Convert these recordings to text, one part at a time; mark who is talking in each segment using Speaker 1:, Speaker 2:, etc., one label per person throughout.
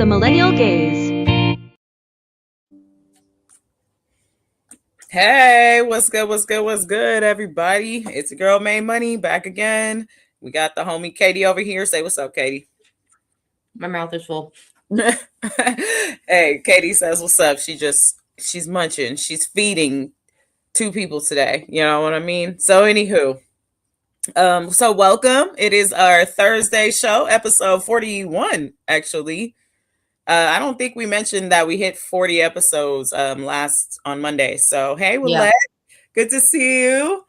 Speaker 1: Millennial Gaze.
Speaker 2: Hey, what's good? What's good? What's good, everybody? It's your girl May Money back again. We got the homie Katie over here. Say what's up, Katie.
Speaker 3: My mouth is full.
Speaker 2: Hey, Katie says what's up. She's munching. She's feeding two people today. You know what I mean? So anywho, so welcome. It is our Thursday show, episode 41, actually. I don't think we mentioned that we hit 40 episodes last on Monday. So hey, Willette, good to see you.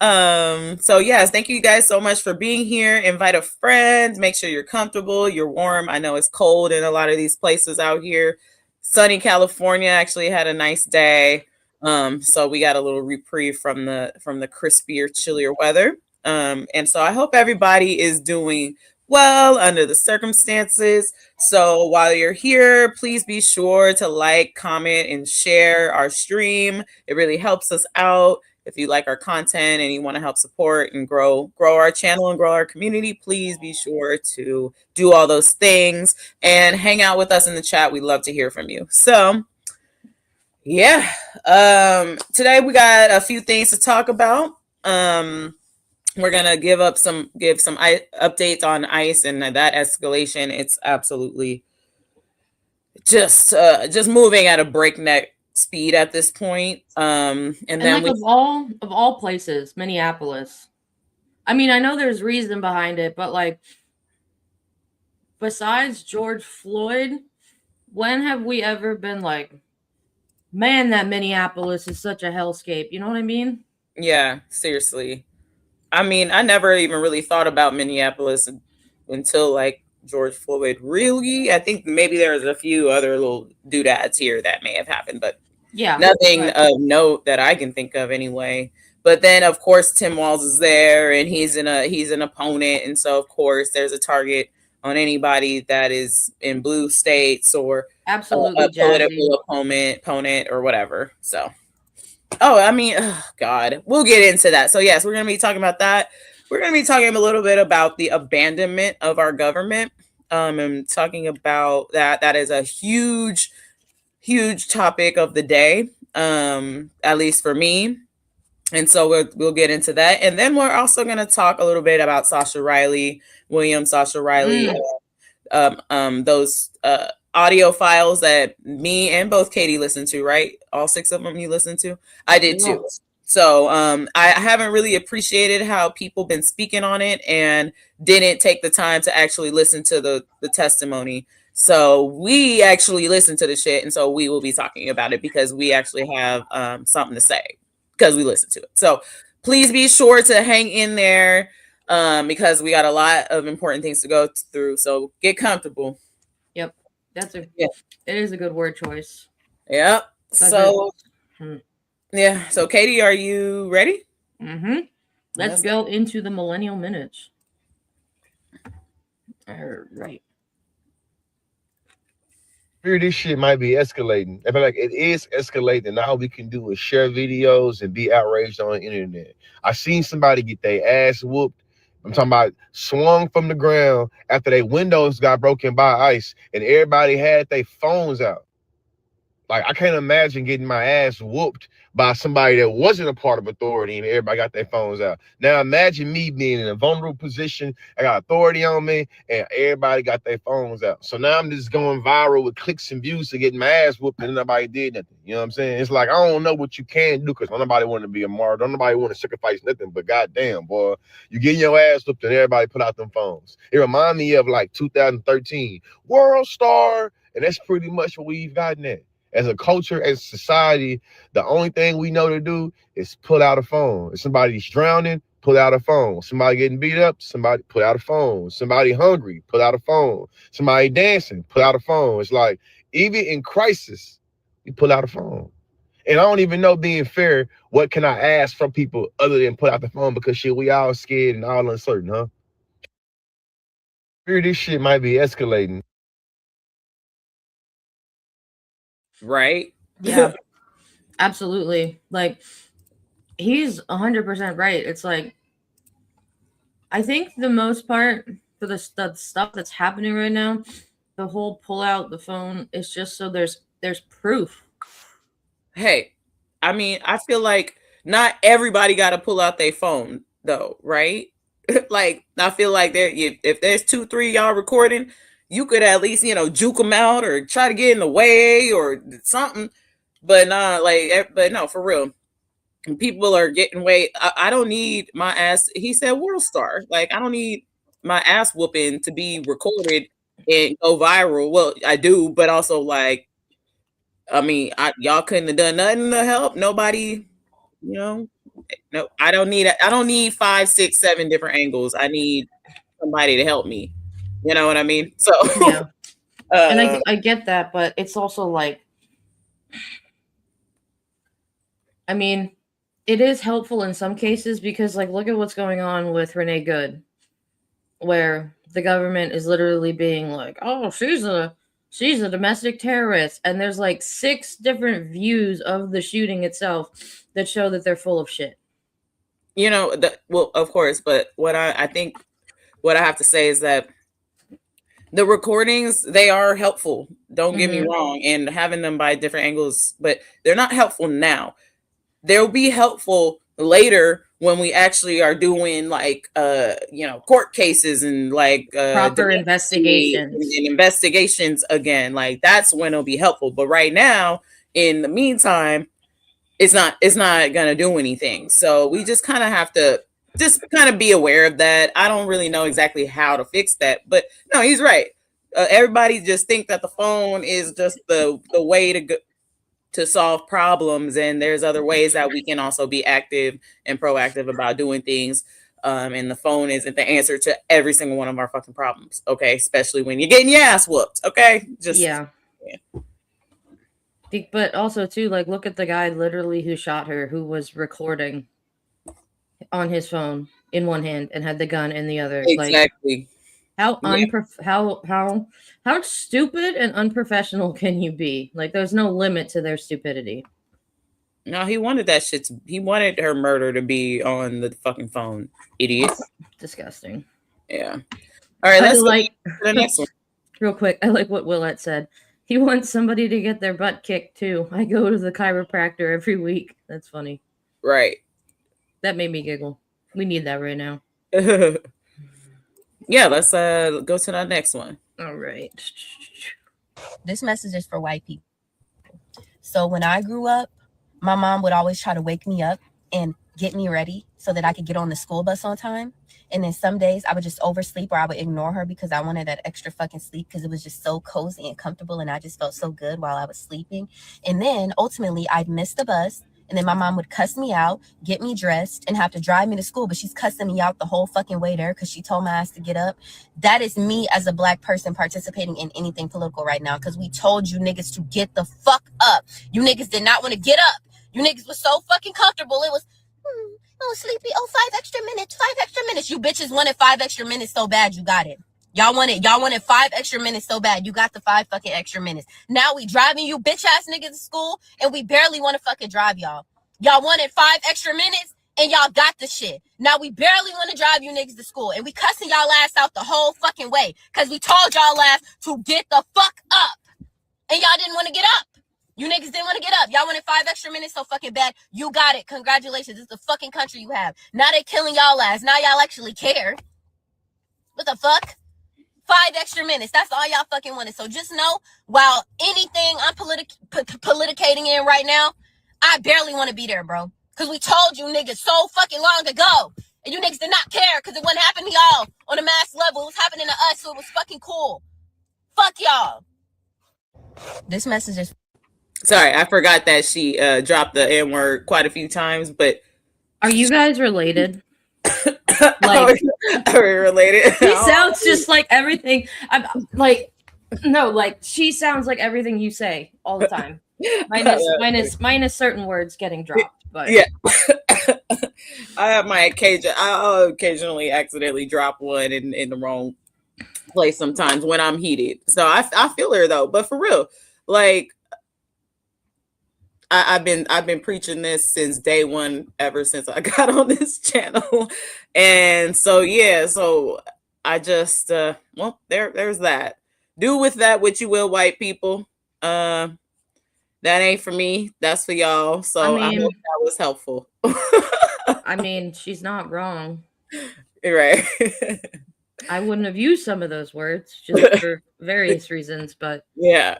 Speaker 2: So yes, thank you guys so much for being here. Invite a friend, make sure you're comfortable, you're warm. I know it's cold in a lot of these places out here. Sunny California actually had a nice day. So we got a little reprieve from the crispier, chillier weather. And so I hope everybody is doing well under the circumstances. So while you're here, please be sure to like, comment, and share our stream. It really helps us out. If you like our content and you want to help support and grow our channel and grow our community, please be sure to do all those things and hang out with us in the chat. We'd love to hear from you. So yeah, today we got a few things to talk about. We're gonna give some updates on ICE and that escalation. It's absolutely just moving at a breakneck speed at this point. And then
Speaker 3: like of all places, Minneapolis. I mean, I know there's reason behind it, but like besides George Floyd, when have we ever been like, man, that Minneapolis is such a hellscape? You know what I mean?
Speaker 2: Yeah, seriously. I mean, I never even really thought about Minneapolis until like George Floyd. Really, I think maybe there's a few other little doodads here that may have happened, but
Speaker 3: yeah,
Speaker 2: nothing of note that I can think of anyway. But then, of course, Tim Walz is there, and he's an opponent, and so of course there's a target on anybody that is in blue states or
Speaker 3: absolutely
Speaker 2: a political opponent or whatever. So. Oh, I mean, God, we'll get into that. So yes, we're going to be talking about that. We're going to be talking a little bit about the abandonment of our government, and talking about that. That is a huge topic of the day, at least for me. And so we'll get into that. And then we're also going to talk a little bit about Sasha Riley, those audio files that me and both Katie listened to, right? All 6 of them you listened to? I did too. So I haven't really appreciated how people been speaking on it and didn't take the time to actually listen to the testimony. So we actually listened to the shit, and so we will be talking about it because we actually have something to say because we listened to it. So please be sure to hang in there because we got a lot of important things to go through. So get comfortable.
Speaker 3: Yep. It is a good word choice.
Speaker 2: Yep. So yeah. So Katie, are you ready?
Speaker 3: Mm-hmm. Let's go into the Millennial Minutes. All right.
Speaker 4: This shit might be escalating. I feel like it is escalating. And all we can do is share videos and be outraged on the internet. I seen somebody get their ass whooped. I'm talking about swung from the ground after their windows got broken by ICE and everybody had their phones out. Like, I can't imagine getting my ass whooped by somebody that wasn't a part of authority and everybody got their phones out. Now imagine me being in a vulnerable position. I got authority on me and everybody got their phones out. So now I'm just going viral with clicks and views to get my ass whooped and nobody did nothing. You know what I'm saying? It's like, I don't know what you can do because nobody want to be a martyr. Nobody want to sacrifice nothing, but goddamn, boy, you getting your ass whooped and everybody put out them phones. It remind me of like 2013 World Star, and that's pretty much what we've gotten at. As a culture, as a society, the only thing we know to do is pull out a phone. If somebody's drowning, pull out a phone. Somebody getting beat up, somebody pull out a phone. Somebody hungry, pull out a phone. Somebody dancing, pull out a phone. It's like, even in crisis, you pull out a phone. And I don't even know, being fair, what can I ask from people other than put out the phone? Because shit, we all scared and all uncertain, huh? This shit might be escalating.
Speaker 2: Right?
Speaker 3: Yeah, absolutely. Like, he's 100% right. It's like, I think the most part for the stuff that's happening right now, the whole pull out the phone is just so there's proof.
Speaker 2: Hey, I mean, I feel like not everybody got to pull out their phone though, right? Like, I feel like if there's 2, 3 y'all recording, you could at least, juke them out or try to get in the way or something. But nah, but no, for real. People are getting way. I don't need my ass. He said world star. Like, I don't need my ass whooping to be recorded and go viral. Well, I do, but also like, I mean, y'all couldn't have done nothing to help. Nobody, no, I don't need 5, 6, 7 different angles. I need somebody to help me. You know what I mean? So
Speaker 3: yeah, and I get that, but it's also like, I mean, it is helpful in some cases because, like, look at what's going on with Renee Good, where the government is literally being like, "Oh, she's a domestic terrorist," and there's like 6 different views of the shooting itself that show that they're full of shit.
Speaker 2: Well, of course, but what I think what I have to say is that the recordings, they are helpful. Don't get me wrong, and having them by different angles, but they're not helpful now. They'll be helpful later when we actually are doing like court cases and like
Speaker 3: proper investigations
Speaker 2: and investigations again. Like, that's when it'll be helpful. But right now, in the meantime, it's not gonna do anything. So we just kind of have to just kind of be aware of that. I don't really know exactly how to fix that, but no, he's right. Everybody just think that the phone is just the way to go to solve problems, and there's other ways that we can also be active and proactive about doing things. And the phone isn't the answer to every single one of our fucking problems, okay? Especially when you're getting your ass whooped, okay?
Speaker 3: Yeah. But also too, like, look at the guy literally who shot her, who was recording on his phone in one hand and had the gun in the other.
Speaker 2: Exactly.
Speaker 3: Like, how stupid and unprofessional can you be? Like, there's no limit to their stupidity.
Speaker 2: No, he wanted that shit. He wanted her murder to be on the fucking phone. Idiot.
Speaker 3: Disgusting.
Speaker 2: Yeah. All right, let's
Speaker 3: like
Speaker 2: the next one.
Speaker 3: Real quick, I like what Willette said. He wants somebody to get their butt kicked too. I go to the chiropractor every week. That's funny.
Speaker 2: Right.
Speaker 3: That made me giggle. We need that right now.
Speaker 2: Yeah, let's go to the next one.
Speaker 3: All right.
Speaker 1: This message is for white people. So when I grew up, my mom would always try to wake me up and get me ready so that I could get on the school bus on time. And then some days I would just oversleep, or I would ignore her because I wanted that extra fucking sleep because it was just so cozy and comfortable and I just felt so good while I was sleeping. And then ultimately I'd miss the bus, and then my mom would cuss me out, get me dressed, and have to drive me to school. But she's cussing me out the whole fucking way there because she told my ass to get up. That is me as a black person participating in anything political right now, because we told you niggas to get the fuck up. You niggas did not want to get up. You niggas was so fucking comfortable. It was, oh, sleepy. Oh, 5 extra minutes. 5 extra minutes. You bitches wanted 5 extra minutes so bad. You got it. Y'all wanted 5 extra minutes so bad. You got the 5 fucking extra minutes. Now we driving you bitch ass niggas to school, and we barely want to fucking drive y'all. Y'all wanted 5 extra minutes, and y'all got the shit. Now we barely want to drive you niggas to school, and we cussing y'all ass out the whole fucking way because we told y'all ass to get the fuck up, and y'all didn't want to get up. You niggas didn't want to get up. Y'all wanted 5 extra minutes so fucking bad. You got it. Congratulations. This is the fucking country you have. Now they killing y'all ass. Now y'all actually care. What the fuck? 5 extra minutes. That's all y'all fucking wanted. So just know, while anything I'm politicating in right now, I barely want to be there, bro. Because we told you niggas so fucking long ago. And you niggas did not care because it wasn't happening to y'all on a mass level. It was happening to us, so it was fucking cool. Fuck y'all. This message is...
Speaker 2: Sorry, I forgot that she dropped the N-word quite a few times, but...
Speaker 3: Are you guys related?
Speaker 2: Like, are we related?
Speaker 3: She sounds just like everything. I'm like, no, like, she sounds like everything you say all the time. Minus certain words getting dropped. But
Speaker 2: yeah. I have my occasion. I'll occasionally accidentally drop one in the wrong place sometimes when I'm heated. So I feel her though, but for real, like, I've been preaching this since day one, ever since I got on this channel. And so yeah, so I just well, there's that. do with that what you will, white people. That ain't for me. That's for y'all. So I hope that was helpful.
Speaker 3: I mean, she's not wrong.
Speaker 2: Right.
Speaker 3: I wouldn't have used some of those words just for various reasons, but
Speaker 2: yeah.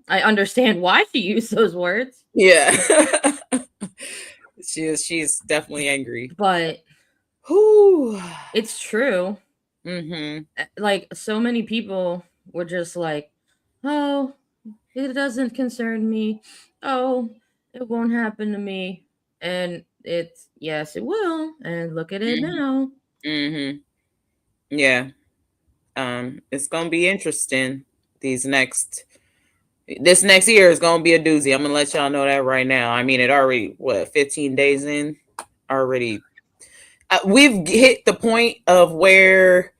Speaker 3: I understand why she used those words.
Speaker 2: Yeah. She's definitely angry.
Speaker 3: But
Speaker 2: whew.
Speaker 3: It's true.
Speaker 2: Mm-hmm.
Speaker 3: Like, so many people were just like, oh, it doesn't concern me. Oh, it won't happen to me. And it's, yes, it will. And look at it now.
Speaker 2: Mm-hmm. Yeah. It's gonna be interesting. This next year is gonna be a doozy. I'm gonna let y'all know that right now. I mean, it already 15 days in already. We've hit the point of where,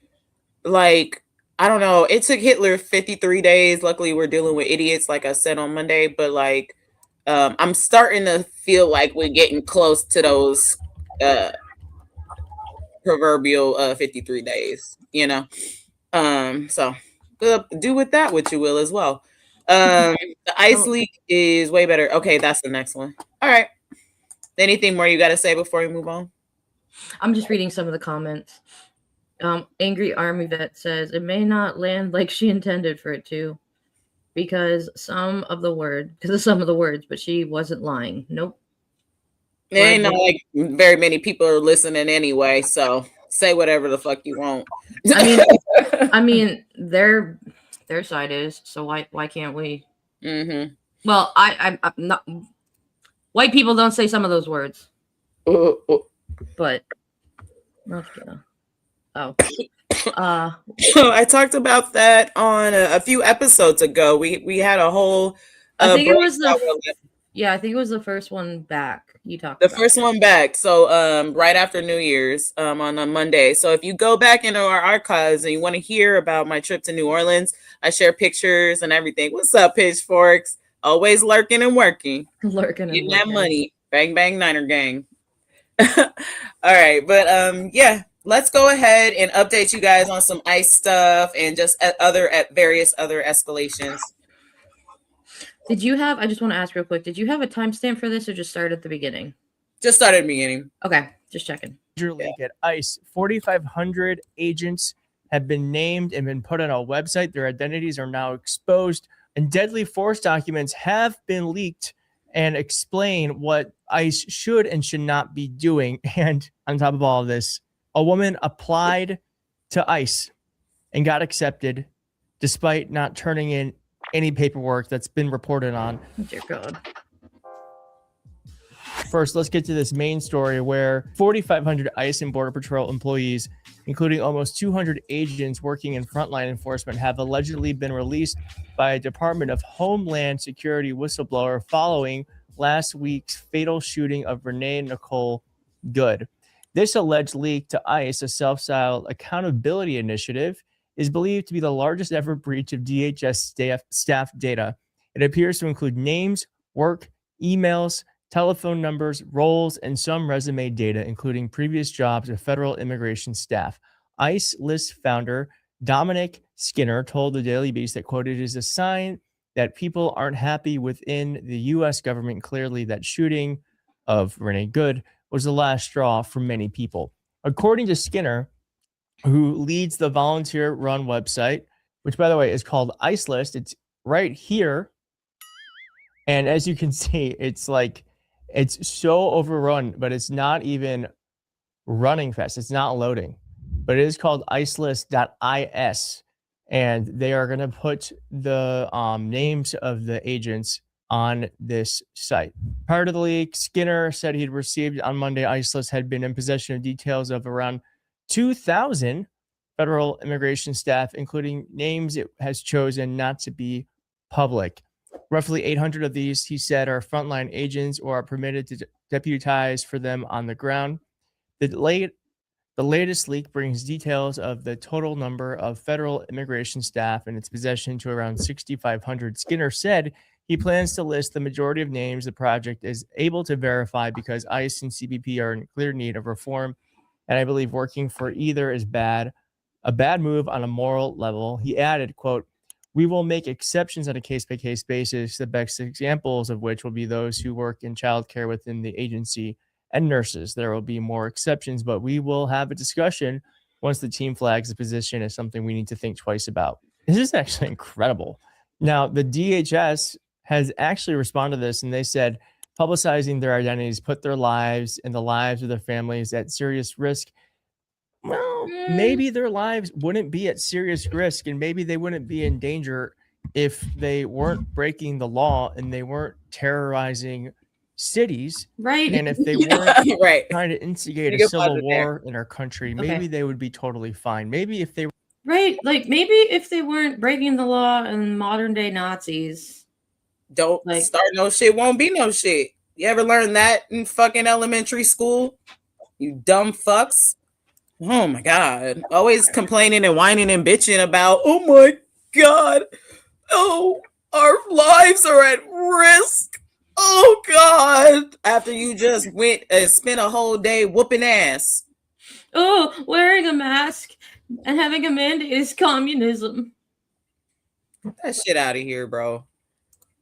Speaker 2: like, I don't know. It took Hitler 53 days. Luckily, we're dealing with idiots, like I said on Monday. But like, I'm starting to feel like we're getting close to those proverbial 53 days. You know. So do with that what you will as well. The ice leak is way better. Okay, that's the next one. All right. Anything more you got to say before we move on?
Speaker 3: I'm just reading some of the comments. Angry Army Vet says it may not land like she intended for it to, because some of the words, but she wasn't lying. Nope.
Speaker 2: It ain't not like very many people are listening anyway, so say whatever the fuck you want.
Speaker 3: I mean, their side is, so why can't we?
Speaker 2: Mm-hmm.
Speaker 3: Well, I'm not. White people don't say some of those words, but let's go. Oh,
Speaker 2: I talked about that on a few episodes ago. We had a whole.
Speaker 3: I think it was I think it was the first one back. You talked
Speaker 2: the first one back. So right after New Year's on a Monday. So if you go back into our archives and you want to hear about my trip to New Orleans, I share pictures and everything. What's up, Pitchforks? Always lurking and working. Getting that money. Bang bang Niner gang. All right, but yeah, let's go ahead and update you guys on some ICE stuff and just various other escalations.
Speaker 3: Did you have, I just want to ask real quick, did you have a timestamp for this or just start at the beginning?
Speaker 2: Just started at the beginning.
Speaker 3: Okay, just checking.
Speaker 5: Major league at ICE, 4,500 agents have been named and been put on a website. Their identities are now exposed, and deadly force documents have been leaked and explain what ICE should and should not be doing. And on top of all of this, a woman applied to ICE and got accepted despite not turning in any paperwork that's been reported on.
Speaker 3: Dear God.
Speaker 5: First, let's get to this main story where 4,500 ICE and Border Patrol employees, including almost 200 agents working in frontline enforcement, have allegedly been released by a Department of Homeland Security whistleblower following last week's fatal shooting of Renee Good. This alleged leak to ICE, a self-styled accountability initiative, is believed to be the largest ever breach of DHS staff data. It appears to include names, work, emails, telephone numbers, roles, and some resume data, including previous jobs of federal immigration staff. ICE list founder Dominic Skinner told the Daily Beast that, quote, "It is a sign that people aren't happy within the U.S. government. Clearly, that shooting of Renee Good was the last straw for many people." According to Skinner, who leads the volunteer-run website, which, by the way, is called ICE List. It's right here. And as you can see, it's so overrun, but it's not even running fast. It's not loading. But it is called icelist.is. And they are going to put the names of the agents on this site. Prior to the leak, Skinner said he'd received on Monday, ICE List had been in possession of details of around 2,000 federal immigration staff, including names it has chosen not to be public. Roughly 800 of these, he said, are frontline agents or are permitted to deputize for them on the ground. The latest leak brings details of the total number of federal immigration staff in its possession to around 6,500. Skinner said he plans to list the majority of names the project is able to verify because ICE and CBP are in clear need of reform. And I believe working for either is a bad move on a moral level. He added, quote, We will make exceptions on a case-by-case basis, the best examples of which will be those who work in childcare within the agency and nurses. There will be more exceptions, but we will have a discussion once the team flags the position as something we need to think twice about. This is actually incredible. Now, the DHS has actually responded to this, and they said publicizing their identities put their lives and the lives of their families at serious risk. Well, maybe their lives wouldn't be at serious risk, and maybe they wouldn't be in danger if they weren't breaking the law and they weren't terrorizing cities.
Speaker 3: Right.
Speaker 5: And if they weren't
Speaker 2: right.
Speaker 5: trying to instigate
Speaker 2: You
Speaker 5: a
Speaker 2: can pause
Speaker 5: civil
Speaker 2: it there.
Speaker 5: war in our country, maybe
Speaker 3: Okay.
Speaker 5: they would be totally fine. Maybe if they
Speaker 3: Right. Like maybe if they weren't breaking the law and modern day Nazis.
Speaker 2: Don't
Speaker 3: Like-
Speaker 2: start no shit, won't be no shit. You ever learn that in fucking elementary school? You dumb fucks. Oh my God. Always complaining and whining and bitching about, oh my God. Oh, our lives are at risk. Oh God. After you just went and spent a whole day whooping ass.
Speaker 3: Oh, wearing a mask and having a mandate is communism.
Speaker 2: Get that shit out of here, bro.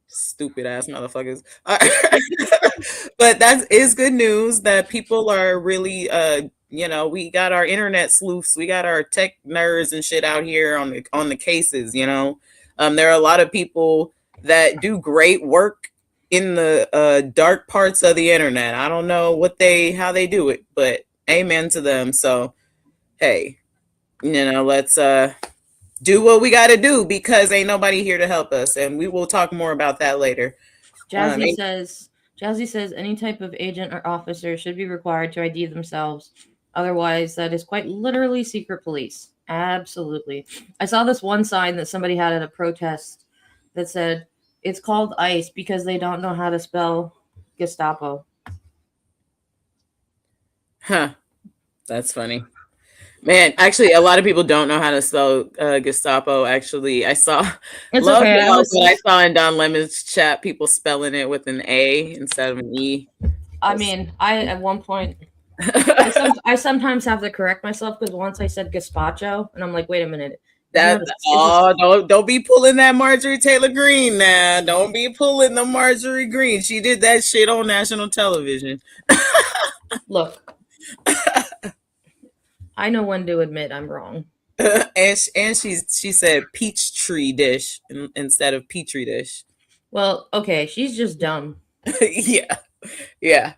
Speaker 2: Stupid ass motherfuckers. But that is good news that people are really we got our internet sleuths, we got our tech nerds and shit out here on the cases, there are a lot of people that do great work in the dark parts of the internet. I don't know how they do it, but amen to them. So hey, let's do what we got to do, because ain't nobody here to help us, and we will talk more about that later.
Speaker 3: Jazzy says any type of agent or officer should be required to ID themselves. Otherwise, that is quite literally secret police. Absolutely. I saw this one sign that somebody had at a protest that said, it's called ICE because they don't know how to spell Gestapo.
Speaker 2: Huh. That's funny. Man, actually, a lot of people don't know how to spell Gestapo. Actually, I saw
Speaker 3: It's
Speaker 2: love
Speaker 3: okay.
Speaker 2: y'all, but I saw in Don Lemon's chat people spelling it with an A instead of an E.
Speaker 3: I mean, at one point, I sometimes have to correct myself because once I said gazpacho, and I'm like, wait a minute.
Speaker 2: Don't be pulling that Marjorie Taylor Greene now. Don't be pulling the Marjorie Greene. She did that shit on national television.
Speaker 3: Look, I know when to admit I'm wrong.
Speaker 2: and she said peach tree dish instead of petri dish.
Speaker 3: Well, okay, she's just dumb.
Speaker 2: Yeah.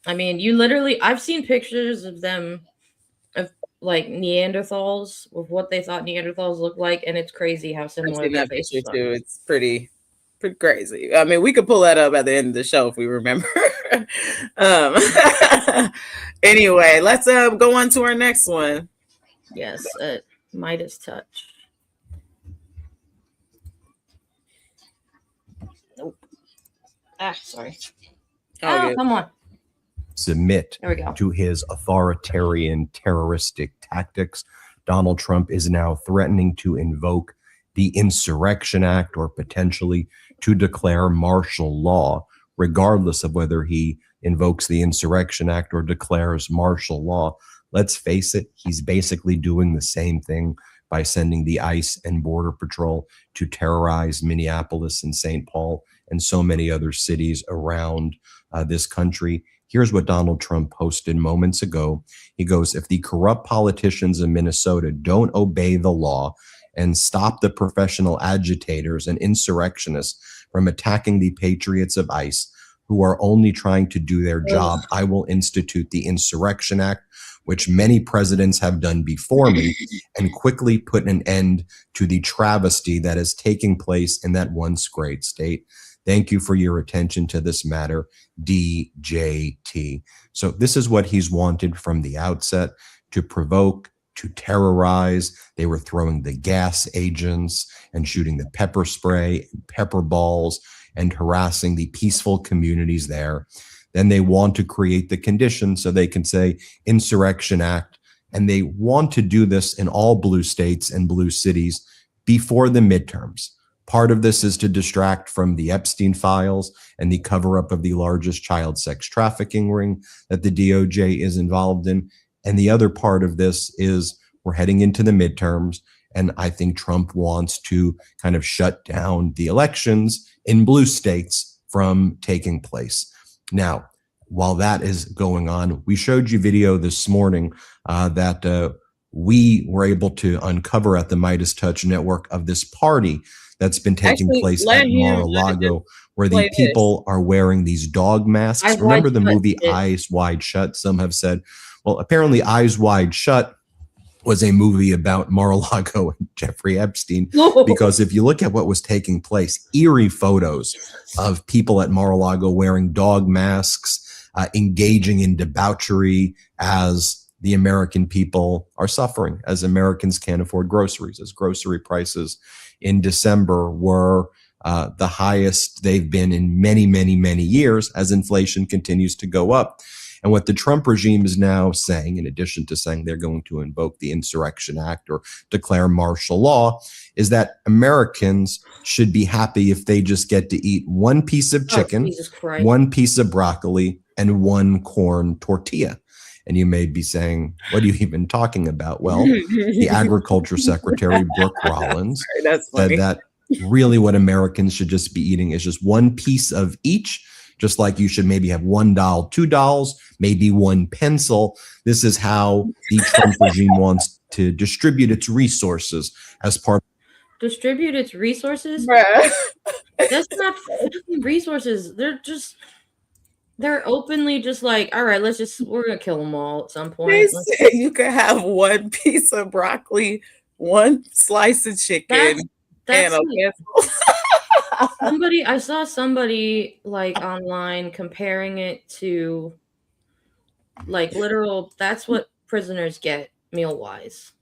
Speaker 3: I mean, I've seen pictures of them, of like Neanderthals, with what they thought Neanderthals looked like, and it's crazy how
Speaker 2: I've
Speaker 3: similar
Speaker 2: seen
Speaker 3: their
Speaker 2: that picture
Speaker 3: faces are.
Speaker 2: too. It's pretty crazy. I mean, we could pull that up at the end of the show if we remember. Anyway, let's go on to our next one.
Speaker 3: Yes, Midas touch. Nope. Sorry.
Speaker 2: Oh,
Speaker 3: come on.
Speaker 6: Submit
Speaker 3: There we go.
Speaker 6: to his authoritarian terroristic tactics. Donald Trump is now threatening to invoke the Insurrection Act or potentially to declare martial law, regardless of whether he invokes the Insurrection Act or declares martial law. Let's face it, he's basically doing the same thing by sending the ICE and Border Patrol to terrorize Minneapolis and St. Paul and so many other cities around this country. Here's what Donald Trump posted moments ago. He goes, if the corrupt politicians in Minnesota don't obey the law and stop the professional agitators and insurrectionists from attacking the patriots of ICE, who are only trying to do their job, I will institute the Insurrection Act, which many presidents have done before me, and quickly put an end to the travesty that is taking place in that once great state. Thank you for your attention to this matter, DJT. So this is what he's wanted from the outset, to provoke, to terrorize. They were throwing the gas agents and shooting the pepper spray, and pepper balls, and harassing the peaceful communities there. Then they want to create the conditions so they can say Insurrection Act, and they want to do this in all blue states and blue cities before the midterms. Part of this is to distract from the Epstein files and the cover-up of the largest child sex trafficking ring that the DOJ is involved in. And the other part of this is we're heading into the midterms, And I think Trump wants to kind of shut down the elections in blue states from taking place. Now, while that is going on, we showed you video this morning that we were able to uncover at the Midas Touch Network of this party that's been taking place at Mar-a-Lago, where the people are wearing these dog masks. Remember the movie Eyes Wide Shut? Some have said, well, apparently Eyes Wide Shut was a movie about Mar-a-Lago and Jeffrey Epstein, because if you look at what was taking place, eerie photos of people at Mar-a-Lago wearing dog masks, engaging in debauchery as the American people are suffering, as Americans can't afford groceries, as grocery prices in December were the highest they've been in many, many, many years, as inflation continues to go up. And what the Trump regime is now saying, in addition to saying they're going to invoke the Insurrection Act or declare martial law, is that Americans should be happy if they just get to eat one piece of chicken, one piece of broccoli, and one corn tortilla. And you may be saying, what are you even talking about? Well, the Agriculture Secretary, Brooke Rollins, said that really what Americans should just be eating is just one piece of each, just like you should maybe have $1, $2, maybe one pencil. This is how the Trump regime wants to distribute its resources as part.
Speaker 3: Distribute its resources?
Speaker 2: Bruh.
Speaker 3: That's not fucking resources. They're openly just like, all right, we're going to kill them all at some point.
Speaker 2: They say you could have one piece of broccoli, one slice of chicken, and a pencil.
Speaker 3: I saw somebody like online comparing it to like literal, that's what prisoners get meal wise.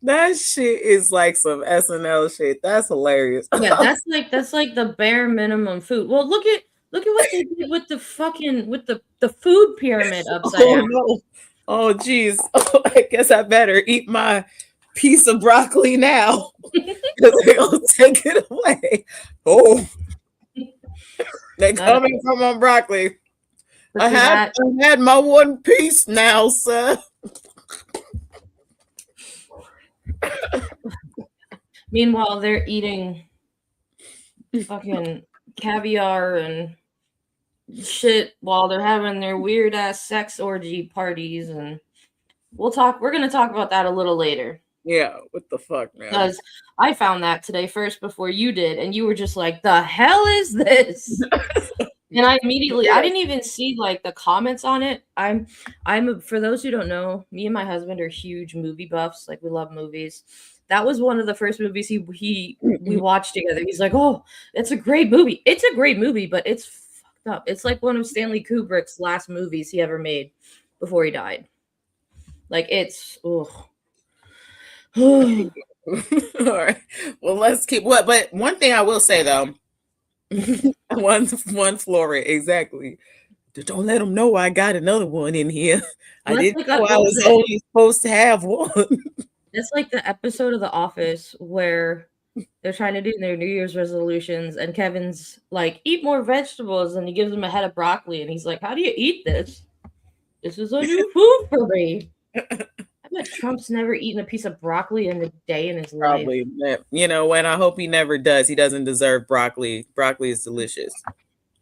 Speaker 2: That shit is like some SNL shit. That's hilarious.
Speaker 3: Yeah, that's like the bare minimum food. Well, look at what they did with the fucking the food pyramid upside down.
Speaker 2: No. Oh geez. Oh, I guess I better eat my piece of broccoli now because they're gonna take it away. Oh, they're coming from my broccoli. I had my one piece now, sir.
Speaker 3: Meanwhile, they're eating fucking caviar and shit while they're having their weird ass sex orgy parties, and we're gonna talk about that a little later.
Speaker 2: Yeah, what the fuck, man?
Speaker 3: Because I found that today first before you did, and you were just like, the hell is this? And I immediately, I didn't even see like the comments on it. For those who don't know, me and my husband are huge movie buffs. Like, we love movies. That was one of the first movies we watched together. He's like, oh, it's a great movie. It's a great movie, but it's fucked up. It's like one of Stanley Kubrick's last movies he ever made before he died. Like, it's, ugh.
Speaker 2: All right. Well, let's keep but one thing I will say though, one Flora, exactly. Don't let them know I got another one in here. I didn't know I was only supposed to have one.
Speaker 3: It's like the episode of The Office where they're trying to do their New Year's resolutions, and Kevin's like, eat more vegetables, and he gives him a head of broccoli, and he's like, how do you eat this? This is a new food for me. I bet Trump's never eaten a piece of broccoli in a day in his life.
Speaker 2: Probably. You know, and I hope he never does. He doesn't deserve broccoli. Broccoli is delicious.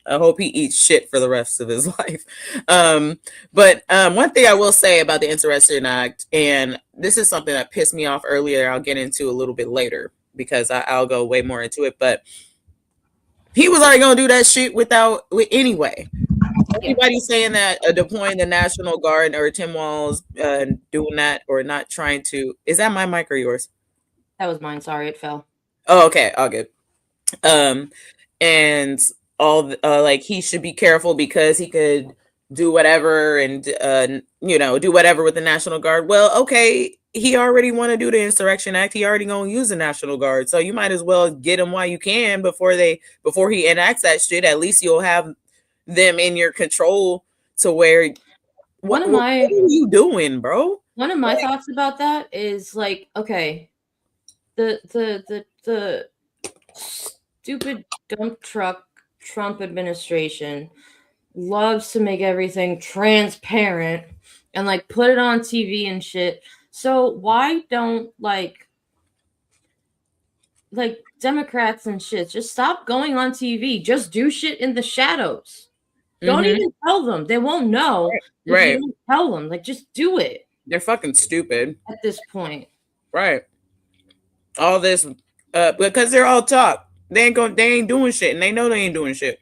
Speaker 2: I hope he eats shit for the rest of his life. But one thing I will say about the Insurrection Act, and this is something that pissed me off earlier, I'll get into a little bit later because I'll go way more into it, but he was already going to do that shit anyway. Anybody saying that deploying the National Guard or Tim Walz doing that or not trying to, is that my mic or yours?
Speaker 3: That was mine. Sorry, it fell.
Speaker 2: Oh, okay. All good. And all like he should be careful because he could do whatever and do whatever with the National Guard. Well, okay, he already want to do the Insurrection Act. He already gonna use the National Guard, so you might as well get him while you can before he enacts that shit. At least you'll have them in your control to where what are you doing, bro?
Speaker 3: One of my thoughts about that is like, okay, the stupid dump truck Trump administration loves to make everything transparent and like put it on TV and shit. So why don't like like Democrats and shit, just stop going on TV. Just do shit in the shadows. Don't even tell them. They won't know if you don't tell them. Like, just do it.
Speaker 2: They're fucking stupid
Speaker 3: at this point.
Speaker 2: Right. All this because they're all talk. They ain't doing shit, and they know they ain't doing shit.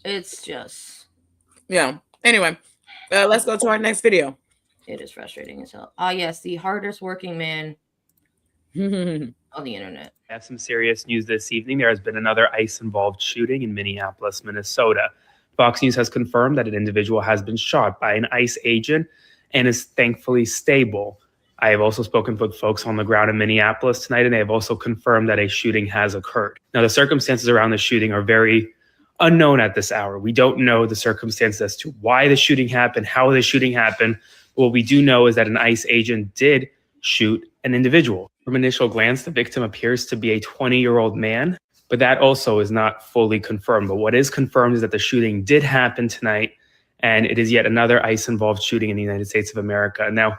Speaker 3: It's just
Speaker 2: Anyway, let's go to our next video.
Speaker 3: It is frustrating as hell. Yes, the hardest working man on the internet.
Speaker 7: I have some serious news this evening. There has been another ICE-involved shooting in Minneapolis, Minnesota. Fox News has confirmed that an individual has been shot by an ICE agent and is thankfully stable. I have also spoken with folks on the ground in Minneapolis tonight, and they have also confirmed that a shooting has occurred. Now, the circumstances around the shooting are very unknown at this hour. We don't know the circumstances as to why the shooting happened, how the shooting happened. What we do know is that an ICE agent did shoot an individual. From initial glance, the victim appears to be a 20-year-old man, but that also is not fully confirmed. But what is confirmed is that the shooting did happen tonight, and it is yet another ICE-involved shooting in the United States of America. Now,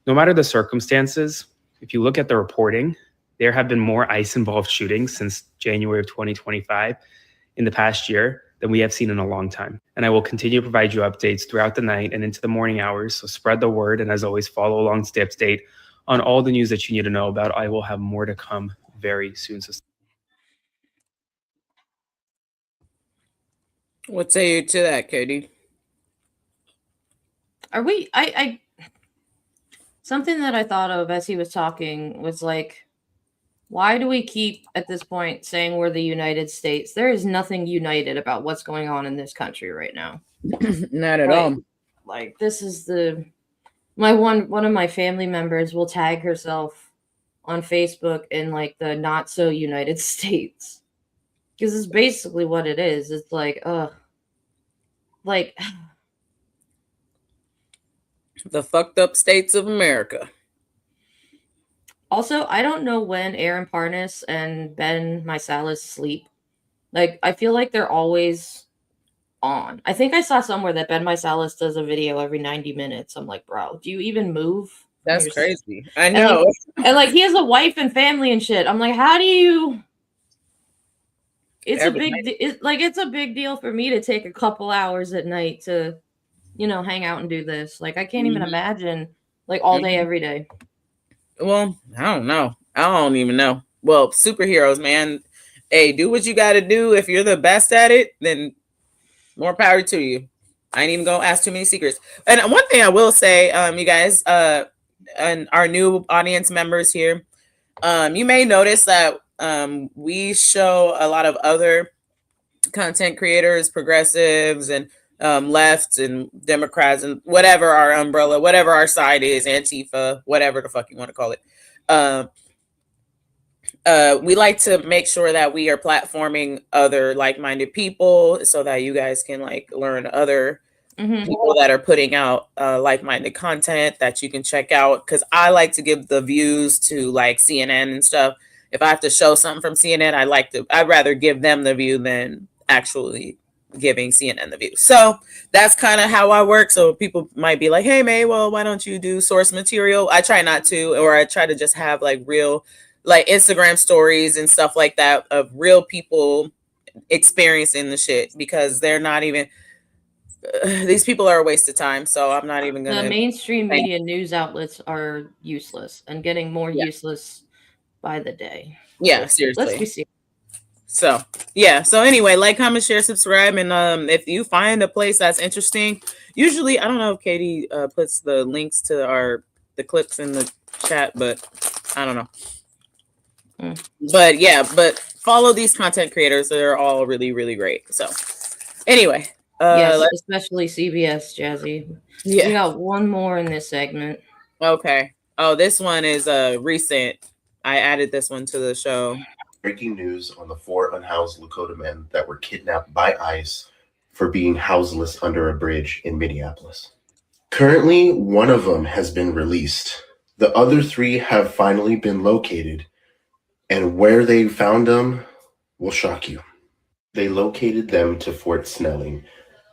Speaker 7: no matter the circumstances, if you look at the reporting, there have been more ICE-involved shootings since January of 2025 in the past year than we have seen in a long time. And I will continue to provide you updates throughout the night and into the morning hours. So spread the word, and as always, follow along stay up to date on all the news that you need to know about. I will have more to come very soon.
Speaker 2: What say you to that, Katie?
Speaker 3: Are we? I something that I thought of as he was talking was like, why do we keep at this point saying we're the United States? There is nothing united about what's going on in this country right now.
Speaker 2: Not at all.
Speaker 3: Like, this is one of my family members will tag herself on Facebook in like the not so United States, because it's basically what it is. It's like, like
Speaker 2: the fucked up states of America.
Speaker 3: Also, I don't know when Aaron Parnas and Ben Meiselas sleep. Like, I feel like they're always on. I think I saw somewhere that Ben Meiselas does a video every 90 minutes. I'm like, bro, do you even move?
Speaker 2: That's crazy. I know.
Speaker 3: And like, he has a wife and family and shit. I'm like, how do you? It's a big deal for me to take a couple hours at night to, hang out and do this. Like, I can't even imagine like all day, every day.
Speaker 2: Well, I don't know. I don't even know. Well, superheroes, man. Hey, do what you got to do. If you're the best at it, then more power to you. I ain't even gonna ask too many secrets. And one thing I will say, you guys, and our new audience members here, you may notice that we show a lot of other content creators, progressives, and left and Democrats and whatever our umbrella, whatever our side is, Antifa, whatever the fuck you want to call it. We like to make sure that we are platforming other like-minded people so that you guys can like learn other people that are putting out like-minded content that you can check out. Because I like to give the views to like CNN and stuff. If I have to show something from CNN, I'd rather give them the view than actually giving CNN the view. So that's kind of how I work. So people might be like, hey May, well, why don't you do source material? I try not to, or I try to just have like real like Instagram stories and stuff like that of real people experiencing the shit, because they're not even these people are a waste of time. So I'm not even gonna.
Speaker 3: The mainstream media news outlets are useless and getting more useless by the day.
Speaker 2: Yeah, seriously.
Speaker 3: Let's be serious.
Speaker 2: So yeah. So anyway, like, comment, share, subscribe, and if you find a place that's interesting, usually I don't know if Katie puts the links to the clips in the chat, but I don't know. But yeah, but follow these content creators. They're all really, really great. So anyway,
Speaker 3: yes, especially CBS, Jazzy.
Speaker 2: Yeah,
Speaker 3: we got one more in this segment.
Speaker 2: Okay. Oh, this one is recent. I added this one to the show.
Speaker 8: Breaking news on the 4 unhoused Lakota men that were kidnapped by ICE for being houseless under a bridge in Minneapolis. Currently, one of them has been released. The other 3 have finally been located, and where they found them will shock you. They located them to Fort Snelling,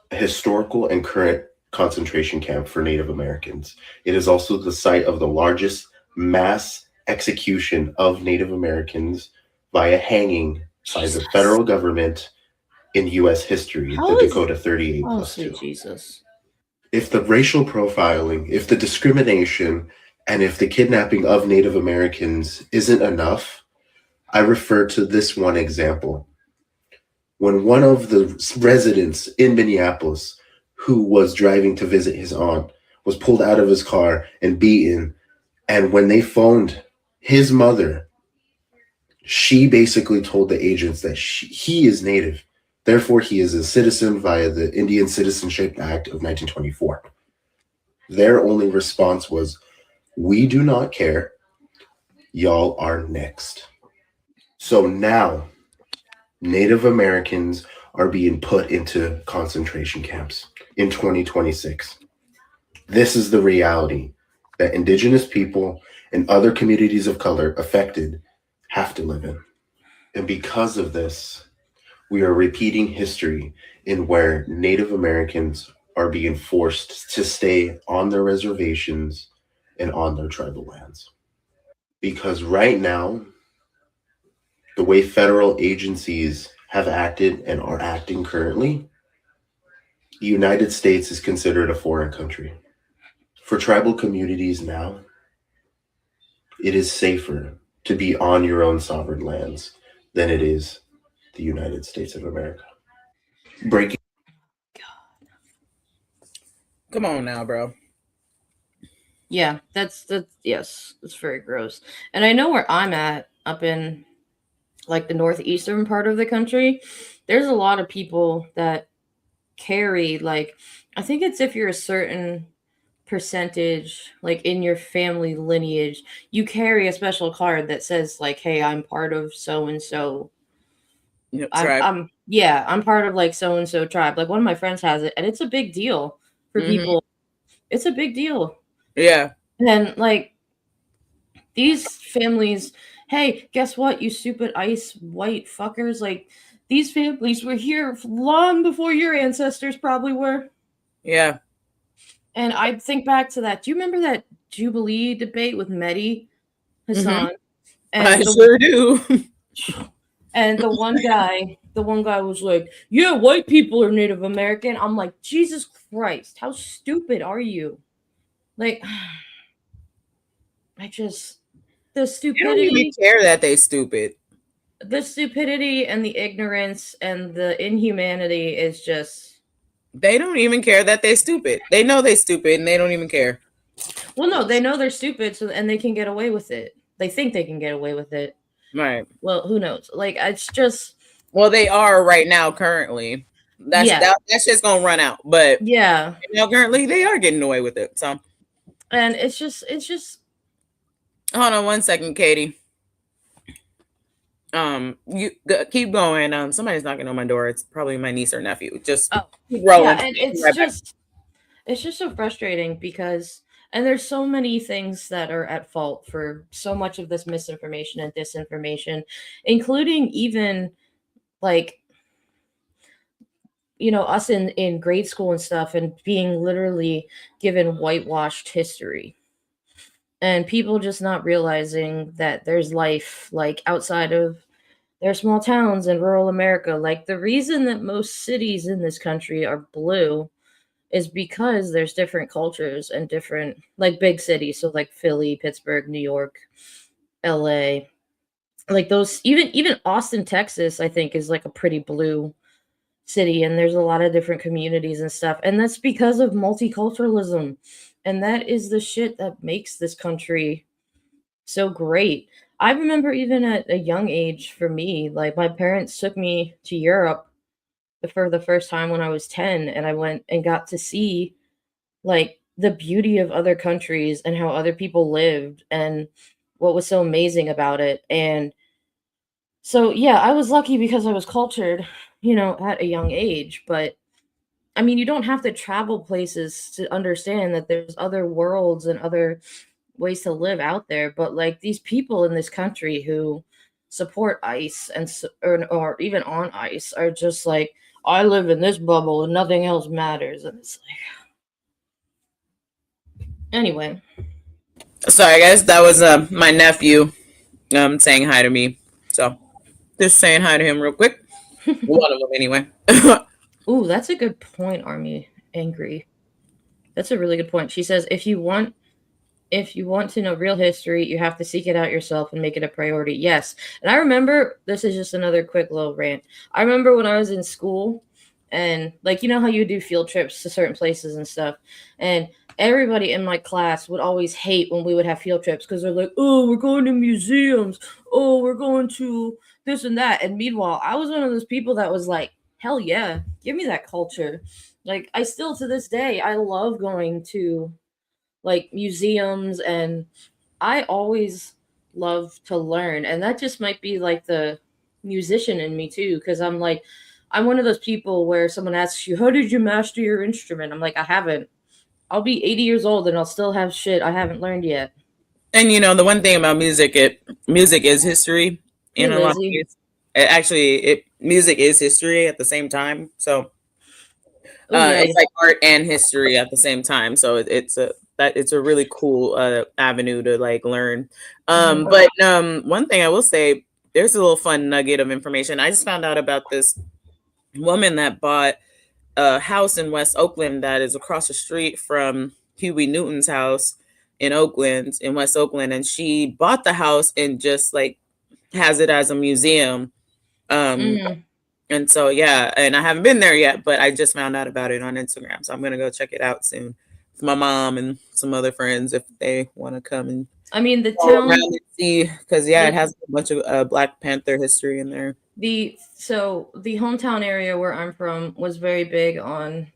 Speaker 8: a historical and current concentration camp for Native Americans. It is also the site of the largest mass execution of Native Americans via hanging by the federal government in U.S. history,
Speaker 3: How
Speaker 8: the
Speaker 3: is-
Speaker 8: Dakota 38
Speaker 3: Oh,
Speaker 8: plus
Speaker 3: sweet
Speaker 8: 2.
Speaker 3: Jesus.
Speaker 8: If the racial profiling, if the discrimination, and if the kidnapping of Native Americans isn't enough, I refer to this one example. When one of the residents in Minneapolis who was driving to visit his aunt was pulled out of his car and beaten, and when they phoned his mother, she basically told the agents that he is Native. Therefore, he is a citizen via the Indian Citizenship Act of 1924. Their only response was, "We do not care. Y'all are next." So now, Native Americans are being put into concentration camps in 2026. This is the reality that Indigenous people and other communities of color affected have to live in. And because of this, we are repeating history in where Native Americans are being forced to stay on their reservations and on their tribal lands. Because right now, the way federal agencies have acted and are acting currently, the United States is considered a foreign country. For tribal communities now, it is safer to be on your own sovereign lands than it is the United States of America. Breaking.
Speaker 2: Come on now, bro.
Speaker 3: Yeah, that's yes, it's very gross. And I know where I'm at, up in like the northeastern part of the country, there's a lot of people that carry, like, I think it's if you're a certain percentage, like in your family lineage, you carry a special card that says like, hey, I'm part of so and so. I'm part of like so and so tribe. Like one of my friends has it, and it's a big deal for people. It's a big deal.
Speaker 2: Yeah.
Speaker 3: And like these families, hey, guess what, you stupid ice white fuckers? Like these families were here long before your ancestors probably were.
Speaker 2: Yeah.
Speaker 3: And I think back to that. Do you remember that Jubilee debate with Mehdi Hassan? And
Speaker 2: I sure do.
Speaker 3: And the one guy was like, yeah, white people are Native American. I'm like, Jesus Christ, how stupid are you? Like, the stupidity.
Speaker 2: You don't even care that they stupid.
Speaker 3: The stupidity and the ignorance and the inhumanity is just.
Speaker 2: They don't even care that they're stupid. They know they're stupid and they don't even care.
Speaker 3: Well, no, they know they're stupid, and they can get away with it. They think they can get away with it.
Speaker 2: Right.
Speaker 3: Well, who knows? Like, it's just.
Speaker 2: Well, they are right now, currently. That's just gonna run out. But
Speaker 3: yeah,
Speaker 2: currently they are getting away with it. So,
Speaker 3: and it's just.
Speaker 2: Hold on one second, Katie. You keep going. Somebody's knocking on my door. It's probably my niece or nephew. Just keep rolling.
Speaker 3: Yeah, and it's just so frustrating because, and there's so many things that are at fault for so much of this misinformation and disinformation, including even like, you know, us in grade school and stuff, and being literally given whitewashed history. And people just not realizing that there's life like outside of their small towns in rural America. Like the reason that most cities in this country are blue is because there's different cultures and different, like big cities. So like Philly, Pittsburgh, New York, LA, like those, even Austin, Texas, I think is like a pretty blue city. And there's a lot of different communities and stuff. And that's because of multiculturalism. And that is the shit that makes this country so great. I remember even at a young age, for me, like my parents took me to Europe for the first time when I was 10, and I went and got to see like the beauty of other countries and how other people lived and what was so amazing about it. And so, yeah, I was lucky because I was cultured, you know, at a young age. But I mean, you don't have to travel places to understand that there's other worlds and other ways to live out there. But like these people in this country who support ICE and or even on ICE are just like, I live in this bubble and nothing else matters. And it's like, anyway.
Speaker 2: Sorry, guys. That was my nephew saying hi to me. So just saying hi to him real quick. One of them, anyway.
Speaker 3: Ooh, that's a good point, Army Angry. That's a really good point. She says, if you want to know real history, you have to seek it out yourself and make it a priority. Yes. And I remember, this is just another quick little rant. I remember when I was in school, and like, you know how you do field trips to certain places and stuff, and everybody in my class would always hate when we would have field trips because they're like, oh, we're going to museums, oh, we're going to this and that. And meanwhile, I was one of those people that was like, hell yeah, give me that culture. Like, I still, to this day, I love going to like museums, and I always love to learn. And that just might be like the musician in me too, because I'm one of those people where someone asks you, how did you master your instrument? I'm like, I haven't. I'll be 80 years old and I'll still have shit I haven't learned yet.
Speaker 2: And you know, the one thing about music, music is history in
Speaker 3: Hey,
Speaker 2: a lot of
Speaker 3: Lizzie.
Speaker 2: ways. Music is history at the same time. So
Speaker 3: Oh, yeah.
Speaker 2: it's like art and history at the same time. So it's a really cool avenue to like learn. But one thing I will say, there's a little fun nugget of information. I just found out about this woman that bought a house in West Oakland that is across the street from Huey Newton's house in West Oakland, and she bought the house and just like has it as a museum. And so yeah, and I haven't been there yet, but I just found out about it on Instagram, so I'm gonna go check it out soon with my mom and some other friends if they want to come and
Speaker 3: I mean, the town,
Speaker 2: around and see, because yeah, it has a bunch of Black Panther history in there.
Speaker 3: the hometown area where I'm from was very big on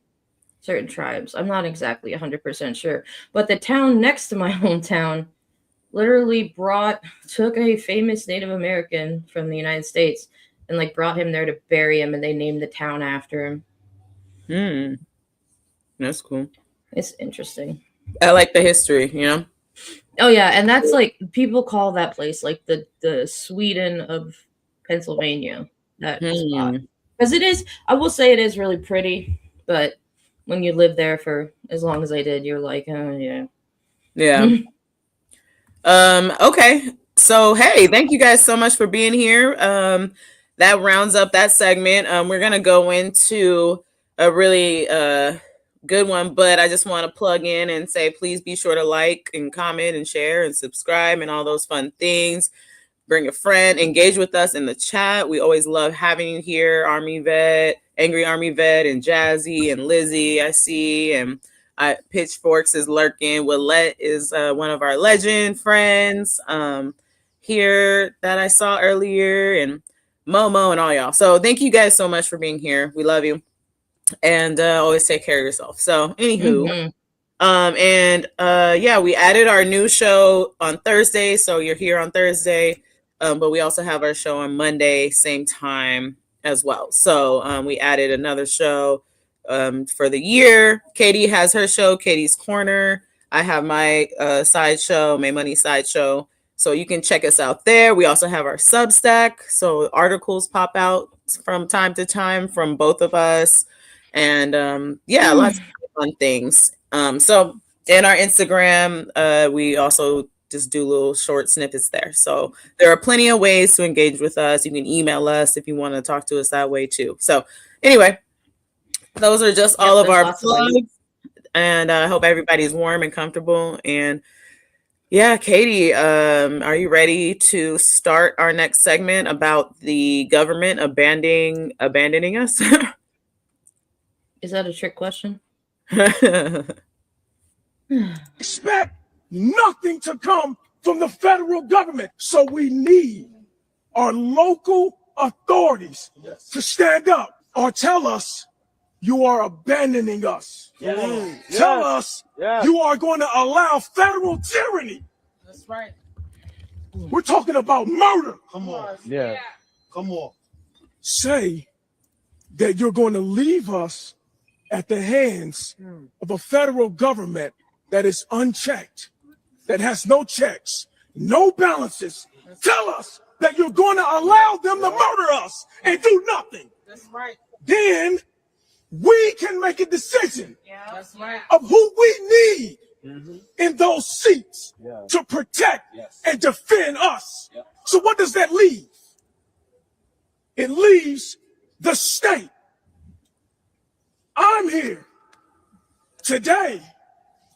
Speaker 3: certain tribes. I'm not exactly 100% sure, but the town next to my hometown literally took a famous Native American from the United States and like brought him there to bury him, and they named the town after him.
Speaker 2: That's cool.
Speaker 3: It's interesting.
Speaker 2: I like the history, you know.
Speaker 3: Oh yeah, and that's like, people call that place like the Sweden of Pennsylvania. That spot, because it is. I will say it is really pretty, but when you live there for as long as I did, you're like, oh yeah,
Speaker 2: yeah. Okay. So hey, thank you guys so much for being here. That rounds up that segment. We're gonna go into a really good one, but I just want to plug in and say, please be sure to like and comment and share and subscribe and all those fun things. Bring a friend, engage with us in the chat. We always love having you here, Army Vet, Angry Army Vet, and Jazzy and Lizzie, I see, and Pitchforks is lurking. Willette is one of our legend friends here that I saw earlier, and Momo and all y'all. So thank you guys so much for being here. We love you, and always take care of yourself. So anywho, yeah, we added our new show on Thursday, so you're here on Thursday, but we also have our show on Monday, same time as well. So we added another show for the year. Katie has her show, Katie's Corner. I have my side show, May Money Side Show. So you can check us out there. We also have our Substack. So articles pop out from time to time from both of us. And yeah, lots of fun things. So in our Instagram, we also just do little short snippets there. So there are plenty of ways to engage with us. You can email us if you want to talk to us that way too. So anyway, those are just all of our plugs. And I hope everybody's warm and comfortable. And yeah, Katie, are you ready to start our next segment about the government abandoning us?
Speaker 3: Is that a trick question?
Speaker 9: Expect nothing to come from the federal government. So we need our local authorities to stand up or tell us you are abandoning us. Tell us you are going to allow federal tyranny.
Speaker 10: That's right.
Speaker 9: We're talking about murder.
Speaker 10: Come on.
Speaker 9: Yeah.
Speaker 10: Come on.
Speaker 9: Say that you're going to leave us at the hands of a federal government that is unchecked, that has no checks, no balances. Tell us that you're going to allow them to murder us and do nothing.
Speaker 10: That's right.
Speaker 9: Then we can make a decision
Speaker 10: That's right.
Speaker 9: of who we need in those seats to protect and defend us. So what does that leave? It leaves the state. I'm here today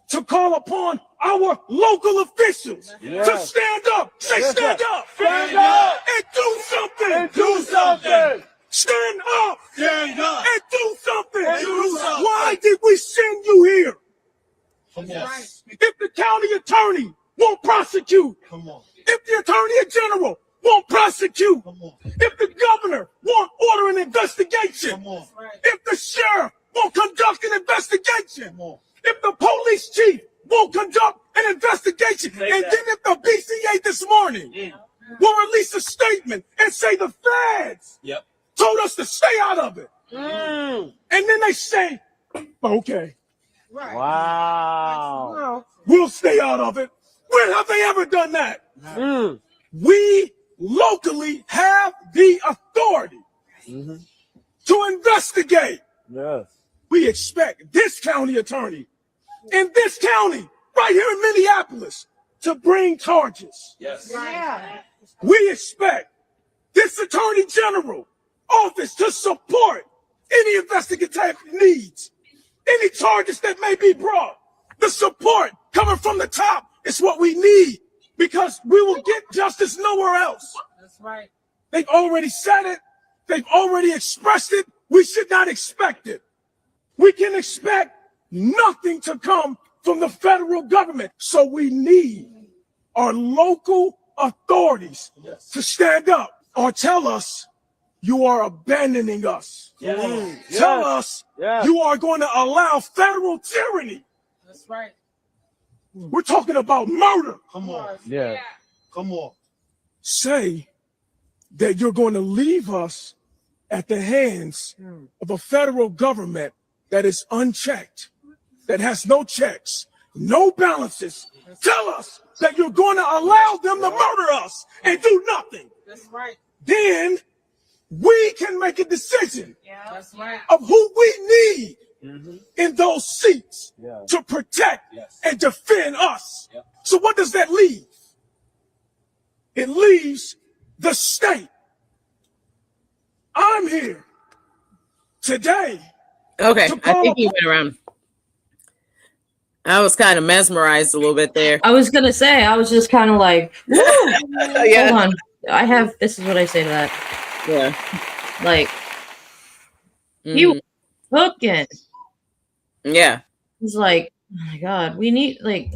Speaker 9: to call upon our local officials to stand up. Say stand up. Stand up. And do something. And do something. Stand up. Stand up. And do something. And do something. Why did we send you here? Yes. If the county attorney won't prosecute, if the attorney general won't prosecute, if the governor won't order an investigation, if the sheriff won't conduct an investigation, if the police chief won't conduct an investigation, and then if the BCA this morning will release a statement and say the feds told us to stay out of it, and then they say, okay, wow, we'll stay out of it. When have they ever done that? We locally have the authority to investigate. We expect this county attorney in this county, right here in Minneapolis, to bring charges. We expect this attorney general office to support any investigative needs, any charges that may be brought. The support coming from the top is what we need, because we will get justice nowhere else. That's right. They've already said it. They've already expressed it. We should not expect it. We can expect nothing to come from the federal government. So we need our local authorities to stand up or tell us you are abandoning us. Tell us you are going to allow federal tyranny. That's right. We're talking about murder. Come on. Come on. Say that you're going to leave us at the hands of a federal government that is unchecked, that has no checks, no balances. Tell us that you're going to allow them to murder us and do nothing. That's right. Then we can make a decision of who we need in those seats to protect and defend us. So what does that leave? It leaves the state. I'm here today.
Speaker 2: Okay, I think you went around. I was kind of mesmerized a little bit there.
Speaker 3: I was gonna say, I was just kind of like, hold on. This is what I say to that.
Speaker 2: Yeah.
Speaker 3: Like, you cooking.
Speaker 2: Yeah.
Speaker 3: He's like, oh my God, we need, like.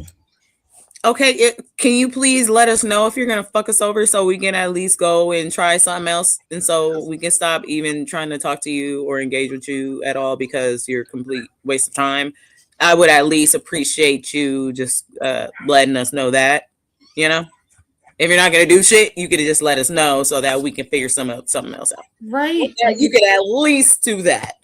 Speaker 2: Okay, can you please let us know if you're going to fuck us over so we can at least go and try something else, and so we can stop even trying to talk to you or engage with you at all because you're a complete waste of time. I would at least appreciate you just letting us know that, you know? If you're not going to do shit, you could just let us know so that we can figure something else out.
Speaker 3: Right.
Speaker 2: You could at least do that.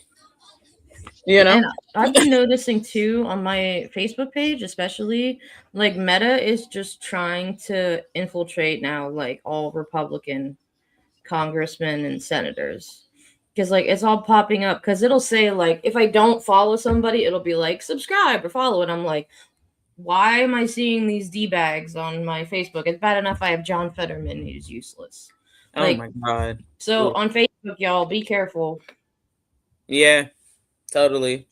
Speaker 2: You know,
Speaker 3: and I've been noticing too on my Facebook page, especially, like Meta is just trying to infiltrate now, like all Republican congressmen and senators, because like it's all popping up. Because it'll say like if I don't follow somebody, it'll be like subscribe or follow, and I'm like, why am I seeing these D-bags on my Facebook? It's bad enough I have John Fetterman, who's useless.
Speaker 2: Like, oh my God.
Speaker 3: So on Facebook, y'all be careful.
Speaker 2: Yeah. Totally.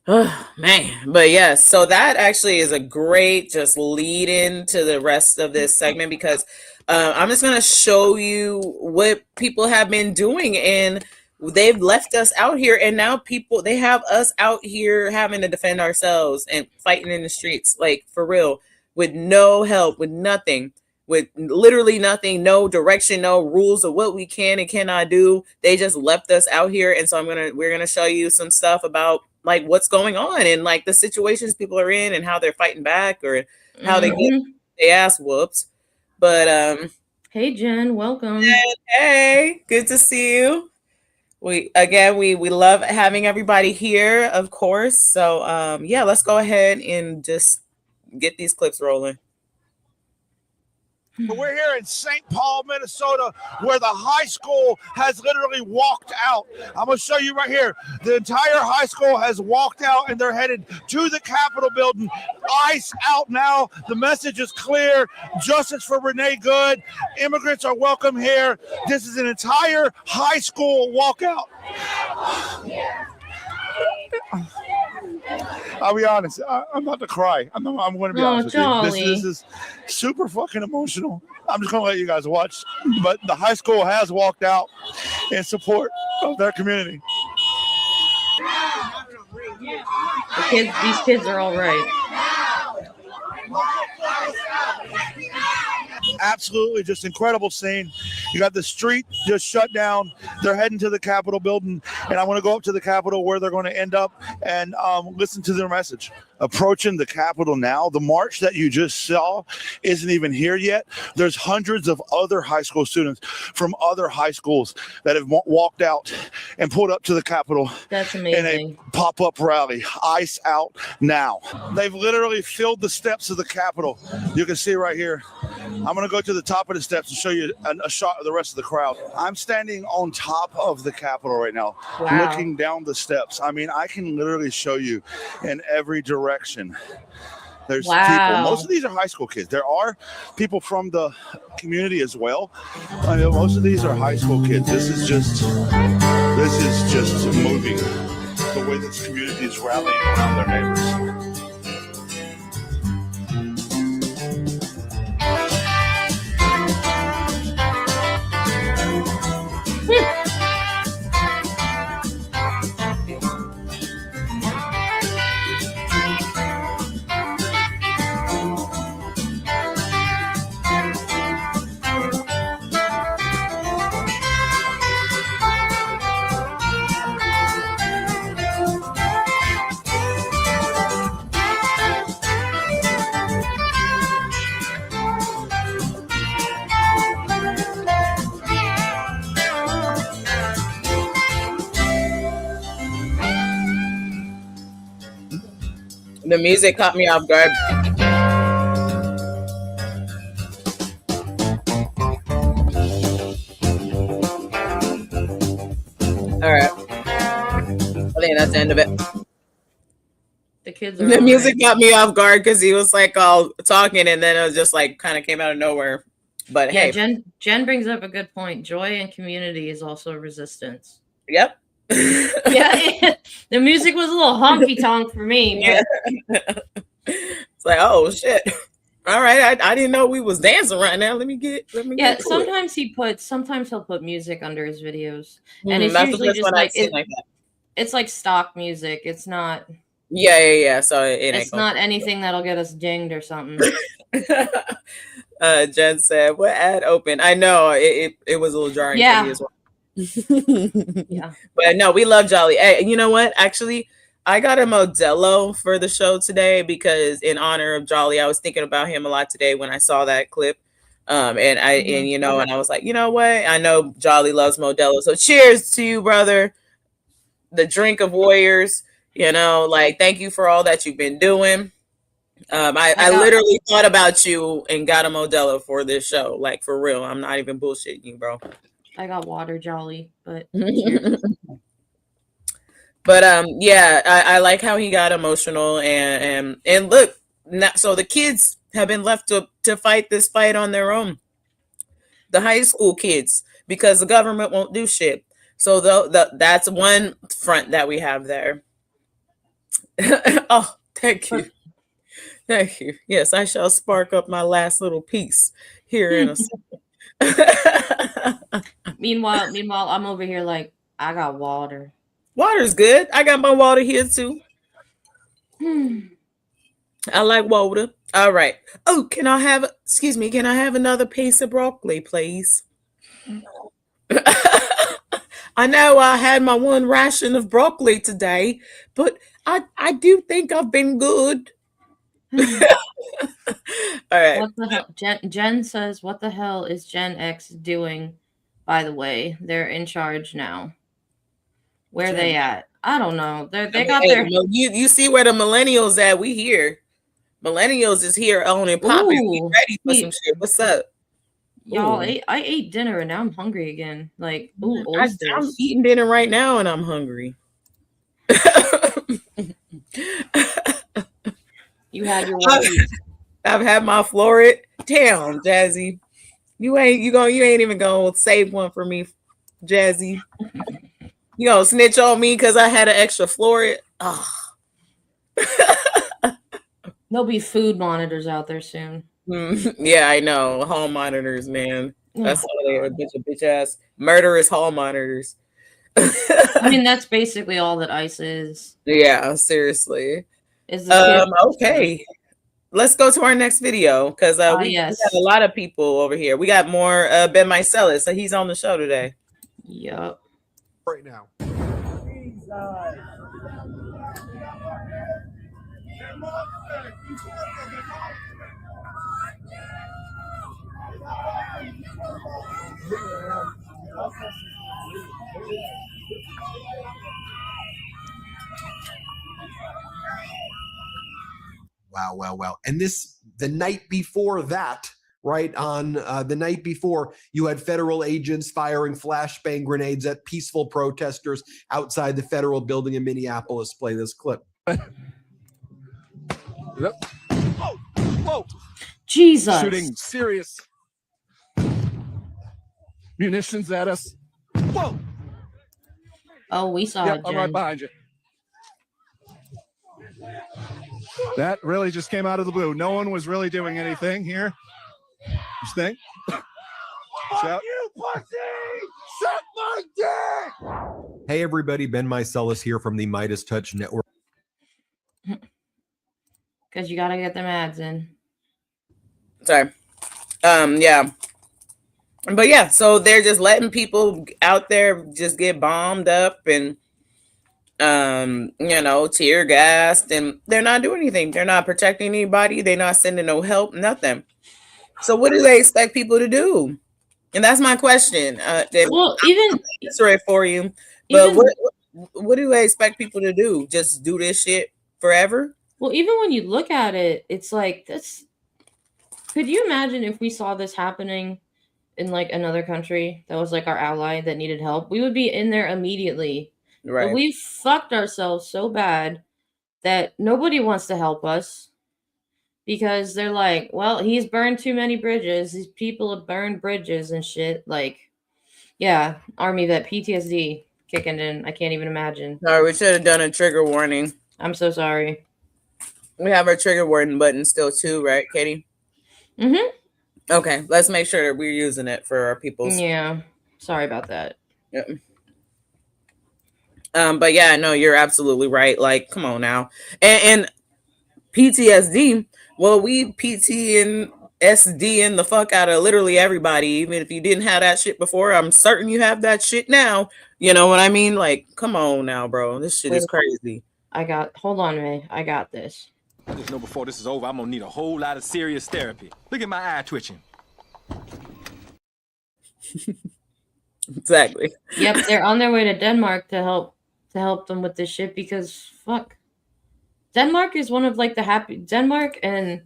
Speaker 2: Oh man. But yes, so that actually is a great just lead into the rest of this segment, because I'm just going to show you what people have been doing, and they've left us out here, and now they have us out here having to defend ourselves and fighting in the streets, like for real, with no help, with nothing. With literally nothing, no direction, no rules of what we can and cannot do. They just left us out here. And so we're gonna show you some stuff about like what's going on and like the situations people are in and how they're fighting back or how they get their ass whooped. But
Speaker 3: hey Jen, welcome.
Speaker 2: Hey, good to see you. We love having everybody here, of course. So yeah, let's go ahead and just get these clips rolling.
Speaker 9: We're here in St. Paul, Minnesota, where the high school has literally walked out. I'm going to show you right here. The entire high school has walked out, and they're headed to the Capitol building. ICE out now. The message is clear. Justice for Renee Good. Immigrants are welcome here. This is an entire high school walkout. I'll be honest. I'm about to cry. I'm going to be honest with you. This is super fucking emotional. I'm just going to let you guys watch. But the high school has walked out in support of their community.
Speaker 3: These kids are all right.
Speaker 9: Absolutely just incredible scene. You got the street just shut down. They're heading to the Capitol building, and I want to go up to the Capitol where they're going to end up and listen to their message. Approaching the Capitol now. The march that you just saw isn't even here yet. There's hundreds of other high school students from other high schools that have walked out and pulled up to the Capitol.
Speaker 3: That's amazing.
Speaker 9: In a pop-up rally. ICE out now. They've literally filled the steps of the Capitol. You can see right here. I'm going to go to the top of the steps and show you a shot of the rest of the crowd. I'm standing on top of the Capitol right now, looking down the steps. I mean, I can literally show you in every direction. There's people. Most of these are high school kids. There are people from the community as well. I mean, most of these are high school kids. This is just moving. The way this community is rallying around their neighbors.
Speaker 2: The music caught me off guard. All right. I think that's the end of it.
Speaker 3: The kids
Speaker 2: The music got me off guard because he was like all talking, and then it was just like kind of came out of nowhere. But
Speaker 3: yeah,
Speaker 2: hey,
Speaker 3: Jen brings up a good point. Joy and community is also resistance.
Speaker 2: Yep.
Speaker 3: Yeah, the music was a little honky tonk for me.
Speaker 2: But... It's like, oh shit! All right, I didn't know we was dancing right now. Let me get.
Speaker 3: Yeah, sometimes he'll put music under his videos, and it's
Speaker 2: that's
Speaker 3: usually just
Speaker 2: like
Speaker 3: that. It's like stock music. It's not.
Speaker 2: Yeah. So
Speaker 3: it's not anything that'll get us dinged or something.
Speaker 2: Jen said, "What ad open?" I know it was a little jarring for me as well.
Speaker 3: Yeah,
Speaker 2: but no, we love Jolly. Hey, you know what? Actually, I got a Modelo for the show today because in honor of Jolly, I was thinking about him a lot today when I saw that clip. And I was like, you know what? I know Jolly loves Modelo, so cheers to you, brother. The drink of warriors. You know, like thank you for all that you've been doing. I literally thought about you and got a Modelo for this show, like for real. I'm not even bullshitting you, bro.
Speaker 3: I got water, Jolly, but
Speaker 2: yeah, I like how he got emotional and look, so the kids have been left to fight this fight on their own. The high school kids, because the government won't do shit. So that's one front that we have there. Oh, thank you. Thank you. Yes, I shall spark up my last little piece here in a second.
Speaker 3: Meanwhile, I'm over here like I got water.
Speaker 2: Water's good. I got my water here too. I like water. All right. Oh, can I have another piece of broccoli, please? I know I had my one ration of broccoli today, but I do think I've been good. All right.
Speaker 3: What the hell? Jen says, what the hell is Gen X doing? By the way, they're in charge now. Where are they at? I don't know. They got their.
Speaker 2: You see where the millennials at? We here. Millennials is here on and popping. We ready for some shit. What's up?
Speaker 3: Y'all,
Speaker 2: Ooh.
Speaker 3: I ate dinner and now I'm hungry again. Like, ooh,
Speaker 2: I'm
Speaker 3: oysters.
Speaker 2: eating dinner right now and I'm hungry.
Speaker 3: You had your Whoppies.
Speaker 2: I've had my florid. Damn, Jazzy. You ain't even gonna save one for me, Jazzy. You gonna snitch on me because I had an extra florid? Oh.
Speaker 3: There'll be food monitors out there soon.
Speaker 2: Yeah, I know. Hall monitors, man. That's all they are. Bitch ass murderous hall monitors.
Speaker 3: I mean, that's basically all that ICE is.
Speaker 2: Yeah, seriously.
Speaker 3: Is the
Speaker 2: okay. Let's go to our next video because we have a lot of people over here. We got more Ben Mycelis, so he's on the show today.
Speaker 3: Yup.
Speaker 10: Right now. Wow. And this, the night before that, right, on the night before, you had federal agents firing flashbang grenades at peaceful protesters outside the federal building in Minneapolis. Play this clip. Yep. Whoa.
Speaker 3: Jesus.
Speaker 10: Shooting serious munitions at us. Whoa.
Speaker 3: Oh, we saw it,
Speaker 10: I'm right behind you. That really just came out of the blue. No one was really doing anything here. You think? Fuck you, pussy! Suck my dick!
Speaker 6: Hey everybody, Ben Mycelis here from the Midas Touch Network.
Speaker 3: Because you gotta get them ads in.
Speaker 2: Sorry. Yeah. But yeah, so they're just letting people out there just get bombed up and tear gassed, and they're not doing anything. They're not protecting anybody. They're not sending no help, nothing. So what do they expect people to do? And that's my question.
Speaker 3: Well, even
Speaker 2: answer it for you. But what do they expect people to do? Just do this shit forever?
Speaker 3: Well, even when you look at it, it's like this. Could you imagine if we saw this happening in like another country that was like our ally that needed help? We would be in there immediately.
Speaker 2: Right.
Speaker 3: But we fucked ourselves so bad that nobody wants to help us because they're like, well, he's burned too many bridges. These people have burned bridges and shit. Like, yeah, Army vet PTSD kicking in. I can't even imagine.
Speaker 2: Sorry, we should have done a trigger warning.
Speaker 3: I'm so sorry.
Speaker 2: We have our trigger warning button still too, right, Katie?
Speaker 3: Mm-hmm.
Speaker 2: Okay, let's make sure that we're using it for our people.
Speaker 3: Yeah, sorry about that.
Speaker 2: Yep. But yeah, no, you're absolutely right. Like, come on now. And PTSD, well, we PT and SD in the fuck out of literally everybody. Even if you didn't have that shit before, I'm certain you have that shit now. You know what I mean? Like, come on now, bro. This shit is crazy.
Speaker 3: Hold on, May. I got this.
Speaker 11: I just know before this is over, I'm gonna need a whole lot of serious therapy. Look at my eye twitching.
Speaker 2: Exactly.
Speaker 3: Yep, they're on their way to Denmark to help them with this shit because fuck. Denmark is one of like the happy Denmark, and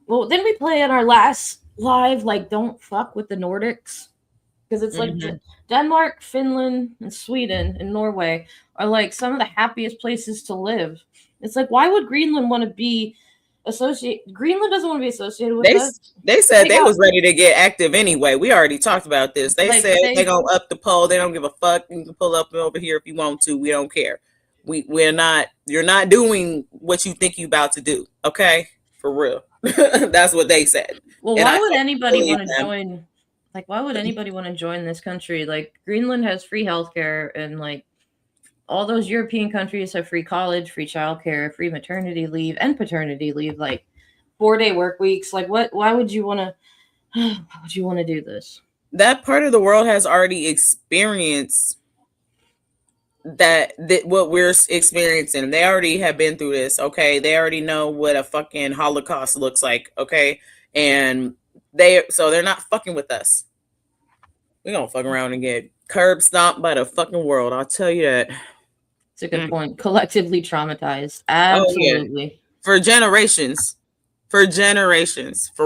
Speaker 3: well, then we play at our last live like don't fuck with the Nordics because it's like Denmark, Finland, and Sweden and Norway are like some of the happiest places to live. It's like, why would Greenland want to be associated? Greenland doesn't want to be associated with us.
Speaker 2: They said they was ready to get active anyway. We already talked about this. They said they're gonna up the poll. They don't give a fuck. You can pull up over here if you want to. We don't care. We're not. You're not doing what you think you about to do. Okay, for real. That's what they said.
Speaker 3: Well, why would anybody want to join? Like, why would anybody want to join this country? Like, Greenland has free healthcare, and like all those European countries have free college, free childcare, free maternity leave, and paternity leave. Like 4-day work weeks. Like, what? Why would you want to? Why would you want to do this?
Speaker 2: That part of the world has already experienced that what we're experiencing. They already have been through this. Okay, they already know what a fucking Holocaust looks like. Okay, and they're not fucking with us. We're gonna fuck around and get curb stomped by the fucking world. I'll tell you that.
Speaker 3: It's a good point. Collectively traumatized. Absolutely.
Speaker 2: Oh, yeah. For generations. For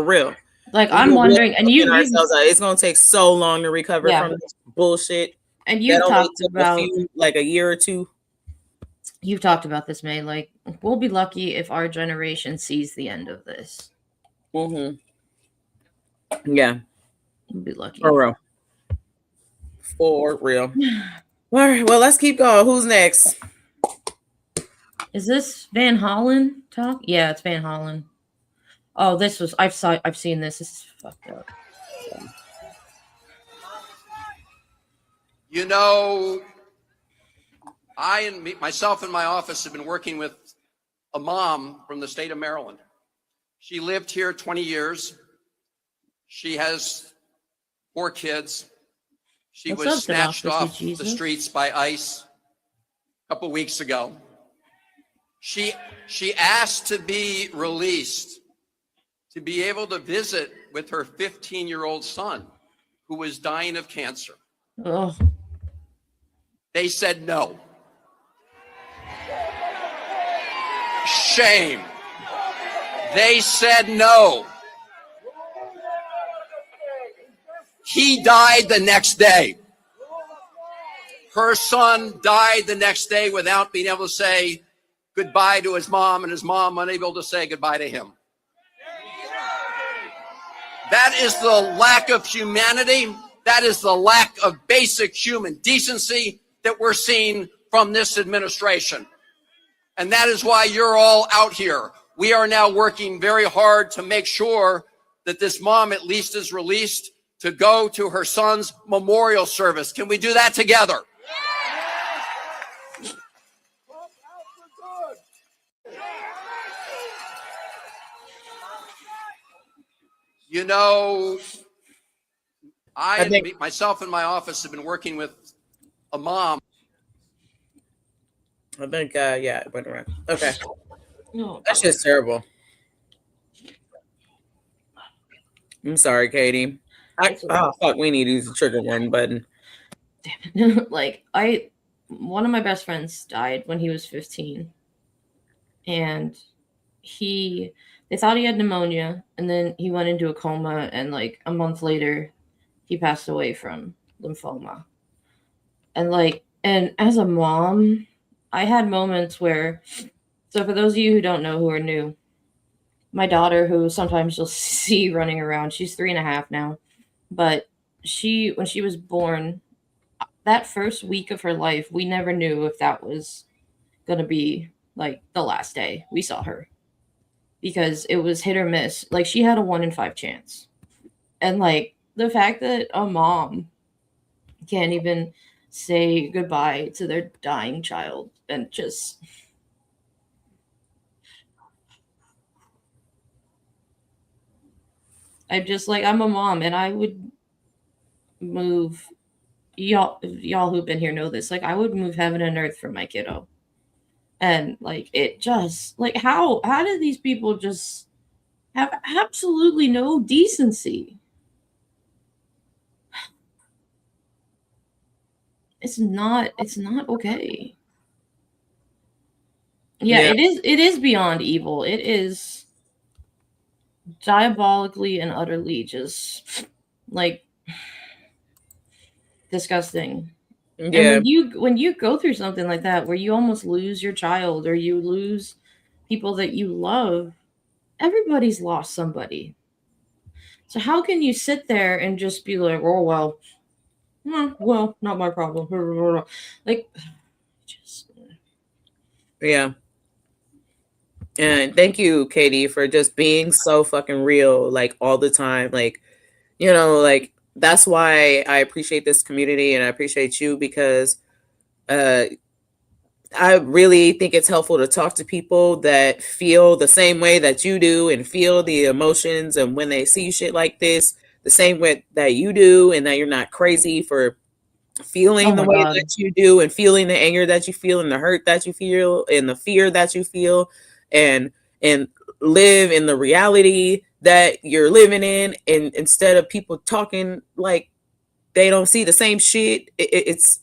Speaker 2: real.
Speaker 3: Like, I'm wondering, and
Speaker 2: it's gonna take so long to recover
Speaker 3: Yeah.
Speaker 2: from this bullshit.
Speaker 3: and you've
Speaker 2: That only
Speaker 3: talked
Speaker 2: took
Speaker 3: about
Speaker 2: like a year or two.
Speaker 3: you've talked about this, May. Like, we'll be lucky if our generation sees the end of this.
Speaker 2: Mm-hmm. Yeah,
Speaker 3: We'll be lucky.
Speaker 2: for real. For real. All right, well, let's keep going. Who's next?
Speaker 3: Is this Van Hollen talk? Yeah, it's Van Hollen. Oh, this was I've seen this. This is fucked up.
Speaker 12: You know, myself and my office have been working with a mom from the state of Maryland. She lived here 20 years. She has 4 kids. She
Speaker 3: What's
Speaker 12: was
Speaker 3: up,
Speaker 12: snatched
Speaker 3: Democracy
Speaker 12: off the
Speaker 3: Jesus?
Speaker 12: streets by ICE a couple weeks ago. She asked to be released, to be able to visit with her 15-year-old son, who was dying of cancer.
Speaker 3: Oh,
Speaker 12: They said no. Shame. They said no. He died the next day. Her son died the next day without being able to say goodbye to his mom, and his mom unable to say goodbye to him. That is the lack of humanity. That is the lack of basic human decency that we're seeing from this administration. And that is why you're all out here. We are now working very hard to make sure that this mom at least is released to go to her son's memorial service. Can we do that together? You know, myself and my office have been working with a mom.
Speaker 2: I think, yeah, it went around. Okay.
Speaker 3: no.
Speaker 2: That's just terrible. I'm sorry, Katie. Oh, fuck, we need to use the trigger warning button.
Speaker 3: Like, one of my best friends died when he was 15. And they thought he had pneumonia, and then he went into a coma, and like a month later, he passed away from lymphoma. And as a mom, I had moments where, so for those of you who don't know, who are new, my daughter, who sometimes you'll see running around, she's 3.5 now, but when she was born, that first week of her life, we never knew if that was going to be like the last day we saw her, because it was hit or miss. Like, she had a 1 in 5 chance. And like the fact that a mom can't even say goodbye to their dying child, and just I'm a mom, and I would move, y'all who've been here know this, like I would move heaven and earth for my kiddo. And like, it just like, how do these people just have absolutely no decency? It's not okay. Yeah,
Speaker 2: Yeah.
Speaker 3: it is beyond evil. It is diabolically and utterly just like disgusting.
Speaker 2: Yeah.
Speaker 3: And when you go through something like that, where you almost lose your child or you lose people that you love, everybody's lost somebody. So how can you sit there and just be like, oh well, not my problem. Like, just
Speaker 2: Yeah. And thank you, Katie, for just being so fucking real, like all the time. Like, you know, like that's why I appreciate this community, and I appreciate you, because I really think it's helpful to talk to people that feel the same way that you do, and feel the emotions, and when they see shit like this, the same way that you do, and that you're not crazy for feeling the way that you do, and feeling the anger that you feel, and the hurt that you feel, and the fear that you feel, and live in the reality that you're living in, and instead of people talking like they don't see the same shit. It's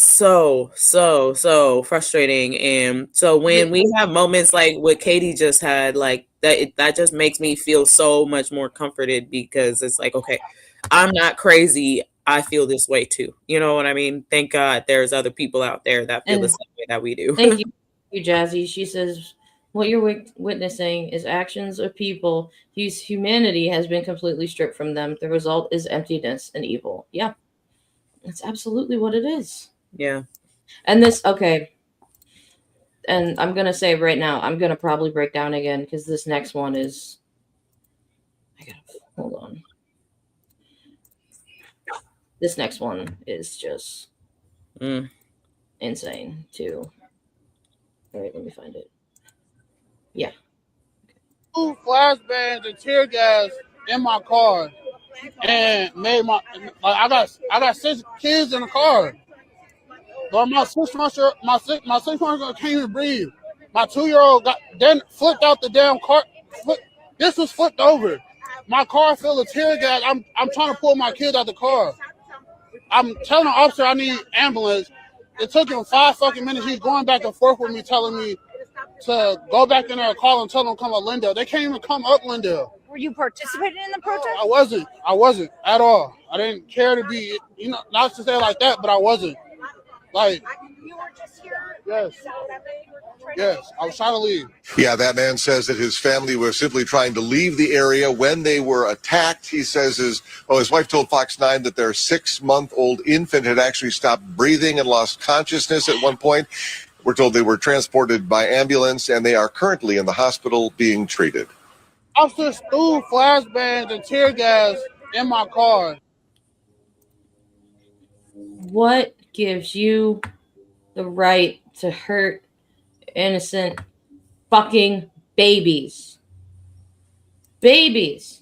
Speaker 2: so frustrating. And so when we have moments like what Katie just had, like that just makes me feel so much more comforted, because it's like, okay, I'm not crazy. I feel this way too. You know what I mean? Thank God there's other people out there that feel the same way that we do.
Speaker 3: Thank you, Jazzy. She says, what you're witnessing is actions of people whose humanity has been completely stripped from them. The result is emptiness and evil. Yeah, that's absolutely what it is.
Speaker 2: Yeah.
Speaker 3: And this, okay. And I'm going to say right now, I'm going to probably break down again because this next one is, hold on. This next one is just insane too. All right, let me find it. Yeah.
Speaker 13: 2 flashbangs and tear gas in my car, and made I got 6 kids in the car. But my 6 months can't even breathe. My 2-year-old then flipped out the damn car. This was flipped over. My car filled with tear gas. I'm trying to pull my kid out the car. I'm telling the officer I need ambulance. It took him 5 fucking minutes. He's going back and forth with me, telling me to go back in there and call and tell them to come up Lindale. They can't even come up Lindale.
Speaker 14: Were you participating in the protest?
Speaker 13: I wasn't at all. I didn't care to be, not to say it like that, but I wasn't. Like,
Speaker 14: you were just here.
Speaker 13: Yes, I was trying to leave.
Speaker 15: Yeah, that man says that his family was simply trying to leave the area when they were attacked. He says his wife told Fox 9 that their 6-month-old infant had actually stopped breathing and lost consciousness at one point. We're told they were transported by ambulance, and they are currently in the hospital being treated.
Speaker 13: Officers threw flashbangs and tear gas in my car.
Speaker 3: What gives you the right to hurt innocent fucking babies? Babies.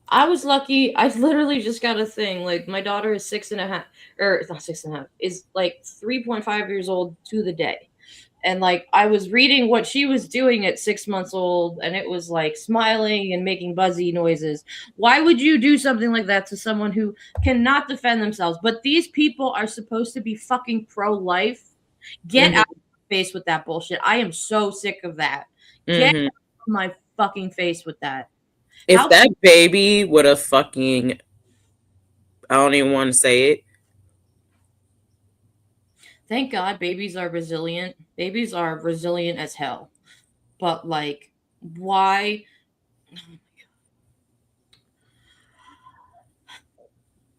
Speaker 3: I was lucky. I literally just got a thing. Like, my daughter is 6.5, or it's not 6.5, is like 3.5 years old to the day. And like, I was reading what she was doing at 6 months old, and it was like smiling and making buzzy noises. Why would you do something like that to someone who cannot defend themselves? But these people are supposed to be fucking pro-life. Get out of my face with that bullshit. I am so sick of that. Get out of my fucking face with that.
Speaker 2: If that baby would have fucking, I don't even want to say it.
Speaker 3: Thank God babies are resilient. Babies are resilient as hell. But like, why? Oh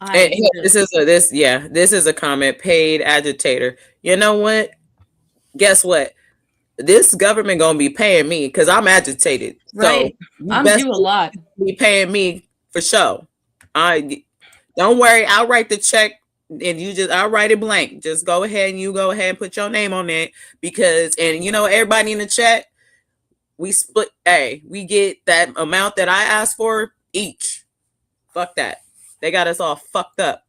Speaker 3: my God.
Speaker 2: This is a comment. Paid agitator. You know what? Guess what? This government gonna be paying me because I'm agitated.
Speaker 3: Right.
Speaker 2: So
Speaker 3: I'm due a lot.
Speaker 2: Be paying me for sure. Don't worry. I'll write the check. And I'll write it blank. Just go ahead and put your name on it, because, and everybody in the chat, we split. We get that amount that I asked for each. Fuck that. They got us all fucked up.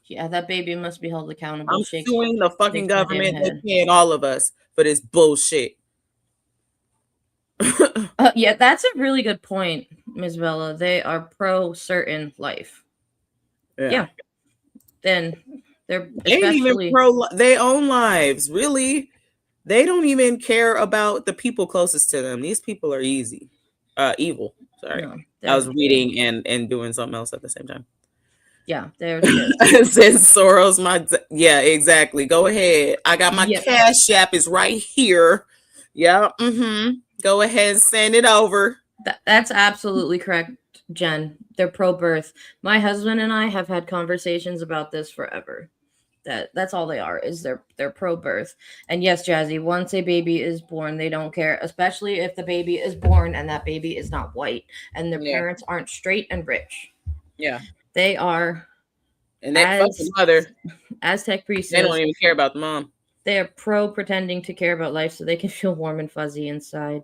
Speaker 3: Yeah, that baby must be held accountable.
Speaker 2: I'm suing the fucking government. They're paying all of us for this bullshit.
Speaker 3: Yeah, that's a really good point, Ms. Bella. They are pro certain life. Yeah. Then they ain't even
Speaker 2: pro their own lives. Really, they don't even care about the people closest to them. These people are evil. Sorry, no, I was reading and doing something else at the same time.
Speaker 3: Yeah, they're
Speaker 2: says Soros. Yeah, exactly. Go ahead. I got my Cash App is right here. Yeah. Go ahead and send it over.
Speaker 3: That's absolutely correct, Jen. They're pro-birth. My husband and I have had conversations about this forever. That's all they are, is they're pro-birth. And yes, Jazzy, once a baby is born, they don't care, especially if the baby is born and that baby is not white and their parents aren't straight and rich.
Speaker 2: Yeah.
Speaker 3: They are.
Speaker 2: And they fuck the mother.
Speaker 3: Aztec priests.
Speaker 2: They don't even care about the mom.
Speaker 3: They are pretending to care about life so they can feel warm and fuzzy inside.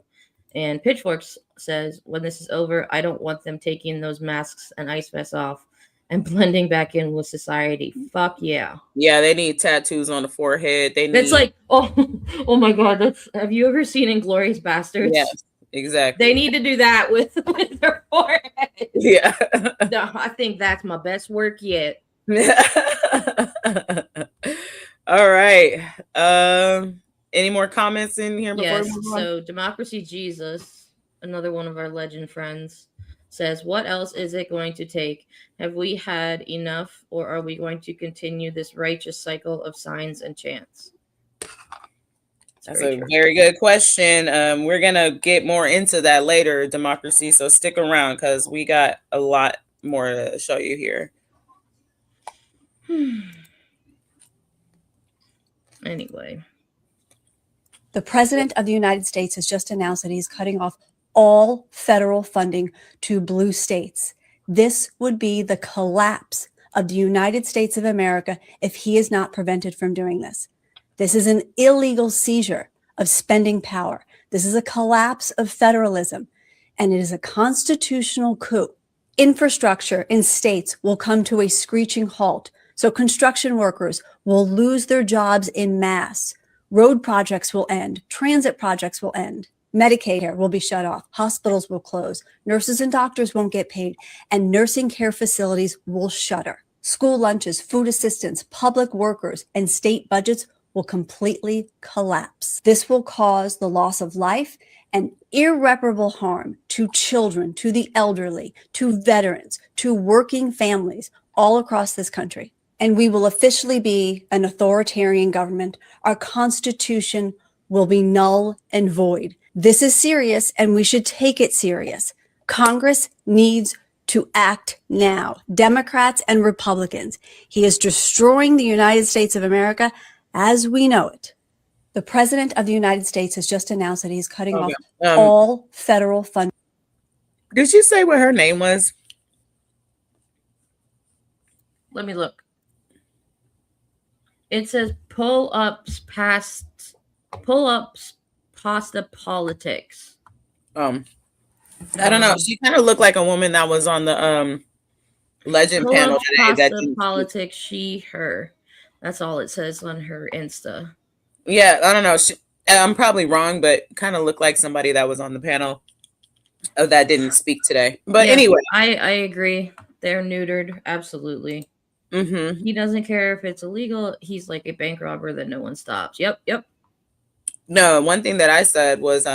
Speaker 3: And Pitchforks says, when this is over, I don't want them taking those masks and ice vests off and blending back in with society. Fuck yeah.
Speaker 2: Yeah, they need tattoos on the forehead.
Speaker 3: That's like, oh my God. Have you ever seen Inglourious Bastards?
Speaker 2: Yes, exactly.
Speaker 3: They need to do that with their forehead.
Speaker 2: Yeah.
Speaker 3: No, I think that's my best work yet.
Speaker 2: All right. Any more comments in here before
Speaker 3: Yes.
Speaker 2: we move on?
Speaker 3: So Democracy Jesus, another one of our legend friends, says, "What else is it going to take? Have we had enough, or are we going to continue this righteous cycle of signs and chants?"
Speaker 2: That's a very good question. We're gonna get more into that later, Democracy. So stick around because we got a lot more to show you here.
Speaker 3: Anyway,
Speaker 14: The President of the United States has just announced that he's cutting off all federal funding to blue states. This would be the collapse of the United States of America if he is not prevented from doing this. This is an illegal seizure of spending power. This is a collapse of federalism, and it is a constitutional coup. Infrastructure in states will come to a screeching halt. So construction workers will lose their jobs in mass. Road projects will end. Transit projects will end. Medicaid care will be shut off. Hospitals will close. Nurses and doctors won't get paid. And nursing care facilities will shutter. School lunches, food assistance, public workers, and state budgets will completely collapse. This will cause the loss of life and irreparable harm to children, to the elderly, to veterans, to working families all across this country. And we will officially be an authoritarian government. Our Constitution will be null and void. This is serious, and we should take it serious. Congress needs to act now. Democrats and Republicans. He is destroying the United States of America as we know it. The President of the United States has just announced that he's cutting off all federal funding.
Speaker 2: Did you say what her name was?
Speaker 3: let me look. It says pull-ups past pasta politics.
Speaker 2: I don't know. She kind of looked like a woman that was on the legend panel today.
Speaker 3: Pasta politics, she, her. That's all it says on her Insta.
Speaker 2: Yeah, I don't know. I'm probably wrong, but kind of looked like somebody that was on the panel that didn't speak today. But
Speaker 3: yeah,
Speaker 2: anyway,
Speaker 3: I agree. They're neutered, absolutely.
Speaker 2: Mm-hmm.
Speaker 3: He doesn't care if it's illegal. He's like a bank robber that no one stops. Yep.
Speaker 2: No, one thing that I said was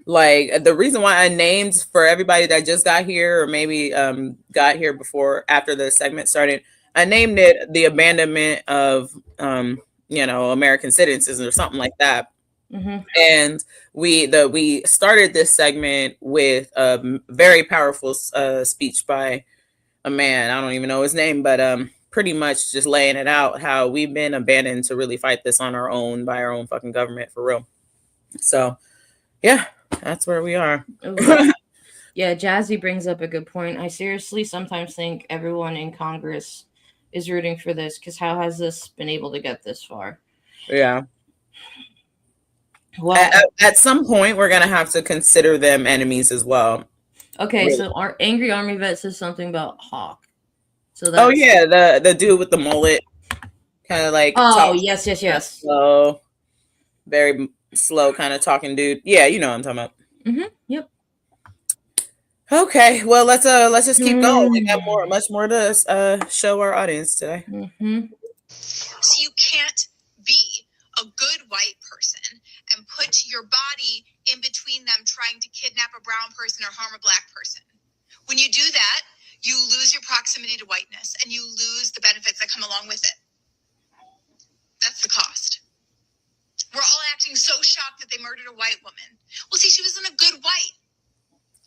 Speaker 2: like the reason why I named for everybody that just got here or maybe got here before after the segment started, I named it the abandonment of American citizens or something like that.
Speaker 3: Mm-hmm.
Speaker 2: And we started this segment with a very powerful speech by a man. I don't even know his name, but pretty much just laying it out how we've been abandoned to really fight this on our own by our own fucking government for real. So yeah, that's where we are.
Speaker 3: Yeah, Jazzy brings up a good point. I seriously sometimes think everyone in Congress is rooting for this because how has this been able to get this far?
Speaker 2: Yeah.
Speaker 3: Well,
Speaker 2: at some point, we're gonna have to consider them enemies as well.
Speaker 3: Okay,
Speaker 2: really.
Speaker 3: So our angry army vet says something about Hawk. So that's...
Speaker 2: the dude with the mullet, kind of like
Speaker 3: yes.
Speaker 2: Slow, very slow, kind of talking dude. Yeah, you know what I'm talking about.
Speaker 3: Mm-hmm. Yep.
Speaker 2: Okay, well let's just keep going. We got much more to show our audience today.
Speaker 3: Mm-hmm.
Speaker 16: So you can't be a good white person and put your body in between them trying to kidnap a brown person or harm a black person. When you do that, you lose your proximity to whiteness and you lose the benefits that come along with it. That's the cost. We're all acting so shocked that they murdered a white woman. Well, see, she wasn't a good white.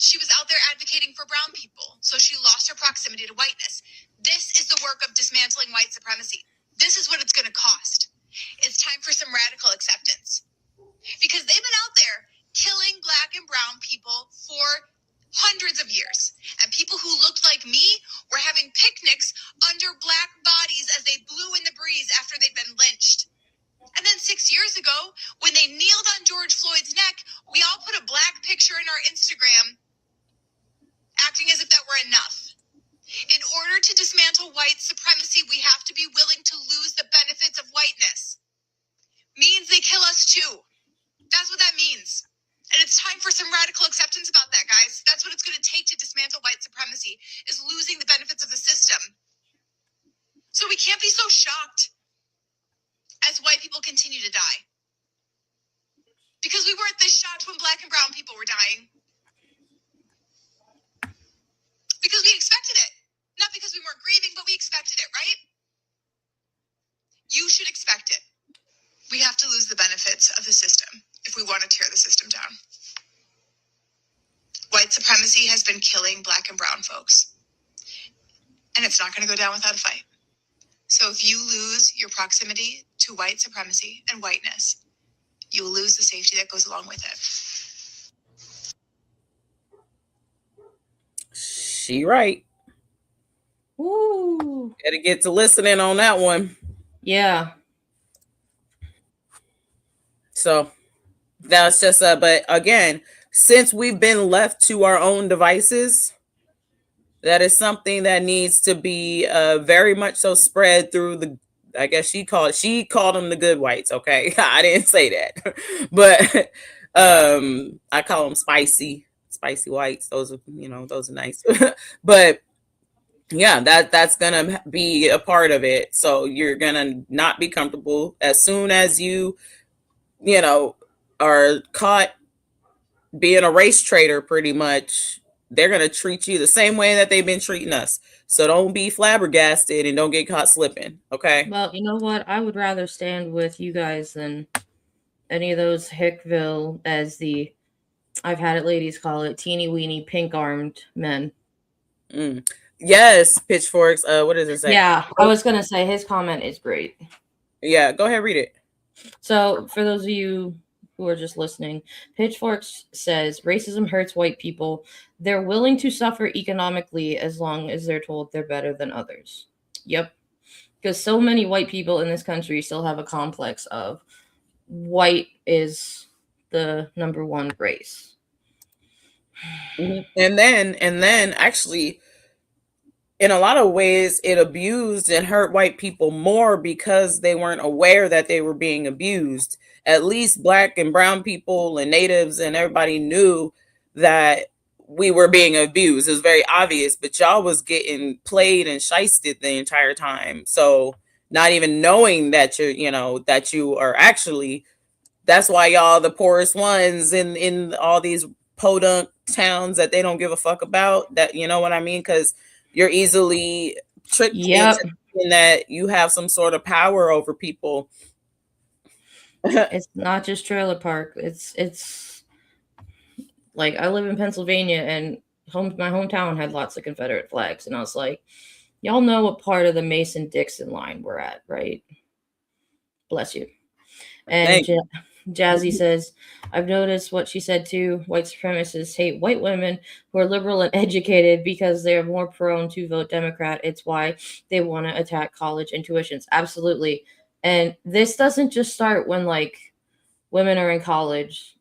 Speaker 16: She was out there advocating for brown people, so she lost her proximity to whiteness. This is the work of dismantling white supremacy. This is what it's going to cost. It's time for some radical acceptance. Because they've been out there killing black and brown people for hundreds of years. And people who looked like me were having picnics under black bodies as they blew in the breeze after they'd been lynched. And then 6 years ago, when they kneeled on George Floyd's neck, we all put a black picture in our Instagram, acting as if that were enough. In order to dismantle white supremacy, we have to be willing to lose the benefits of whiteness. Means they kill us too. That's what that means. And it's time for some radical acceptance about that, guys. That's what it's going to take to dismantle white supremacy, is losing the benefits of the system. So we can't be so shocked as white people continue to die. Because we expected it. Not because we weren't grieving, but we expected it, right? You should expect it. We have to lose the benefits of the system if we want to tear the system down. White supremacy has been killing Black and brown folks. And it's not going to go down without a fight. So if you lose your proximity to white supremacy and whiteness, you will lose the safety that goes along with it.
Speaker 2: She right.
Speaker 3: Woo.
Speaker 2: Gotta get to listening on that one.
Speaker 3: Yeah.
Speaker 2: So that's just but again, since we've been left to our own devices, that is something that needs to be very much so spread through the, I guess she called them the good whites. Okay. I didn't say that, but I call them spicy whites. Those are, those are nice, but yeah, that's gonna be a part of it. So you're gonna not be comfortable as soon as you are caught being a race traitor. Pretty much, they're gonna treat you the same way that they've been treating us. So don't be flabbergasted and don't get caught slipping. Okay.
Speaker 3: Well, you know what? I would rather stand with you guys than any of those Hickville, as I've had it ladies call it, teeny weeny pink armed men.
Speaker 2: Yes, pitchforks. What does it say?
Speaker 3: Yeah, I was gonna say his comment is great.
Speaker 2: Yeah, go ahead, read it.
Speaker 3: So for those of you who are just listening, Pitchforks says racism hurts white people. They're willing to suffer economically as long as they're told they're better than others. Yep. Because so many white people in this country still have a complex of white is the number one race.
Speaker 2: And then actually, in a lot of ways, it abused and hurt white people more because they weren't aware that they were being abused. At least Black and brown people and natives and everybody knew that we were being abused. It was very obvious, but y'all was getting played and shysted the entire time. So not even knowing that that you are actually, that's why y'all the poorest ones in all these podunk towns that they don't give a fuck about. That, you know what I mean? Because you're easily tricked into thinking that you have some sort of power over people.
Speaker 3: It's not just trailer park. It's like, I live in Pennsylvania, and my hometown had lots of Confederate flags, and I was like, y'all know what part of the Mason-Dixon line we're at, right? Bless you. And Jazzy says, I've noticed what she said too. White supremacists hate white women who are liberal and educated because they're more prone to vote Democrat. It's why they want to attack college and tuitions. Absolutely. And this doesn't just start when women are in college.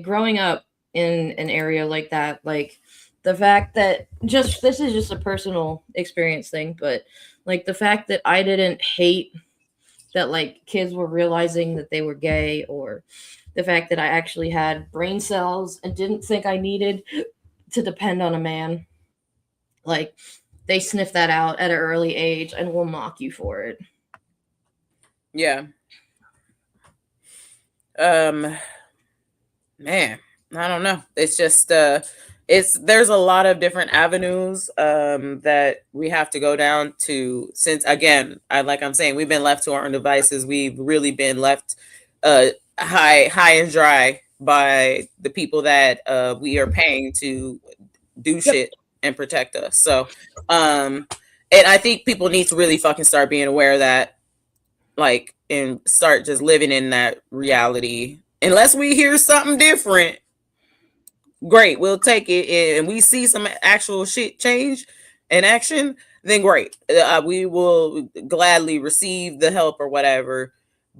Speaker 3: Growing up in an area like that, the fact that this is just a personal experience thing, but the fact that I didn't hate that kids were realizing that they were gay, or the fact that I actually had brain cells and didn't think I needed to depend on a man. They sniff that out at an early age and will mock you for it.
Speaker 2: Yeah. Man, I don't know. It's just there's a lot of different avenues that we have to go down to, since again, I'm saying, we've been left to our own devices. We've really been left high and dry by the people that we are paying to do shit and protect us. So and I think people need to really fucking start being aware of that, and start just living in that reality. Unless we hear something different, great, we'll take it, and we see some actual shit change in action, then great. We will gladly receive the help or whatever.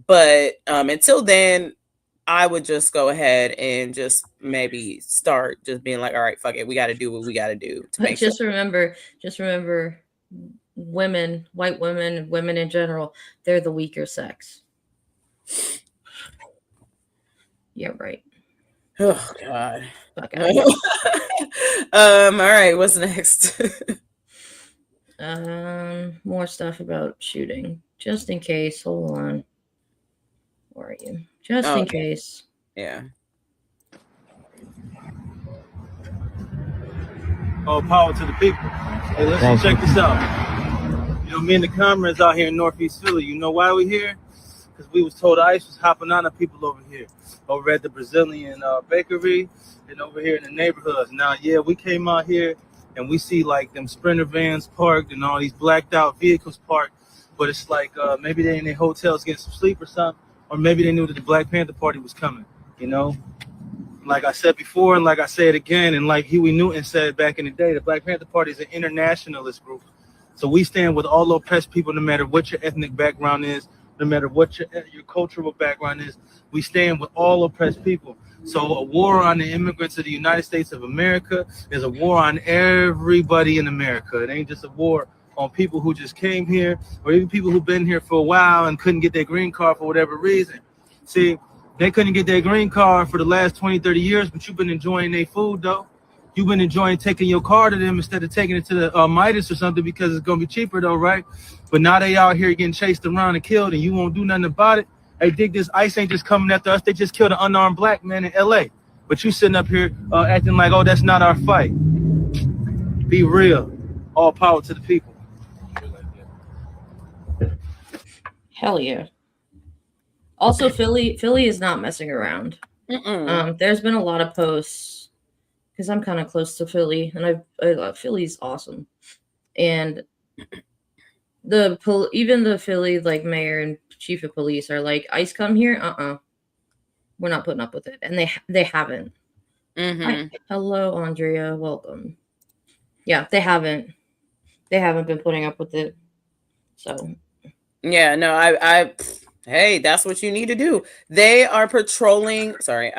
Speaker 2: But until then, I would just go ahead and just maybe start just being like, all right, fuck it, we got to do what we got to do to make
Speaker 3: just remember, women, white women, women in general, they're the weaker sex. Yeah, right.
Speaker 2: Oh God. All right, what's next?
Speaker 3: More stuff about shooting, just in case. Hold on. Where are you? Just in case.
Speaker 2: Yeah.
Speaker 17: All power to the people. Hey, listen, check this out. You know, me and the comrades out here in Northeast Philly, you know why we here? Because we was told ICE was hopping on the people over here, over at the Brazilian bakery and over here in the neighborhoods. Now, yeah, we came out here and we see like them Sprinter vans parked and all these blacked out vehicles parked, but it's like maybe they in their hotels getting some sleep or something, or maybe they knew that the Black Panther Party was coming, you know? Like I said before, and like I say it again, and like Huey Newton said back in the day, the Black Panther Party is an internationalist group. So we stand with all oppressed people, no matter what your ethnic background is, no matter what your cultural background is. We stand with all oppressed people. So a war on the immigrants of the United States of America is a war on everybody in America. It ain't just a war on people who just came here, or even people who've been here for a while and couldn't get their green card for whatever reason. See, they couldn't get their green card for the last 20, 30 years, but you've been enjoying their food, though. You've been enjoying taking your car to them instead of taking it to the Midas or something, because it's going to be cheaper, though, right? But now they out here getting chased around and killed, and you won't do nothing about it. Hey, dig this. ICE ain't just coming after us. They just killed an unarmed black man in L.A. But you sitting up here acting like, oh, that's not our fight. Be real. All power to the people.
Speaker 3: Hell yeah. Also, Philly is not messing around. There's been a lot of posts because I'm kind of close to Philly, and Philly's awesome. And even the Philly like mayor and chief of police are like, ICE come here, we're not putting up with it, and they haven't. Hi. Hello, Andrea, welcome. Yeah, they haven't been putting up with it. So
Speaker 2: yeah, no, I hey, that's what you need to do. They are patrolling. Sorry,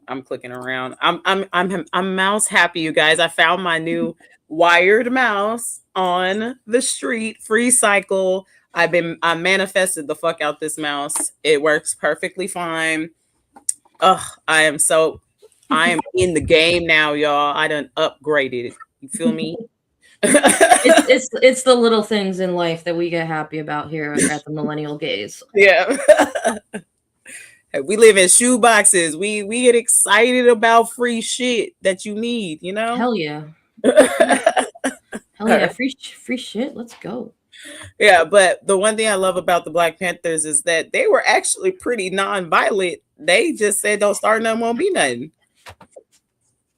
Speaker 2: I'm clicking around. I'm mouse happy, you guys. I found my new wired mouse on the street. Free cycle. I manifested the fuck out this mouse. It works perfectly fine. I am in the game now, y'all. I done upgraded. You feel me?
Speaker 3: it's the little things in life that we get happy about here at the Millennial Gaze.
Speaker 2: Yeah. We live in shoe boxes. We get excited about free shit that you need, you know?
Speaker 3: Hell yeah. Hell yeah, free shit. Let's go.
Speaker 2: Yeah, but the one thing I love about the Black Panthers is that they were actually pretty non-violent. They just said don't start nothing, won't be nothing.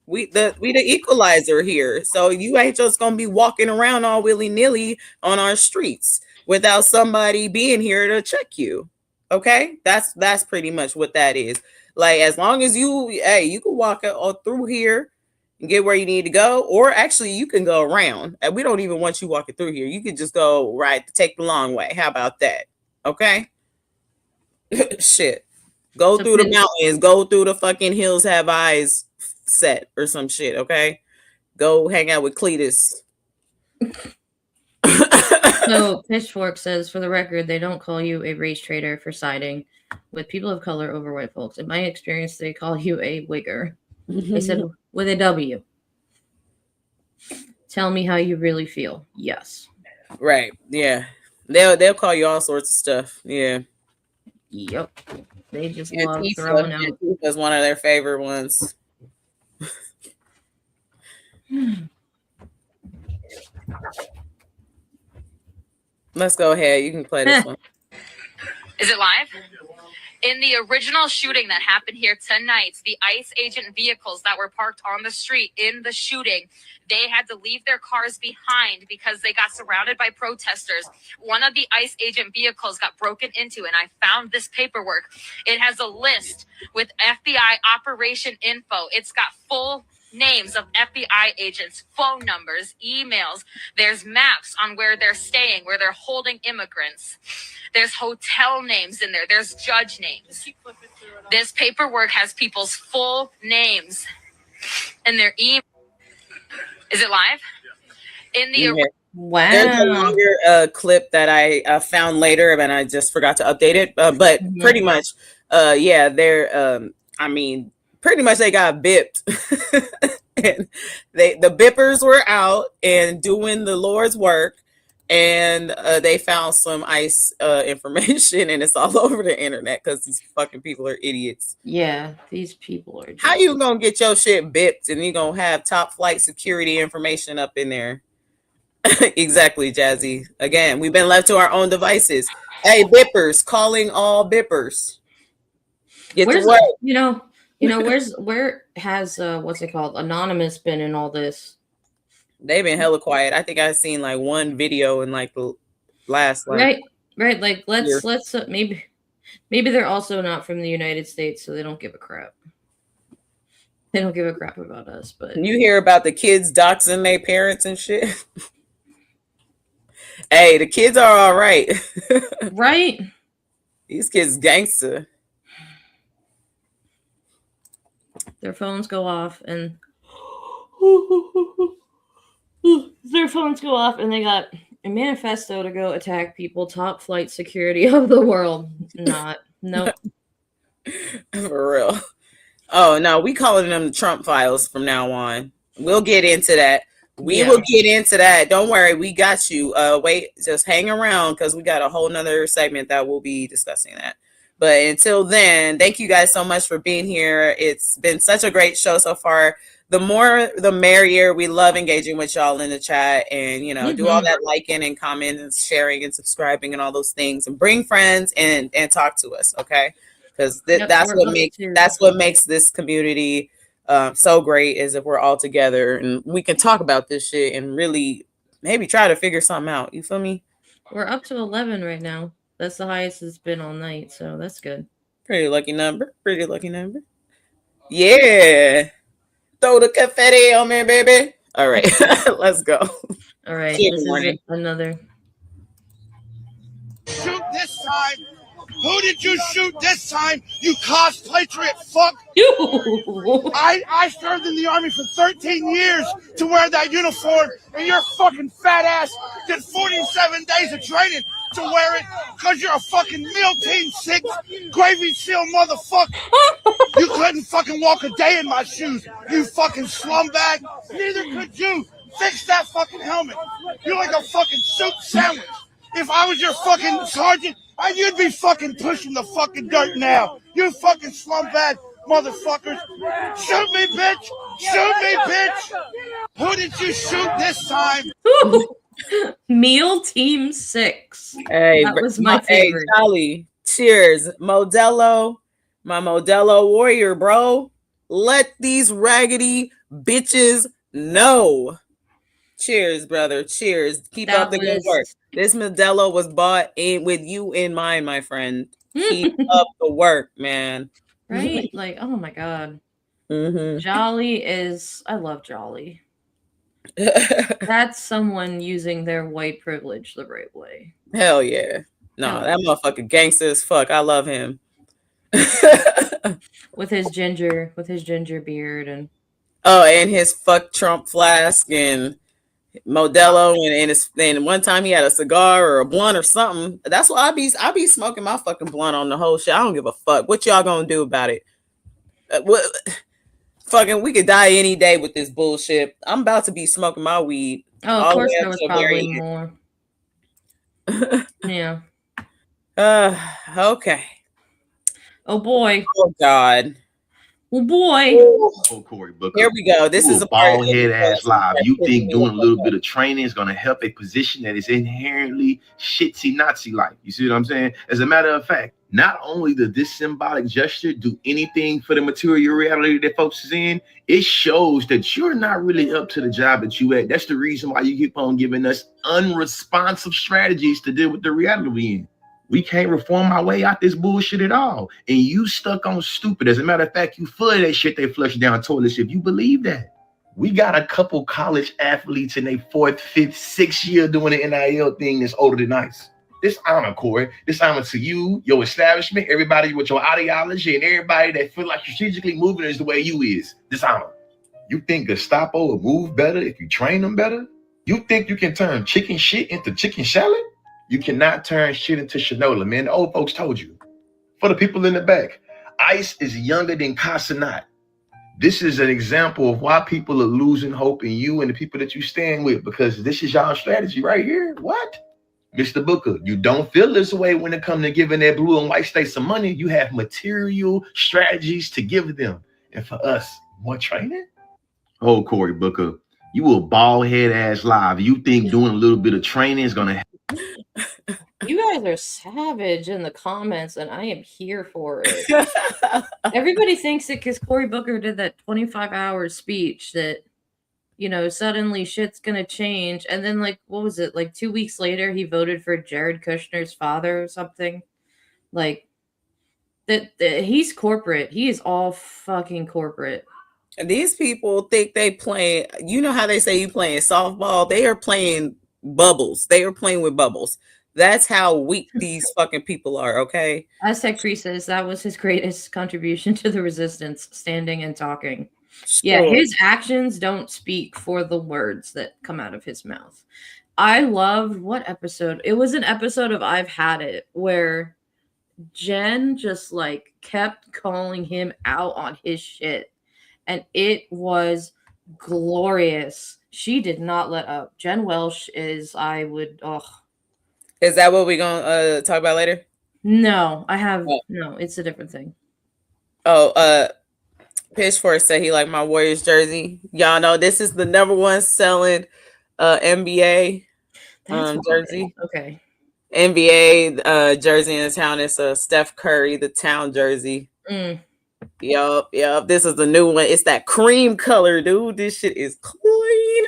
Speaker 2: We the equalizer here. So you ain't just gonna be walking around all willy-nilly on our streets without somebody being here to check you. Okay? That's pretty much what that is. Like, as long as you can walk all through here and get where you need to go, or actually you can go around. And we don't even want you walking through here. You can just go take the long way. How about that? Okay? Shit. Go through the mountains, go through the fucking hills have eyes set or some shit, okay? Go hang out with Cletus.
Speaker 3: So Pitchfork says, for the record, they don't call you a race traitor for siding with people of color over white folks. In my experience, they call you a wigger. They said with a W. Tell me how you really feel. Yes.
Speaker 2: Right. Yeah. They'll call you all sorts of stuff. Yeah.
Speaker 3: Yep. They just love throwing out.
Speaker 2: That's one of their favorite ones. Let's go ahead. You can play this one.
Speaker 18: Is it live? In the original shooting that happened here tonight, the ICE agent vehicles that were parked on the street in the shooting, they had to leave their cars behind because they got surrounded by protesters. One of the ICE agent vehicles got broken into, and I found this paperwork. It has a list with FBI operation info. It's got full names of FBI agents, phone numbers, emails. There's maps on where they're staying, where they're holding immigrants. There's hotel names in there. There's judge names. This paperwork has people's full names and their email. Is it live? In the
Speaker 3: wow.
Speaker 2: There's a longer clip that I found later, and I just forgot to update it. But pretty much, they're. Pretty much they got bipped. And the bippers were out and doing the Lord's work, and they found some ICE information, and it's all over the internet because these fucking people are idiots.
Speaker 3: Yeah, these people are.
Speaker 2: How you gonna get your shit bipped and you gonna have top flight security information up in there? Exactly, Jazzy. Again, we've been left to our own devices. Hey, bippers, calling all bippers. Get to work.
Speaker 3: Where has what's it called? Anonymous been in all this?
Speaker 2: They've been hella quiet. I think I've seen like one video in like the last
Speaker 3: right. Like let's maybe they're also not from the United States, so they don't give a crap. They don't give a crap about us. But
Speaker 2: you hear about the kids doxing their parents and shit. Hey, the kids are all right.
Speaker 3: Right?
Speaker 2: These kids gangster.
Speaker 3: Their phones go off and they got a manifesto to go attack people, top flight security of the world. Nope.
Speaker 2: For real. Oh no, we calling them the Trump files from now on. We'll get into that. We will get into that. Don't worry, we got you. Wait, just hang around because we got a whole nother segment that we'll be discussing that. But until then, thank you guys so much for being here. It's been such a great show so far. The more, the merrier. We love engaging with y'all in the chat and, do all that liking and commenting and sharing and subscribing and all those things and bring friends and talk to us. Okay. Because that's what makes this community so great is if we're all together and we can talk about this shit and really maybe try to figure something out. You feel me?
Speaker 3: We're up to 11 right now. That's the highest it's been all night, so that's good.
Speaker 2: Pretty lucky number. Yeah. Throw the confetti on me, baby. All right. Let's go.
Speaker 3: All right. This is another.
Speaker 9: Shoot this time. Who did you shoot this time, you cospatriot fuck? I served in the Army for 13 years to wear that uniform, and your fucking fat ass did 47 days of training to wear it because you're a fucking meal team 6 gravy seal motherfucker. You couldn't fucking walk a day in my shoes, you fucking slumbag. Neither could you. Fix that fucking helmet. You're like a fucking soup sandwich. If I was your fucking sergeant, you'd be fucking pushing the fucking dirt now. You fucking slumbag motherfuckers. Shoot me, bitch. Shoot me, bitch. Who did you shoot this time?
Speaker 3: Meal Team 6.
Speaker 2: Hey,
Speaker 3: that was my favorite.
Speaker 2: Hey, Charlie. Cheers. Modelo. My Modelo warrior, bro. Let these raggedy bitches know. Cheers, brother. Cheers. Keep up the good work. This Modelo was bought in with you in mind, my friend. Keep up the work, man.
Speaker 3: Right? Like, oh my God.
Speaker 2: Mm-hmm.
Speaker 3: Jolly I love Jolly. That's someone using their white privilege the right way.
Speaker 2: Hell yeah. No, that motherfucker gangster as fuck. I love him.
Speaker 3: with his ginger beard and
Speaker 2: his fuck Trump flask and Modelo and one time he had a cigar or a blunt or something. That's why I be smoking my fucking blunt on the whole shit. I don't give a fuck. What y'all gonna do about it? Fucking, we could die any day with this bullshit. I'm about to be smoking my weed.
Speaker 3: Oh, of course there was probably more. Yeah.
Speaker 2: Okay.
Speaker 3: Oh boy.
Speaker 2: Oh God.
Speaker 3: Oh boy.
Speaker 8: Oh, Corey Booker.
Speaker 2: Here we go. This is a
Speaker 8: bald head ass live. You think doing a little bit of training is going to help a position that is inherently shitsy Nazi like? You see what I'm saying? As a matter of fact, not only does this symbolic gesture do anything for the material reality that folks is in, it shows that you're not really up to the job that you at. That's the reason why you keep on giving us unresponsive strategies to deal with the reality we in. We can't reform our way out this bullshit at all. And you stuck on stupid. As a matter of fact, you full of that shit they flush down toilets if you believe that. We got a couple college athletes in their 4th, 5th, 6th year doing the NIL thing that's older than ice. This honor, Corey. This honor to you, your establishment, everybody with your ideology, and everybody that feel like strategically moving is the way you is. This honor. You think Gestapo will move better if you train them better? You think you can turn chicken shit into chicken salad? You cannot turn shit into shinola, man. The old folks told you. For the people in the back, ICE is younger than Casanat.
Speaker 4: This is an example of why people are losing hope in you and the people that you stand with, because this is y'all strategy right here. What? Mr. Booker, you don't feel this way when it comes to giving that blue and white state some money. You have material strategies to give them. And for us, more training? Oh, Cory Booker, you a bald head ass live. You think doing a little bit of training is gonna help?
Speaker 3: You guys are savage in the comments, and I am here for it. Everybody thinks that because Cory Booker did that 25-hour speech that, you know, suddenly shit's gonna change. And then, like, what was it? Like 2 weeks later, he voted for Jared Kushner's father or something. Like, that he's corporate. He is all fucking corporate.
Speaker 2: These people think they playing, you know how they say you playing softball? They are playing bubbles. They are playing with bubbles. That's how weak these fucking people are, okay?
Speaker 3: Aztec Priest says that was his greatest contribution to the resistance, standing and talking. Yeah, his actions don't speak for the words that come out of his mouth. I loved what episode? It was an episode of I've Had It where Jen just like kept calling him out on his shit. And it was glorious. She did not let up. Jen Welsh is, I would,
Speaker 2: Is that what we're going to talk about later?
Speaker 3: No, I have, no, it's a different thing.
Speaker 2: Oh, Pitchfork said he liked my Warriors jersey. Y'all know this is the number one selling NBA jersey.
Speaker 3: Okay.
Speaker 2: NBA jersey in the town. It's a Steph Curry, the town jersey. Yup. This is the new one. It's that cream color, dude. This shit is clean.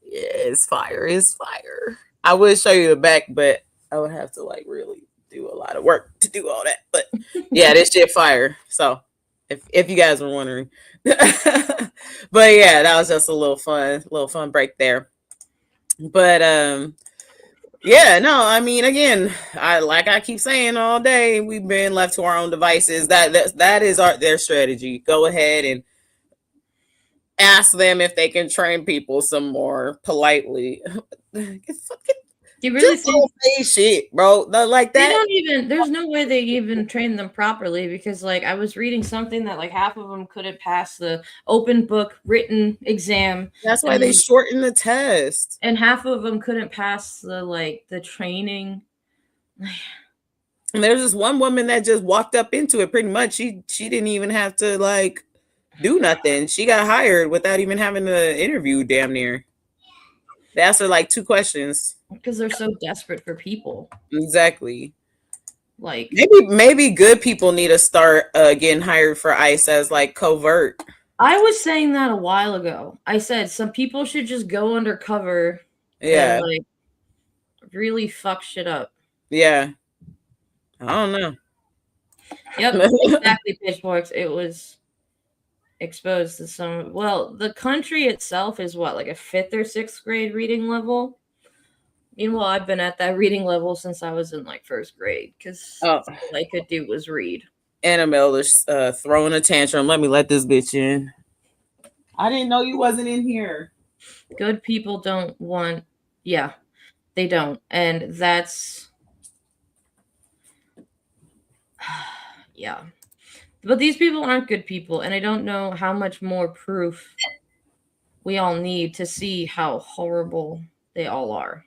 Speaker 2: Yeah, it's fire. It's fire. I would show you the back, but I would have to like really do a lot of work to do all that. But yeah, this shit fire. So if you guys were wondering. But yeah, that was just a little fun break there. But yeah, no, I mean, again, I keep saying all day, we've been left to our own devices. That is their strategy. Go ahead and ask them if they can train people some more politely.
Speaker 3: You really
Speaker 2: just don't say shit, bro. Like that.
Speaker 3: They don't even. There's no way they even train them properly because, like, I was reading something that like half of them couldn't pass the open book written exam.
Speaker 2: That's why they shorten the test.
Speaker 3: And half of them couldn't pass the training.
Speaker 2: And there's this one woman that just walked up into it. Pretty much, she didn't even have to like do nothing. She got hired without even having an interview. Damn near. They asked her like 2 questions.
Speaker 3: Because they're so desperate for people.
Speaker 2: Exactly.
Speaker 3: Like
Speaker 2: maybe good people need to start getting hired for ICE as like covert.
Speaker 3: I was saying that a while ago. I said some people should just go undercover.
Speaker 2: Yeah.
Speaker 3: And, like, really fuck shit up.
Speaker 2: Yeah. I don't know.
Speaker 3: Yep. Exactly. Pitchforks. It was exposed to some. Well, the country itself is what, like a 5th or 6th grade reading level. Meanwhile, I've been at that reading level since I was in like 1st grade because all I could do was read.
Speaker 2: Annabelle is throwing a tantrum. Let me let this bitch in. I didn't know you wasn't in here.
Speaker 3: Good people don't want. Yeah, they don't. And that's. Yeah. But these people aren't good people. And I don't know how much more proof we all need to see how horrible they all are.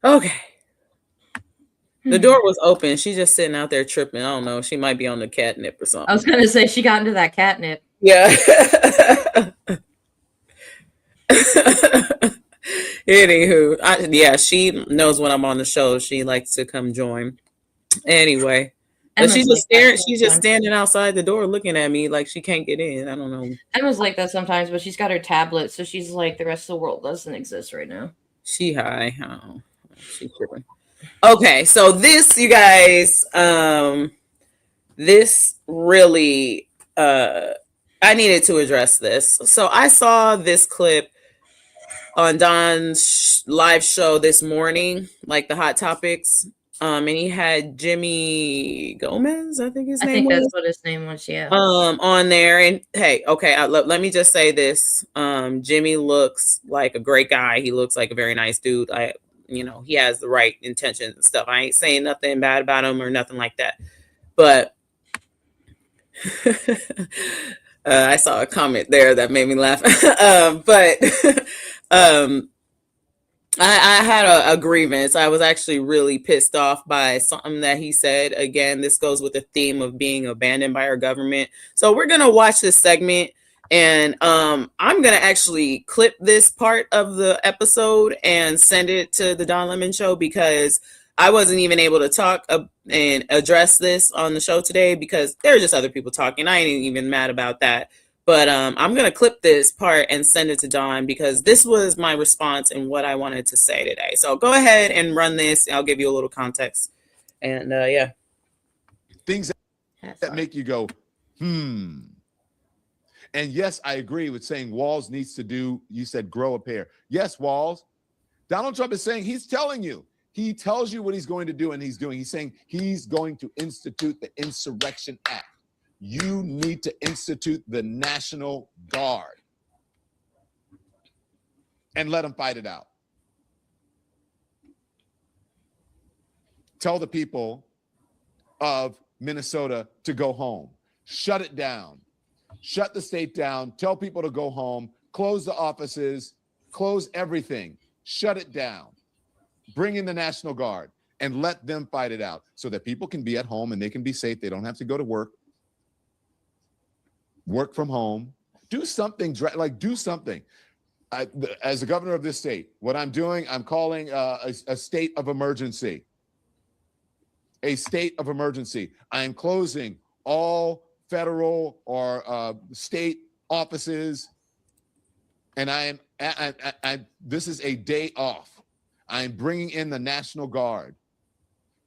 Speaker 2: Okay. The door was open. She's just sitting out there tripping. I don't know. She might be on the catnip or something.
Speaker 3: I was going to say she got into that catnip.
Speaker 2: Yeah. Anywho, she knows when I'm on the show. She likes to come join. Anyway. But she's just staring. She's just standing outside the door looking at me like she can't get in. I don't know.
Speaker 3: Emma's like that sometimes, but she's got her tablet. So she's like, the rest of the world doesn't exist right now.
Speaker 2: She high. Oh. She's tripping. Okay, so this, you guys, this really, I needed to address this. So I saw this clip on Don's live show this morning, like the Hot Topics, and he had Jimmy Gomez, I think his name was.
Speaker 3: I think that's what his name was, yeah.
Speaker 2: On there, and hey, okay, let me just say this. Jimmy looks like a great guy. He looks like a very nice dude. He has the right intentions and stuff. I ain't saying nothing bad about him or nothing like that. But I saw a comment there that made me laugh. But I had a grievance. I was actually really pissed off by something that he said. Again, this goes with the theme of being abandoned by our government. So we're going to watch this segment, and I'm going to actually clip this part of the episode and send it to the Don Lemon Show, because I wasn't even able to talk and address this on the show today because there are just other people talking. I ain't even mad about that. But I'm going to clip this part and send it to Don, because this was my response and what I wanted to say today. So go ahead and run this. I'll give you a little context. And yeah.
Speaker 19: Things that make you go, And yes, I agree with saying Walz needs to do, you said grow a pair. Yes, Walz. Donald Trump is saying, he's telling you. He tells you what he's going to do, and he's doing. He's saying he's going to institute the Insurrection Act. You need to institute the National Guard and let them fight it out. Tell the people of Minnesota to go home. Shut it down. Shut the state down. Tell people to go home. Close the offices. Close everything. Shut it down. Bring in the National Guard and let them fight it out so that people can be at home and they can be safe. They don't have to go to work. Work from home. Do something, do something. As the governor of this state, what I'm doing, I'm calling a state of emergency. A state of emergency. I am closing all federal or state offices, and this is a day off. I'm bringing in the National Guard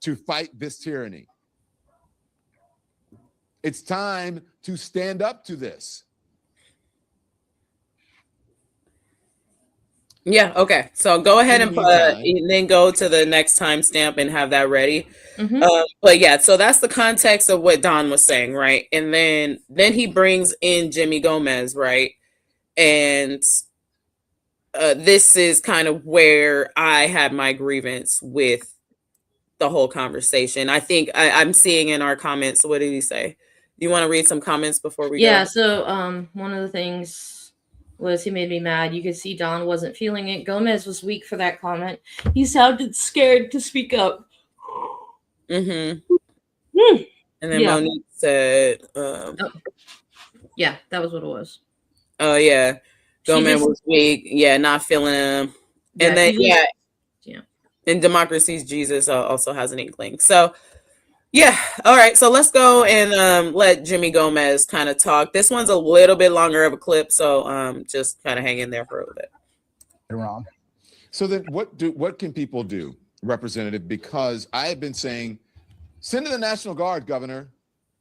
Speaker 19: to fight this tyranny. It's time to stand up to this.
Speaker 2: Yeah, okay. So go ahead and then go to the next timestamp and have that ready. But yeah, so that's the context of what Don was saying, right? And then he brings in Jimmy Gomez, right? And this is kind of where I had my grievance with the whole conversation. I think I'm seeing in our comments. What did he say? Do you want to read some comments before we go?
Speaker 3: Yeah, so one of the things was he made me mad. You could see Don wasn't feeling it. Gomez was weak for that comment. He sounded scared to speak up.
Speaker 2: And then Monique said,
Speaker 3: yeah, that was what it was.
Speaker 2: Oh, yeah. Gomez was weak. Yeah, not feeling him. And then, and Democracy's Jesus also has an inkling. So, yeah. All right. So let's go and let Jimmy Gomez kind of talk. This one's a little bit longer of a clip. So just kind of hang in there for a little bit.
Speaker 19: Wrong. So then what can people do, Representative? Because I have been saying, send in the National Guard, Governor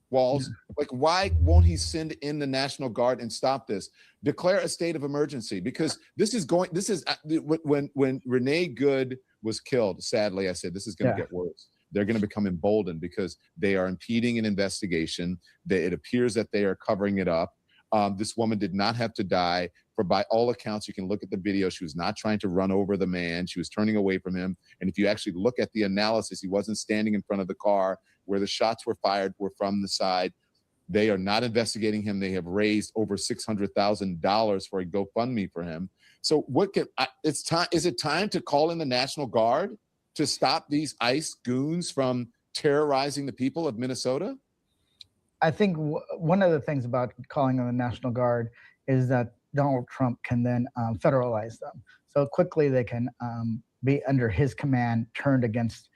Speaker 19: Walz. Like, why won't he send in the National Guard and stop this? Declare a state of emergency, because when Renee Good was killed, sadly, I said, this is going to get worse. They're going to become emboldened because they are impeding an investigation. It appears that they are covering it up. This woman did not have to die. For by all accounts, you can look at the video. She was not trying to run over the man. She was turning away from him. And if you actually look at the analysis, he wasn't standing in front of the car where the shots were fired, were from the side. They are not investigating him. They have raised over $600,000 for a GoFundMe for him. So is it time to call in the National Guard to stop these ICE goons from terrorizing the people of Minnesota?
Speaker 20: I think one of the things about calling on the National Guard is that Donald Trump can then federalize them. So quickly they can be under his command, turned against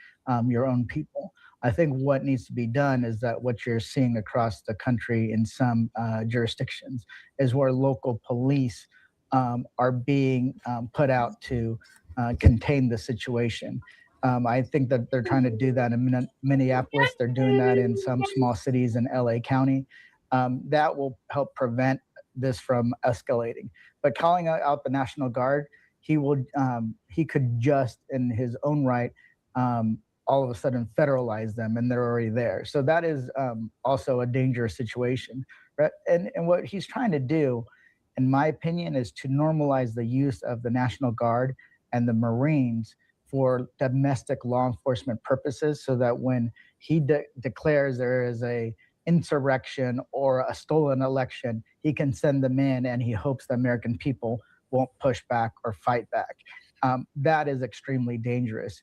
Speaker 20: your own people. I think what needs to be done is that what you're seeing across the country in some jurisdictions is where local police are being put out to contain the situation. I think that they're trying to do that in Minneapolis. They're doing that in some small cities in LA County. That will help prevent this from escalating. But calling out the National Guard, he could just, in his own right, all of a sudden federalize them, and they're already there. So that is also a dangerous situation. Right? And what he's trying to do, in my opinion, is to normalize the use of the National Guard and the Marines for domestic law enforcement purposes, so that when he declares there is a insurrection or a stolen election, he can send them in and he hopes the American people won't push back or fight back. That is extremely dangerous.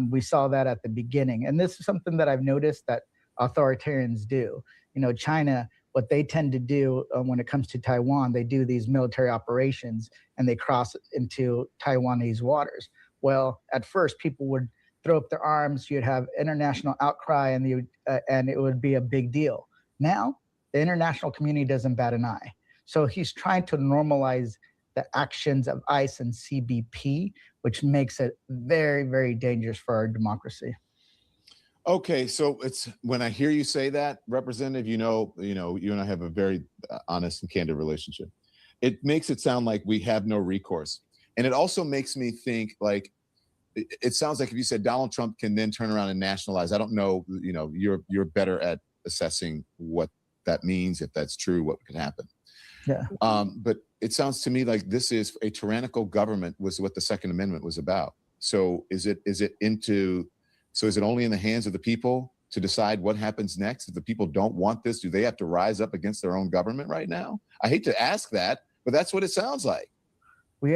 Speaker 20: We saw that at the beginning. And this is something that I've noticed that authoritarians do. You know, China, what they tend to do when it comes to Taiwan, they do these military operations and they cross into Taiwanese waters. Well, at first, people would throw up their arms, you'd have international outcry, and it would be a big deal. Now, the international community doesn't bat an eye. So he's trying to normalize the actions of ICE and CBP, which makes it very, very dangerous for our democracy.
Speaker 19: Okay, so it's when I hear you say that, Representative, you know, you and I have a very honest and candid relationship. It makes it sound like we have no recourse, and it also makes me think like it sounds like if you said Donald Trump can then turn around and nationalize. I don't know, you know, you're better at assessing what that means, if that's true, what could happen.
Speaker 20: Yeah.
Speaker 19: But it sounds to me like this is a tyrannical government was what the Second Amendment was about. So is it only in the hands of the people to decide what happens next? If the people don't want this, do they have to rise up against their own government right now? I hate to ask that, but that's what it sounds like.
Speaker 20: We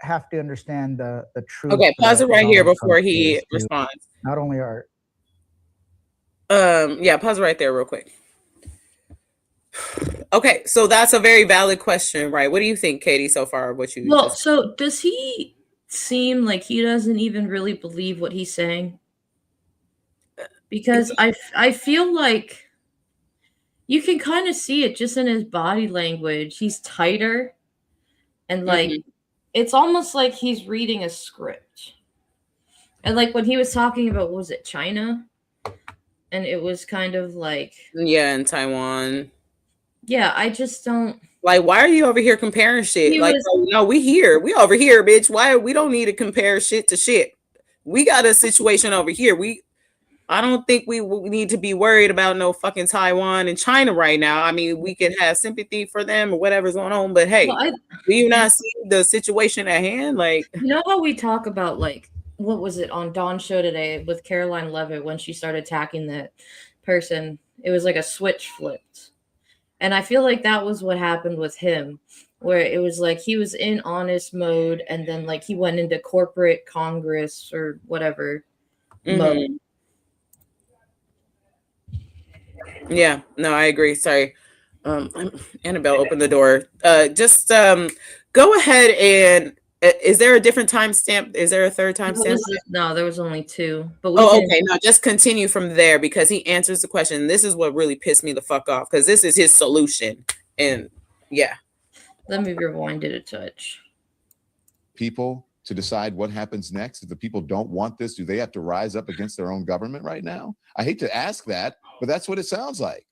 Speaker 20: have to understand the truth.
Speaker 2: Okay, pause it right here before he responds.
Speaker 20: Not only our
Speaker 2: yeah, pause it right there real quick. Okay, so that's a very valid question, right? What do you think, Katie, so far?
Speaker 3: So does he seem like he doesn't even really believe what he's saying? Because I feel like you can kind of see it just in his body language. He's tighter, and like it's almost like he's reading a script. And like when he was talking about, what was it, China? And it was kind of like,
Speaker 2: yeah, in Taiwan.
Speaker 3: Yeah, I just don't
Speaker 2: like. Why are you over here comparing shit? Like, no, we over here, bitch. Why we don't need to compare shit to shit? We got a situation over here. I don't think we need to be worried about no fucking Taiwan and China right now. I mean, we can have sympathy for them or whatever's going on, but hey, do you not see the situation at hand? Like,
Speaker 3: you know how we talk about, like, what was it on Dawn's show today with Caroline Levitt when she started attacking that person? It was like a switch flipped. And I feel like that was what happened with him, where it was like he was in honest mode and then like he went into corporate Congress or whatever mode.
Speaker 2: Yeah, no, I agree. Sorry. Annabelle opened the door. Just go ahead and is there a different timestamp? Is there a third timestamp?
Speaker 3: No, there was only two. But
Speaker 2: okay. No, just continue from there because he answers the question. This is what really pissed me the fuck off because this is his solution. And yeah.
Speaker 3: Let me rewind it a touch.
Speaker 19: People to decide what happens next. If the people don't want this, do they have to rise up against their own government right now? I hate to ask that, but that's what it sounds like.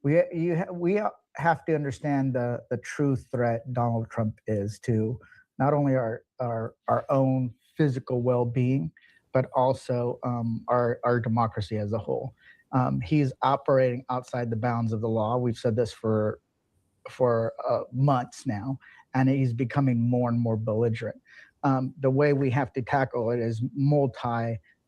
Speaker 20: We have to understand the true threat Donald Trump is to not only our own physical well-being, but also our democracy as a whole. He's operating outside the bounds of the law. We've said this for months now, and he's becoming more and more belligerent. The way we have to tackle it is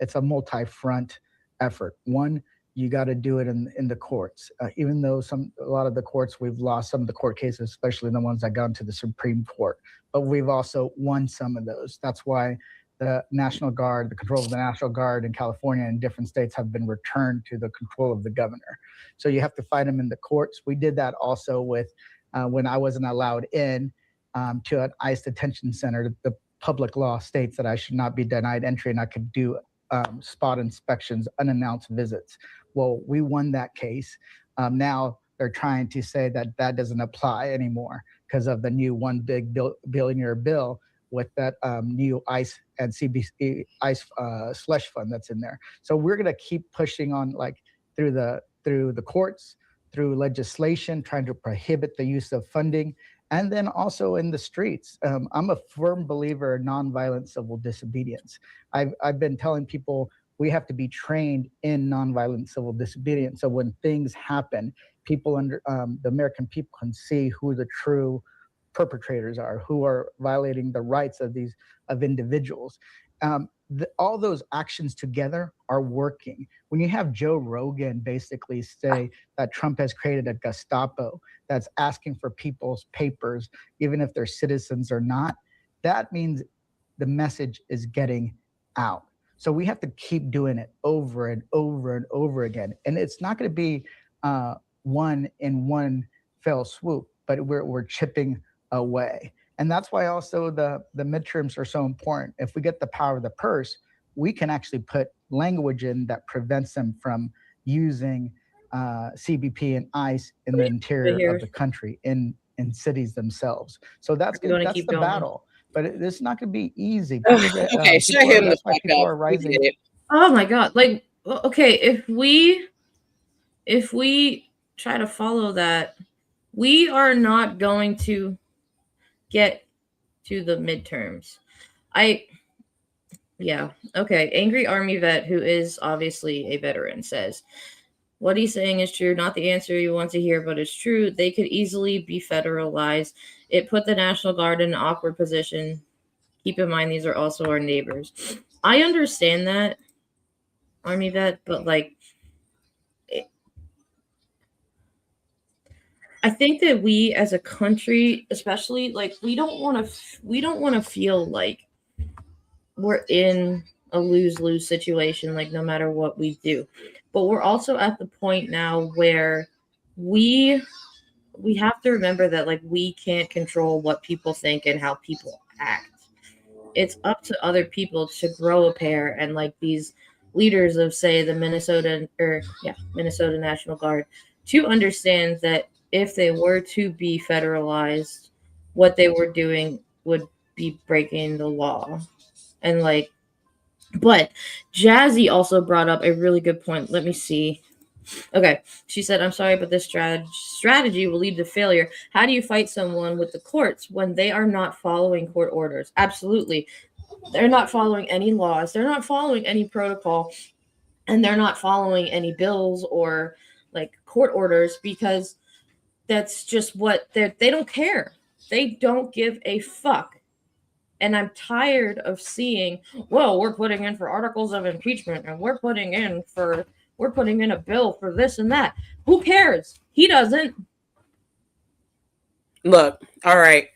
Speaker 20: it's a multi-front effort. One, you got to do it in the courts. Even though a lot of the courts, we've lost some of the court cases, especially the ones that got into the Supreme Court, but we've also won some of those. That's why the National Guard, the control of the National Guard in California and different states have been returned to the control of the governor. So you have to fight them in the courts. We did that also with when I wasn't allowed in to an ICE detention center. The public law states that I should not be denied entry and I could do spot inspections, unannounced visits. Well, we won that case. Now they're trying to say that that doesn't apply anymore because of the new one big billionaire bill with that new ICE and CBC ICE slush fund that's in there. So we're going to keep pushing on, like through the courts, through legislation, trying to prohibit the use of funding, and then also in the streets. I'm a firm believer in nonviolent civil disobedience. I've been telling people we have to be trained in nonviolent civil disobedience. So when things happen, people the American people can see who the true perpetrators are, who are violating the rights of individuals. all those actions together are working. When you have Joe Rogan basically say that Trump has created a Gestapo that's asking for people's papers, even if they're citizens or not, that means the message is getting out. So we have to keep doing it over and over and over again. And it's not going to be one in one fell swoop, but we're chipping away. And that's why also the midterms are so important. If we get the power of the purse, we can actually put language in that prevents them from using CBP and ICE in the interior of the country, in cities themselves. So that's the battle. But it's not going to be easy.
Speaker 2: Okay, shut him the fuck
Speaker 20: people
Speaker 2: up.
Speaker 20: are rising.
Speaker 3: Oh my God. Like, okay, if we try to follow that, we are not going to get to the midterms. Yeah. Okay. Angry Army vet, who is obviously a veteran, says, what he's saying is true, not the answer you want to hear, but it's true. They could easily be federalized. It put the National Guard in an awkward position. Keep in mind, these are also our neighbors. I understand that, Army vet, but like, I think that we as a country, especially, like, we don't want to feel like we're in a lose-lose situation, like no matter what we do. But we're also at the point now where we have to remember that, like, we can't control what people think and how people act. It's up to other people to grow a pair, and like these leaders of, say, the Minnesota National Guard, to understand that if they were to be federalized, what they were doing would be breaking the law. And like, but Jazzy also brought up a really good point. Let me see. Okay. She said, I'm sorry, but this strategy will lead to failure. How do you fight someone with the courts when they are not following court orders? Absolutely. They're not following any laws. They're not following any protocol. And they're not following any bills or like court orders, because that's just what they don't care. They don't give a fuck. And I'm tired of seeing, well, we're putting in for articles of impeachment and we're putting in a bill for this and that. Who cares? He doesn't.
Speaker 2: Look, all right.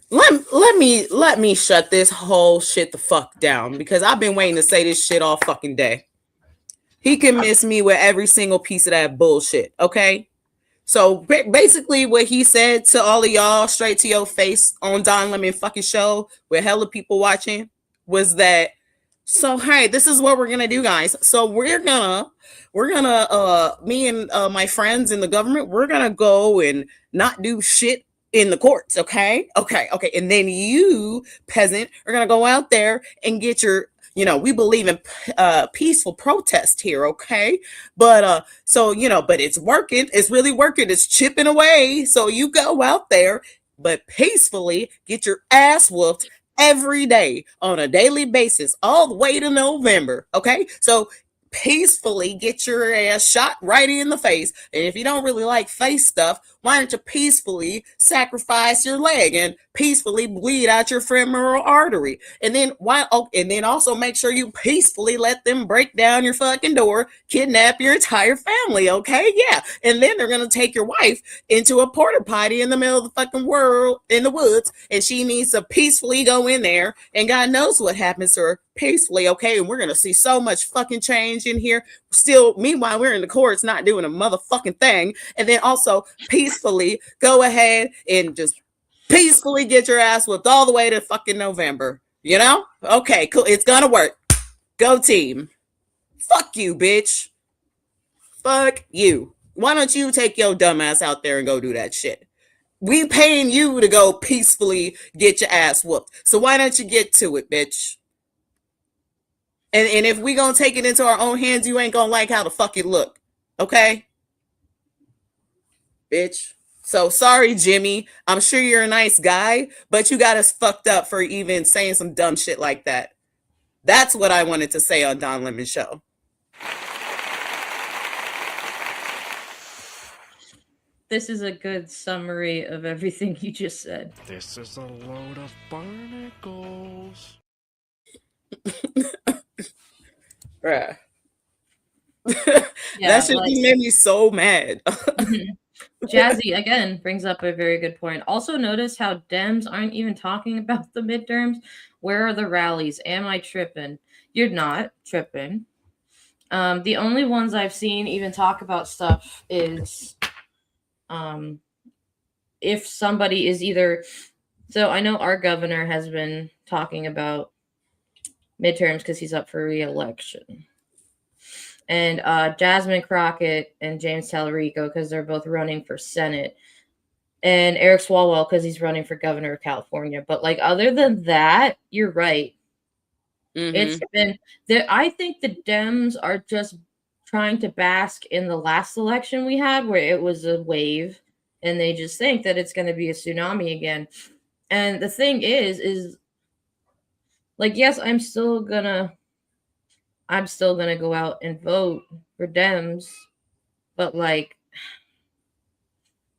Speaker 2: Let me shut this whole shit the fuck down, because I've been waiting to say this shit all fucking day. He can miss me with every single piece of that bullshit, okay? So basically what he said to all of y'all straight to your face on Don Lemon fucking show with hella people watching was that, so hey, this is what we're gonna do, guys. So we're gonna me and my friends in the government, we're gonna go and not do shit in the courts, okay? And then you, peasant, are gonna go out there and get your, we believe in peaceful protest here, okay? But but it's working. It's really working. It's chipping away. So you go out there, but peacefully get your ass whooped every day on a daily basis, all the way to November, okay? So peacefully get your ass shot right in the face. And if you don't really like face stuff, why don't you peacefully sacrifice your leg and peacefully bleed out your femoral artery? And then also make sure you peacefully let them break down your fucking door, kidnap your entire family, okay? Yeah. And then they're gonna take your wife into a porta potty in the middle of the fucking world in the woods, and she needs to peacefully go in there, and God knows what happens to her peacefully, okay? And we're gonna see so much fucking change in here. Still, meanwhile, we're in the courts not doing a motherfucking thing. And then also peacefully go ahead and just peacefully get your ass whipped all the way to fucking November. Okay, cool. It's gonna work. Go team. Fuck you, bitch. Fuck you. Why don't you take your dumb ass out there and go do that shit? We paying you to go peacefully get your ass whooped. So why don't you get to it, bitch? And if we gonna take it into our own hands, you ain't gonna like how the fuck it look. Okay? Bitch. So sorry, Jimmy. I'm sure you're a nice guy, but you got us fucked up for even saying some dumb shit like that. That's what I wanted to say on Don Lemon's show.
Speaker 3: This is a good summary of everything you just said.
Speaker 2: This is a load of barnacles. Bruh.
Speaker 3: Yeah,
Speaker 2: That shit
Speaker 3: like-
Speaker 2: just made me so mad.
Speaker 3: Jazzy again brings up a very good point. Also, notice how Dems aren't even talking about the midterms. Where are the rallies? Am I tripping? You're not tripping. The only ones I've seen even talk about stuff is if somebody is either. So I know our governor has been talking about midterms because he's up for re-election. And Jasmine Crockett and James Tallarico because they're both running for Senate. And Eric Swalwell because he's running for governor of California. But like other than that, you're right. It's been I think the Dems are just trying to bask in the last election we had where it was a wave and they just think that it's going to be a tsunami again. And the thing is like, yes, I'm still gonna go out and vote for Dems, but like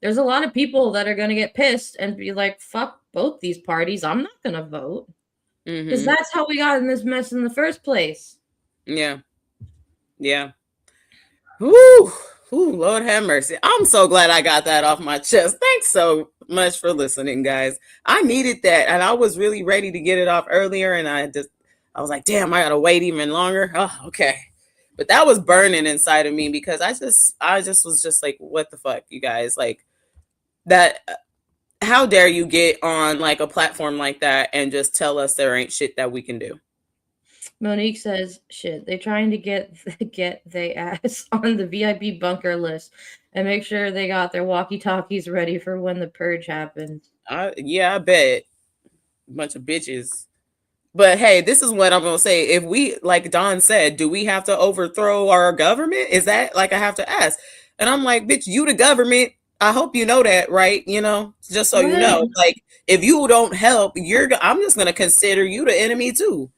Speaker 3: there's a lot of people that are gonna get pissed and be like, fuck both these parties. I'm not gonna vote. Because that's how we got in this mess in the first place.
Speaker 2: Yeah. Yeah. Woo! Ooh, Lord have mercy. I'm so glad I got that off my chest. Thanks so much for listening, guys. I needed that, and I was really ready to get it off earlier, and I was like, damn, I gotta wait even longer. Oh, okay. But that was burning inside of me because I just was just like, what the fuck, you guys? Like that. How dare you get on like a platform like that and just tell us there ain't shit that we can do?
Speaker 3: Monique says, shit, they trying to get they ass on the VIP bunker list and make sure they got their walkie-talkies ready for when the purge happens.
Speaker 2: Yeah, I bet. Bunch of bitches. But hey, this is what I'm going to say. If we, like Don said, do we have to overthrow our government? Is that like I have to ask? And I'm like, bitch, you the government. I hope you know that, right? You know, just so you know, like if you don't help, I'm just going to consider you the enemy too.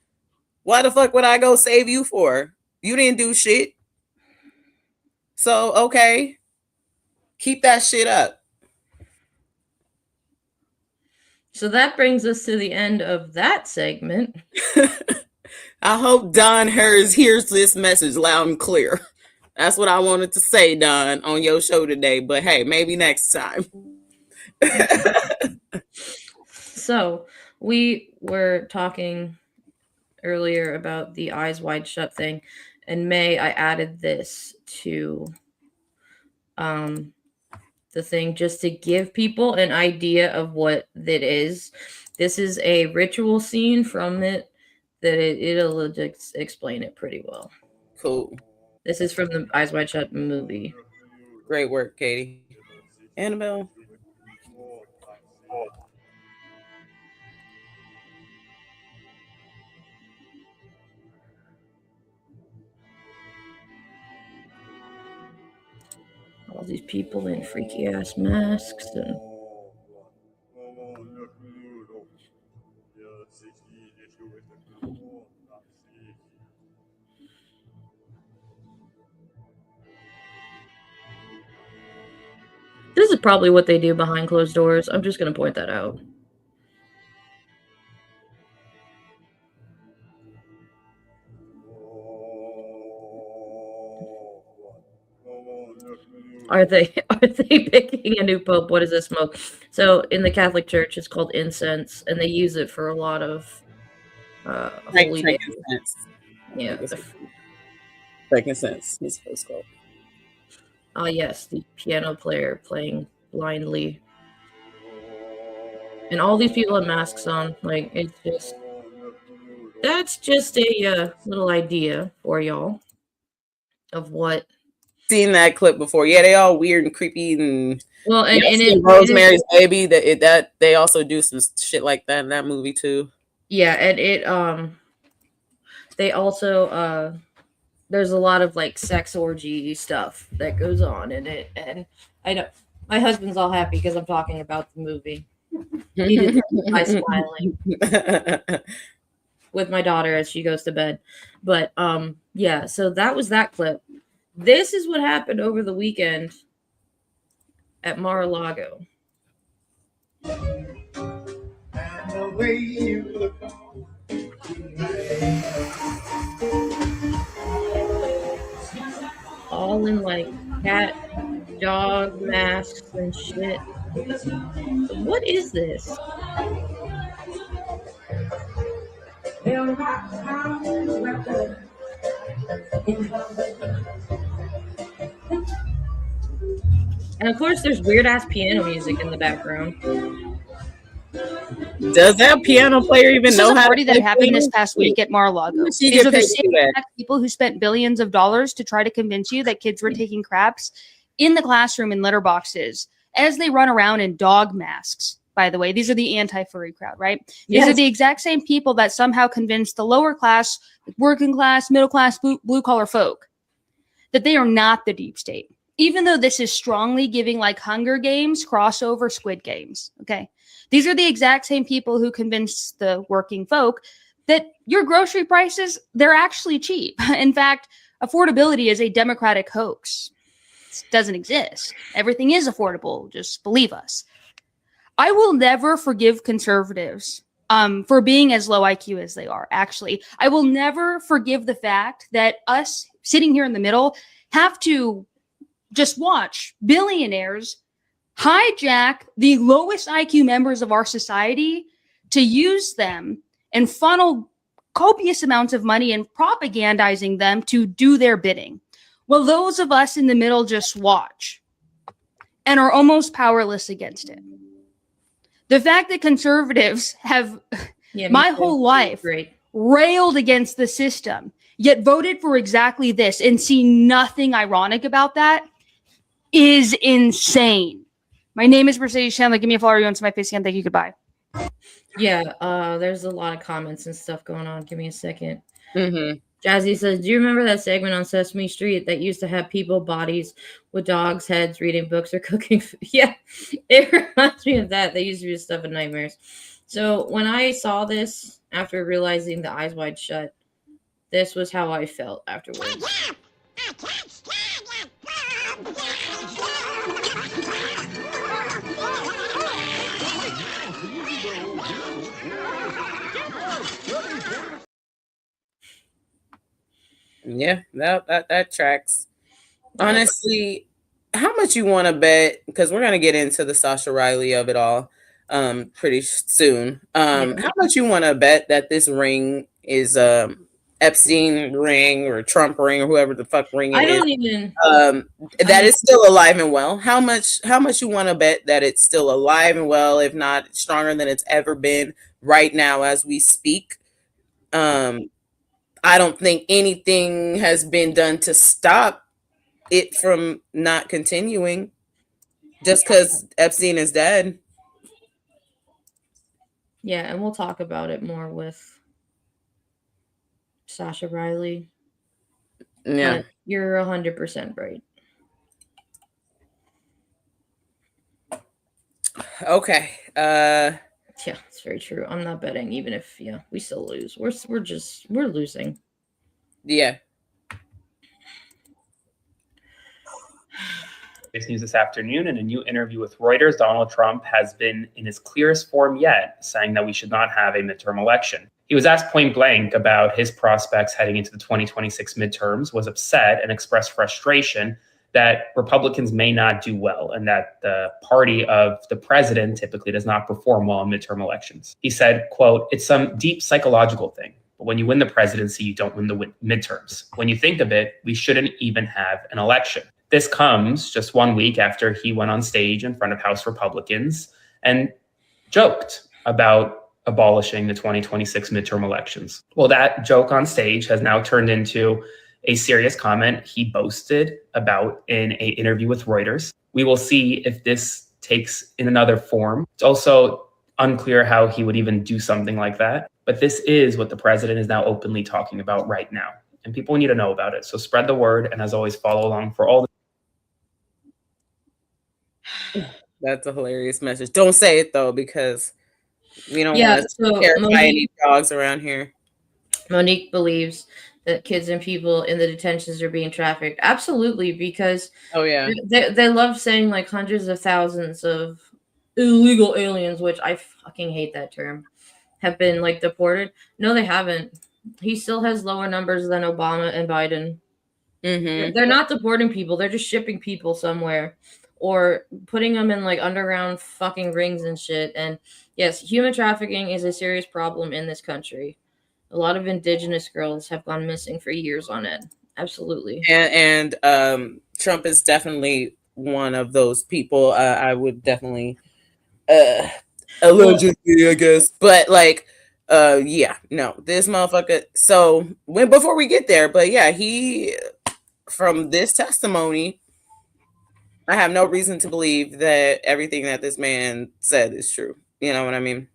Speaker 2: Why the fuck would I go save you for? You didn't do shit. So, okay. Keep that shit up.
Speaker 3: So that brings us to the end of that segment.
Speaker 2: I hope Don hears this message loud and clear. That's what I wanted to say, Don, on your show today. But hey, maybe next time.
Speaker 3: So we were talking earlier about the eyes wide shut thing. In May, I added this to the thing just to give people an idea of what that is. This is a ritual scene from it that it'll just explain it pretty well.
Speaker 2: Cool.
Speaker 3: This is from the Eyes Wide Shut movie.
Speaker 2: Great work, Katie. Annabelle.
Speaker 3: All these people in freaky ass masks and this is probably what they do behind closed doors. I'm just going to point that out. Are they picking a new pope? What is this smoke? So in the Catholic Church, it's called incense, and they use it for a lot of holy days. Yeah,
Speaker 2: frankincense. It's called.
Speaker 3: Yes, the piano player playing blindly, and all these people have masks on. Like that's just a little idea for y'all of what.
Speaker 2: Seen that clip before. Yeah, they all weird and creepy and
Speaker 3: well, and
Speaker 2: Rosemary's Baby that they also do some shit like that in that movie too.
Speaker 3: Yeah, and they also there's a lot of like sex orgy stuff that goes on in it, and I know my husband's all happy because I'm talking about the movie. He did by smiling with my daughter as she goes to bed. But yeah, so that was that clip. This is what happened over the weekend at Mar-a-Lago.
Speaker 21: The way you look
Speaker 3: shit. What is this? And of course, there's weird ass piano music in the background.
Speaker 2: Does that piano player even This know is a how party to that play happened piano? this past week at Mar-a-Lago. She These get are the paid to same do that. exact people who spent billions of dollars to try to convince you that kids were taking craps in the classroom in litter boxes as they run around in dog masks. By the way, these are the anti-furry crowd, right? These are
Speaker 3: Yes.
Speaker 2: the exact same people that somehow convinced the lower class, working class, middle class, blue collar folk that they are not the deep state. Even though this is strongly giving like Hunger Games, crossover, Squid Games. Okay. These are the exact same people who convince the working folk that your grocery prices, they're actually cheap. In fact, affordability is a democratic hoax. It doesn't exist. Everything is affordable. Just believe us. I will never forgive conservatives for being as low IQ as they are. Actually, I will never forgive the fact that us sitting here in the middle have to just watch billionaires hijack the lowest IQ members of our society to use them and funnel copious amounts of money and propagandizing them to do their bidding. Well, those of us in the middle just watch and are almost powerless against it. The fact that conservatives have my whole life railed against the system, yet voted for exactly this and see nothing ironic about that is insane. My name is Mercedes Chandler. Give me a follow you on my face again. Thank you. Goodbye.
Speaker 3: Yeah, there's a lot of comments and stuff going on. Give me a second.
Speaker 2: Mm-hmm.
Speaker 3: Jazzy says, do you remember that segment on Sesame Street that used to have people bodies with dogs' heads reading books or cooking food? Yeah, it reminds me of that. They used to be stuff in nightmares. So when I saw this, after realizing the Eyes Wide Shut, this was how I felt afterwards.
Speaker 2: Yeah, that tracks. Honestly, how much you want to bet? Because we're gonna get into the Sasha Riley of it all pretty soon. How much you want to bet that this ring is Epstein ring or Trump ring or whoever the fuck ring it
Speaker 3: I don't
Speaker 2: is?
Speaker 3: even
Speaker 2: That it's still alive and well. How much you want to bet that it's still alive and well, if not stronger than it's ever been right now as we speak? I don't think anything has been done to stop it from not continuing just because Epstein is dead.
Speaker 3: Yeah, and we'll talk about it more with Sasha Riley.
Speaker 2: Yeah.
Speaker 3: But you're 100% right.
Speaker 2: Okay.
Speaker 3: Yeah, it's very true. I'm not betting, even if we still lose. We're losing.
Speaker 2: Yeah.
Speaker 7: This news this afternoon, in a new interview with Reuters, Donald Trump has been in his clearest form yet, saying that we should not have a midterm election. He was asked point blank about his prospects heading into the 2026 midterms, was upset and expressed frustration that Republicans may not do well and that the party of the president typically does not perform well in midterm elections. He said, quote, "It's some deep psychological thing. But when you win the presidency, you don't win the midterms. When you think of it, we shouldn't even have an election." This comes just 1 week after he went on stage in front of House Republicans and joked about abolishing the 2026 midterm elections. Well, that joke on stage has now turned into a serious comment he boasted about in an interview with Reuters. We will see if this takes in another form. It's also unclear how he would even do something like that. But this is what the president is now openly talking about right now. And people need to know about it. So spread the word. And as always, follow along for all the
Speaker 2: That's a hilarious message. Don't say it though, because we don't want to terrify any dogs around here.
Speaker 3: Monique believes that kids and people in the detentions are being trafficked. Absolutely, because they love saying like hundreds of thousands of illegal aliens, which I fucking hate that term, have been like deported. No, they haven't. He still has lower numbers than Obama and Biden.
Speaker 2: Mm-hmm.
Speaker 3: They're not deporting people. They're just shipping people somewhere. or putting them in like underground fucking rings and shit. And yes, human trafficking is a serious problem in this country. A lot of indigenous girls have gone missing for years on end. Absolutely.
Speaker 2: And Trump is definitely one of those people. I would definitely allegedly, I guess, but like, yeah, no, this motherfucker. So before we get there, but yeah, he, from this testimony, I have no reason to believe that everything that this man said is true. You know what I mean?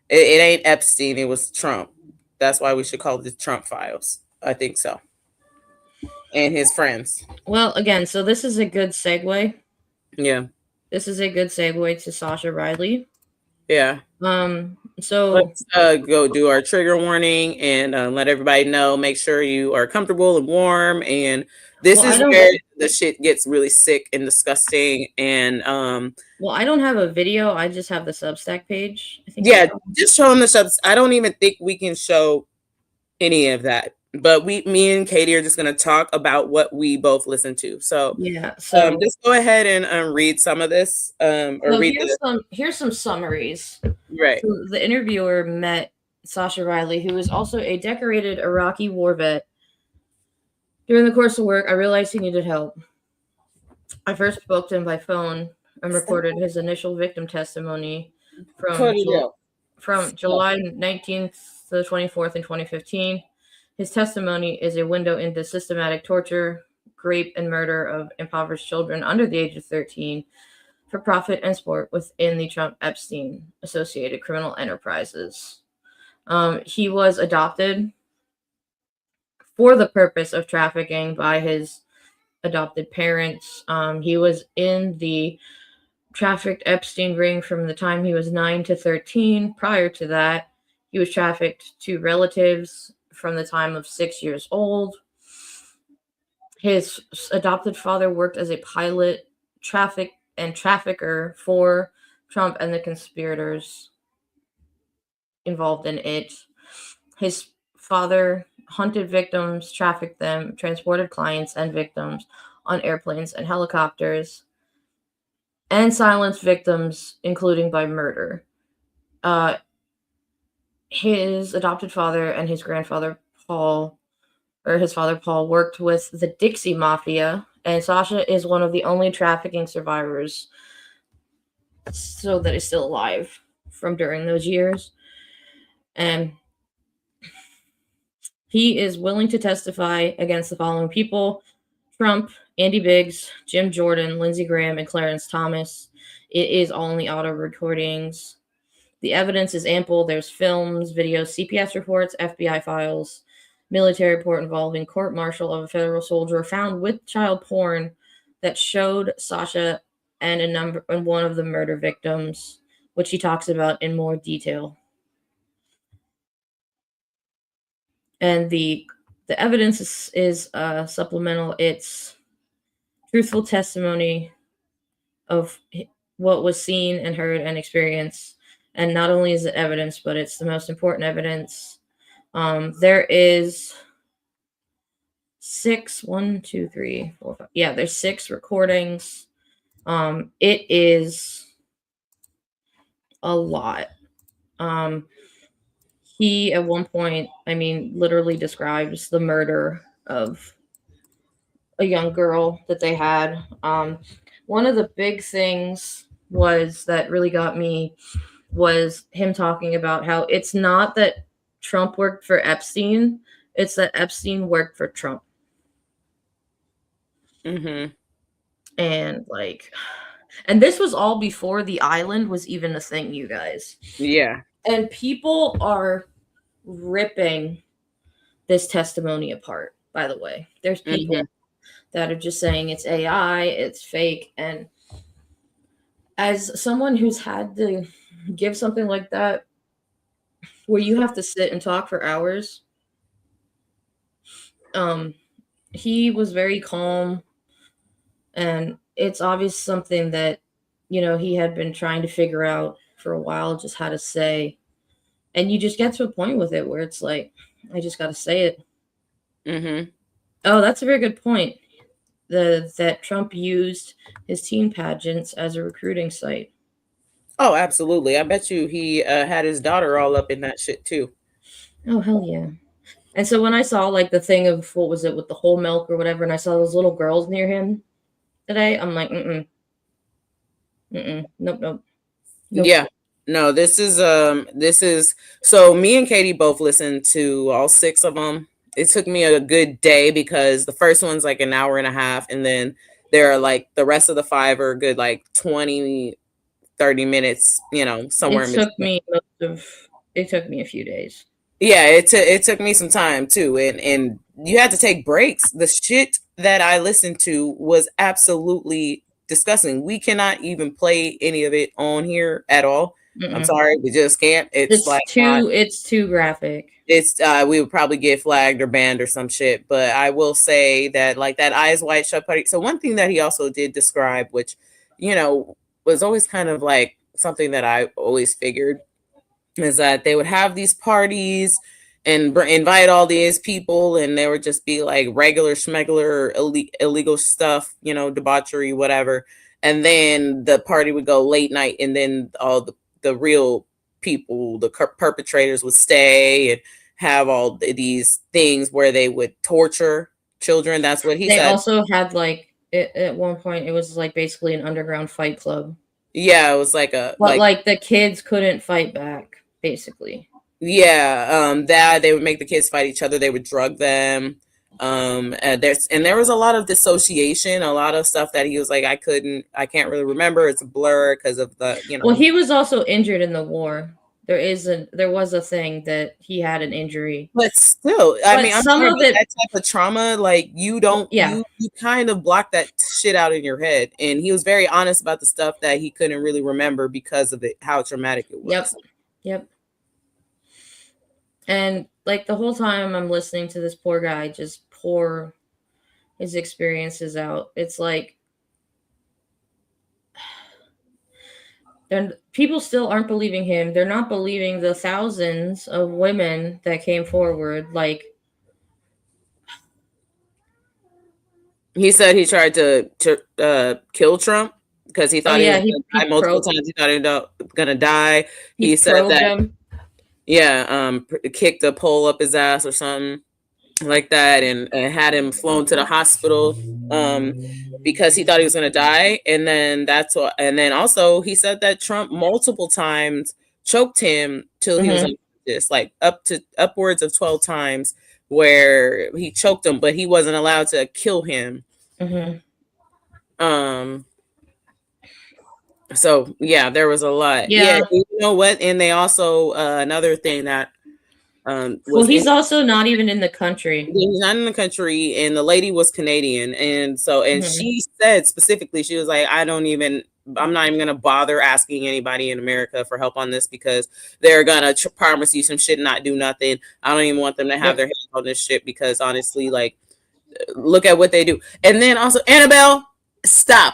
Speaker 2: It ain't Epstein. It was Trump. That's why we should call it the Trump files. I think so. And his friends.
Speaker 3: Well, again, so this is a good segue.
Speaker 2: Yeah.
Speaker 3: This is a good segue to Sasha Riley.
Speaker 2: Yeah.
Speaker 3: So
Speaker 2: let's go do our trigger warning and let everybody know. Make sure you are comfortable and warm. And this is where the shit gets really sick and disgusting. And
Speaker 3: well, I don't have a video. I just have the Substack page. I think
Speaker 2: yeah, just show them the subs. I don't even think we can show any of that. But me and Katie are just going to talk about what we both listen to. So
Speaker 3: yeah, so
Speaker 2: just go ahead and read some of this. Or
Speaker 3: so
Speaker 2: read
Speaker 3: here's some summaries.
Speaker 2: Right.
Speaker 3: So the interviewer met Sasha Riley, who is also a decorated Iraqi war vet. During the course of work, I realized he needed help. I first spoke to him by phone and recorded his initial victim testimony from July 19th to the 24th in 2015. His testimony is a window into systematic torture, rape, and murder of impoverished children under the age of 13 for profit and sport within the Trump-Epstein associated criminal enterprises. He was adopted for the purpose of trafficking by his adopted parents. He was in the trafficked Epstein ring from the time he was 9 to 13. Prior to that, he was trafficked to relatives from the time of 6 years old. His adopted father worked as a pilot, trafficker for Trump and the conspirators involved in it. His father hunted victims, trafficked them, transported clients and victims on airplanes and helicopters, and silenced victims, including by murder. His adopted father and his grandfather, his father, Paul, worked with the Dixie Mafia, and Sasha is one of the only trafficking survivors that is still alive from during those years. And he is willing to testify against the following people: Trump, Andy Biggs, Jim Jordan, Lindsey Graham, and Clarence Thomas. It is all in the auto recordings. The evidence is ample. There's films, videos, CPS reports, FBI files, military report involving court-martial of a federal soldier found with child porn that showed Sasha and one of the murder victims, which he talks about in more detail. And the evidence is supplemental. It's truthful testimony of what was seen and heard and experienced. And not only is it evidence, but it's the most important evidence. There is 6, 1, 2, 3, 4, 5. Yeah, there's 6 recordings. It is a lot. He, at one point, literally describes the murder of a young girl that they had. One of the big things that really got me was him talking about how it's not that Trump worked for Epstein, it's that Epstein worked for Trump.
Speaker 2: Mm-hmm.
Speaker 3: And this was all before the island was even a thing, you guys.
Speaker 2: Yeah.
Speaker 3: And people are ripping this testimony apart, by the way. There's people that are just saying it's AI, it's fake. And as someone who's had to give something like that, where you have to sit and talk for hours, he was very calm. And it's obvious something that, he had been trying to figure out for a while, just how to say. And you just get to a point with it where it's like, I just got to say it.
Speaker 2: Mm-hmm.
Speaker 3: Oh, that's a very good point. that Trump used his teen pageants as a recruiting site.
Speaker 2: Oh, absolutely. I bet you he had his daughter all up in that shit too.
Speaker 3: Oh, hell yeah. And so when I saw like the thing of what was it with the whole milk or whatever, and I saw those little girls near him today, I'm like, nope.
Speaker 2: Yeah. No, this is so me and Katie both listened to all 6 of them. It took me a good day because the first one's like an hour and a half, and then there are like the rest of the 5 are good like 20, 30 minutes, you know, somewhere in between.
Speaker 3: It took me a few days.
Speaker 2: Yeah, it took me some time too, and you had to take breaks. The shit that I listened to was absolutely disgusting. We cannot even play any of it on here at all. I'm sorry, we just can't. It's like
Speaker 3: it's too graphic.
Speaker 2: It's we would probably get flagged or banned or some shit. But I will say that like that Eyes Wide Shut party. So one thing that he also did describe, which you know was always kind of like something that I always figured, is that they would have these parties and invite all these people, and there would just be like regular schmegular illegal stuff, you know, debauchery, whatever. And then the party would go late night, and then all the real people, the perpetrators, would stay and have all these things where they would torture children. That's what he said.
Speaker 3: They also had like at one point it was like basically an underground fight club.
Speaker 2: Yeah, it was like a
Speaker 3: like the kids couldn't fight back, basically.
Speaker 2: Yeah, that they would make the kids fight each other. They would drug them. And there was a lot of dissociation, a lot of stuff that he was like, I can't really remember. It's a blur because of the, you know.
Speaker 3: Well, he was also injured in the war. There was a thing that he had an injury.
Speaker 2: But still, I mean, I'm
Speaker 3: some
Speaker 2: sure
Speaker 3: of it,
Speaker 2: that type of trauma, like you don't, you kind of block that shit out in your head. And he was very honest about the stuff that he couldn't really remember because of it, how traumatic it was.
Speaker 3: Yep. And like the whole time I'm listening to this poor guy just pour his experiences out. It's like people still aren't believing him. They're not believing the thousands of women that came forward. Like
Speaker 2: he said he tried to kill Trump because he thought he was going to die multiple times. He thought he was going to die. He said that. Yeah, kicked a pole up his ass or something like that, and had him flown to the hospital because he thought he was going to die. And then and then also he said that Trump multiple times choked him till he was unconscious, like upwards of 12 times where he choked him, but he wasn't allowed to kill him. So yeah, there was a lot. Yeah, you know what? And they also another thing that
Speaker 3: well, he's also not even in the country.
Speaker 2: He's not in the country, and the lady was Canadian, and so she said specifically, she was like, I'm not even gonna bother asking anybody in America for help on this because they're gonna promise you some shit and not do nothing. I don't even want them to have their hands on this shit because honestly, like, look at what they do. And then also, Annabelle, stop,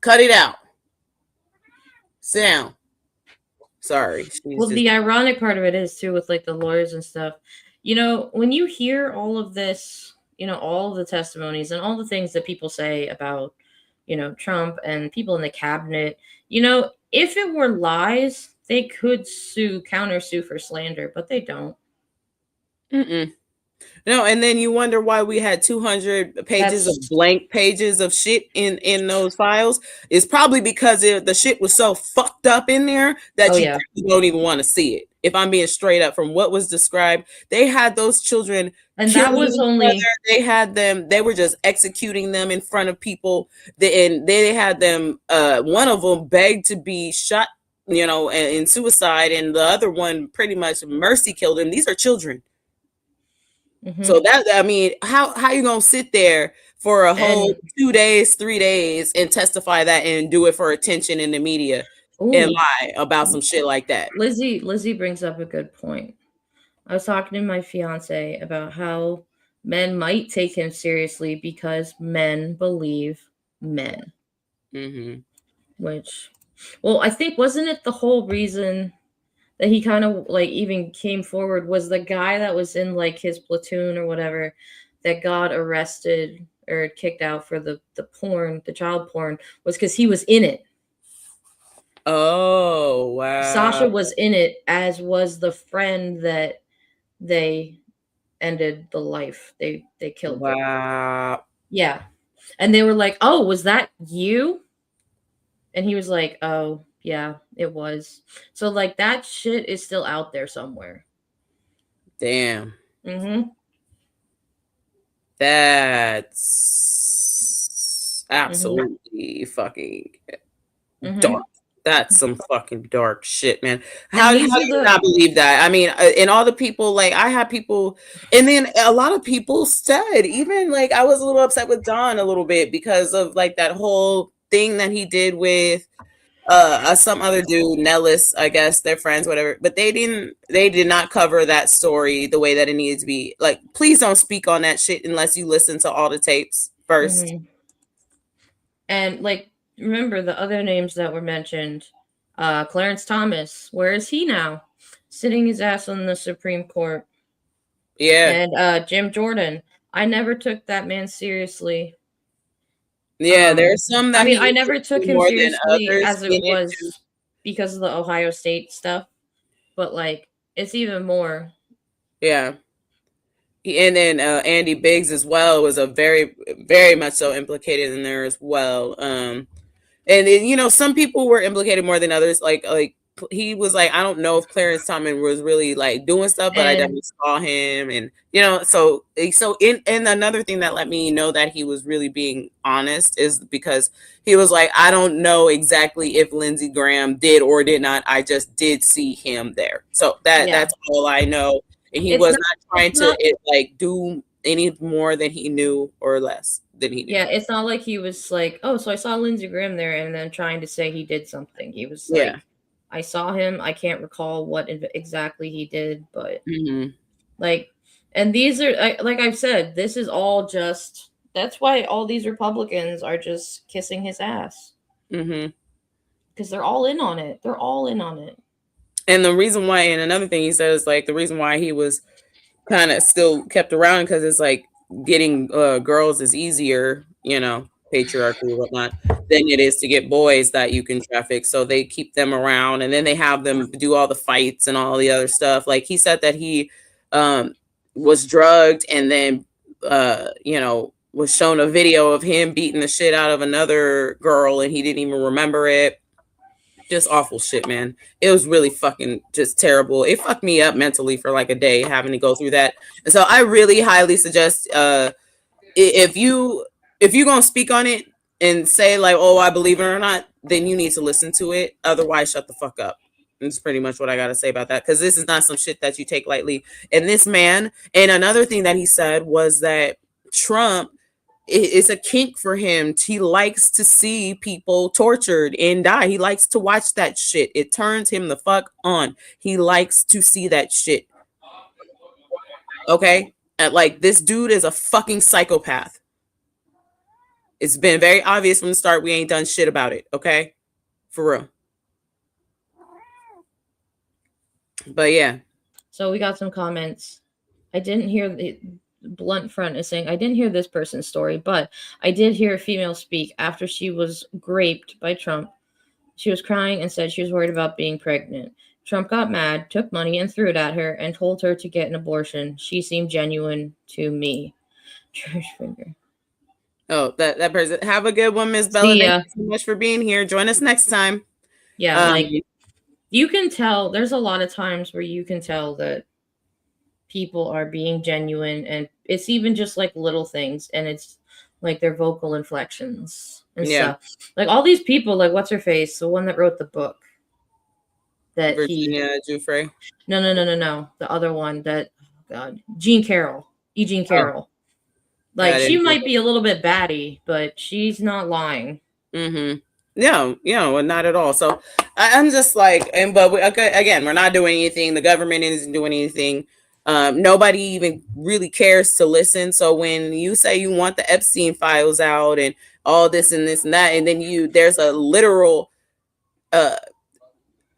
Speaker 2: cut it out. Sit down. Sorry.
Speaker 3: Well, the ironic part of it is too with like the lawyers and stuff. You know, when you hear all of this, you know, all of the testimonies and all the things that people say about, you know, Trump and people in the cabinet, you know, if it were lies, they could counter sue for slander, but they don't.
Speaker 2: No, and then you wonder why we had 200 pages of blank pages of shit in those files. It's probably because the shit was so fucked up in there that you don't even want to see it. If I'm being straight up from what was described, they had those children,
Speaker 3: and that was only
Speaker 2: they had them. They were just executing them in front of people. They had them. One of them begged to be shot, you know, in suicide, and the other one pretty much mercy killed him. These are children. So that, I mean, how you gonna sit there for a whole 2 days, 3 days and testify that and do it for attention in the media and lie about some shit like that?
Speaker 3: Lizzie brings up a good point. I was talking to my fiance about how men might take him seriously because men believe men. Which, well, I think wasn't it the whole reason that he kind of like even came forward was the guy that was in like his platoon or whatever that got arrested or kicked out for the porn, the child porn, was because he was in it.
Speaker 2: Oh, wow.
Speaker 3: Sasha was in it, as was the friend that they ended the life. They killed.
Speaker 2: Wow.
Speaker 3: Her. Yeah. And they were like, "Oh, was that you?" And he was like, "Oh, yeah, it was." So like that shit is still out there somewhere.
Speaker 2: Damn.
Speaker 3: Mm-hmm.
Speaker 2: That's absolutely fucking dark. That's some fucking dark shit, man. How do you not believe that? I mean, and all the people, like, I had people, and then a lot of people said, even like, I was a little upset with Don a little bit because of like that whole thing that he did with some other dude, Nellis, I guess they're friends, whatever, but they did not cover that story the way that it needed to be. Like, please don't speak on that shit unless you listen to all the tapes first.
Speaker 3: And like, remember the other names that were mentioned, Clarence Thomas, where is he now? Sitting his ass on the Supreme Court.
Speaker 2: Yeah.
Speaker 3: And Jim Jordan, I never took that man seriously.
Speaker 2: Yeah, there's some that
Speaker 3: I never took him seriously as it was because of the Ohio State stuff, but like it's even more.
Speaker 2: Yeah, and then Andy Biggs as well was a very, very much so implicated in there as well. And then, you know, some people were implicated more than others. Like he was like, I don't know if Clarence Thomas was really like doing stuff, but I definitely saw him, and you know, so in another thing that let me know that he was really being honest is because he was like, I don't know exactly if Lindsey Graham did or did not. I just did see him there, so that's all I know. And he was not trying to like do any more than he knew or less than he knew.
Speaker 3: Yeah, it's not like he was like, oh, so I saw Lindsey Graham there, and then trying to say he did something. He was like, I saw him. I can't recall what exactly he did, but like, and these are like I've said, this is all just. That's why all these Republicans are just kissing his ass. Because they're all in on it. They're all in on it.
Speaker 2: And the reason why, and another thing he said is like the reason why he was kind of still kept around because it's like getting girls is easier, you know, patriarchy or whatnot, than it is to get boys that you can traffic. So they keep them around, and then they have them do all the fights and all the other stuff. Like he said that he was drugged, and then you know, was shown a video of him beating the shit out of another girl, and he didn't even remember it. Just awful shit, man. It was really fucking just terrible. It fucked me up mentally for like a day having to go through that. And so I really highly suggest if you're gonna speak on it and say like, oh, I believe it or not, then you need to listen to it. Otherwise, shut the fuck up. That's pretty much what I gotta say about that, because this is not some shit that you take lightly. And this man, and another thing that he said was that Trump, it's a kink for him. He likes to see people tortured and die. He likes to watch that shit. It turns him the fuck on. He likes to see that shit. Okay? And like, this dude is a fucking psychopath. It's been very obvious from the start. We ain't done shit about it. Okay? For real. But yeah.
Speaker 3: So we got some comments. I didn't hear the Blunt Front is saying, I didn't hear this person's story, but I did hear a female speak after she was raped by Trump. She was crying and said she was worried about being pregnant. Trump got mad, took money and threw it at her and told her to get an abortion. She seemed genuine to me. Church finger.
Speaker 2: Oh, that person. Have a good one, Miss Bella. Thank you so much for being here. Join us next time.
Speaker 3: Yeah, like you can tell, there's a lot of times where you can tell that people are being genuine, and it's even just like little things, and it's like their vocal inflections and stuff. Like all these people, like what's her face, the one that wrote the book, that
Speaker 2: Virginia Giuffre.
Speaker 3: No, the other one that Jean Carroll. Like she might be a little bit batty, but she's not lying.
Speaker 2: No, not at all. So I'm just like, again, we're not doing anything. The government isn't doing anything. Nobody even really cares to listen. So when you say you want the Epstein files out and all this and this and that, and then there's a literal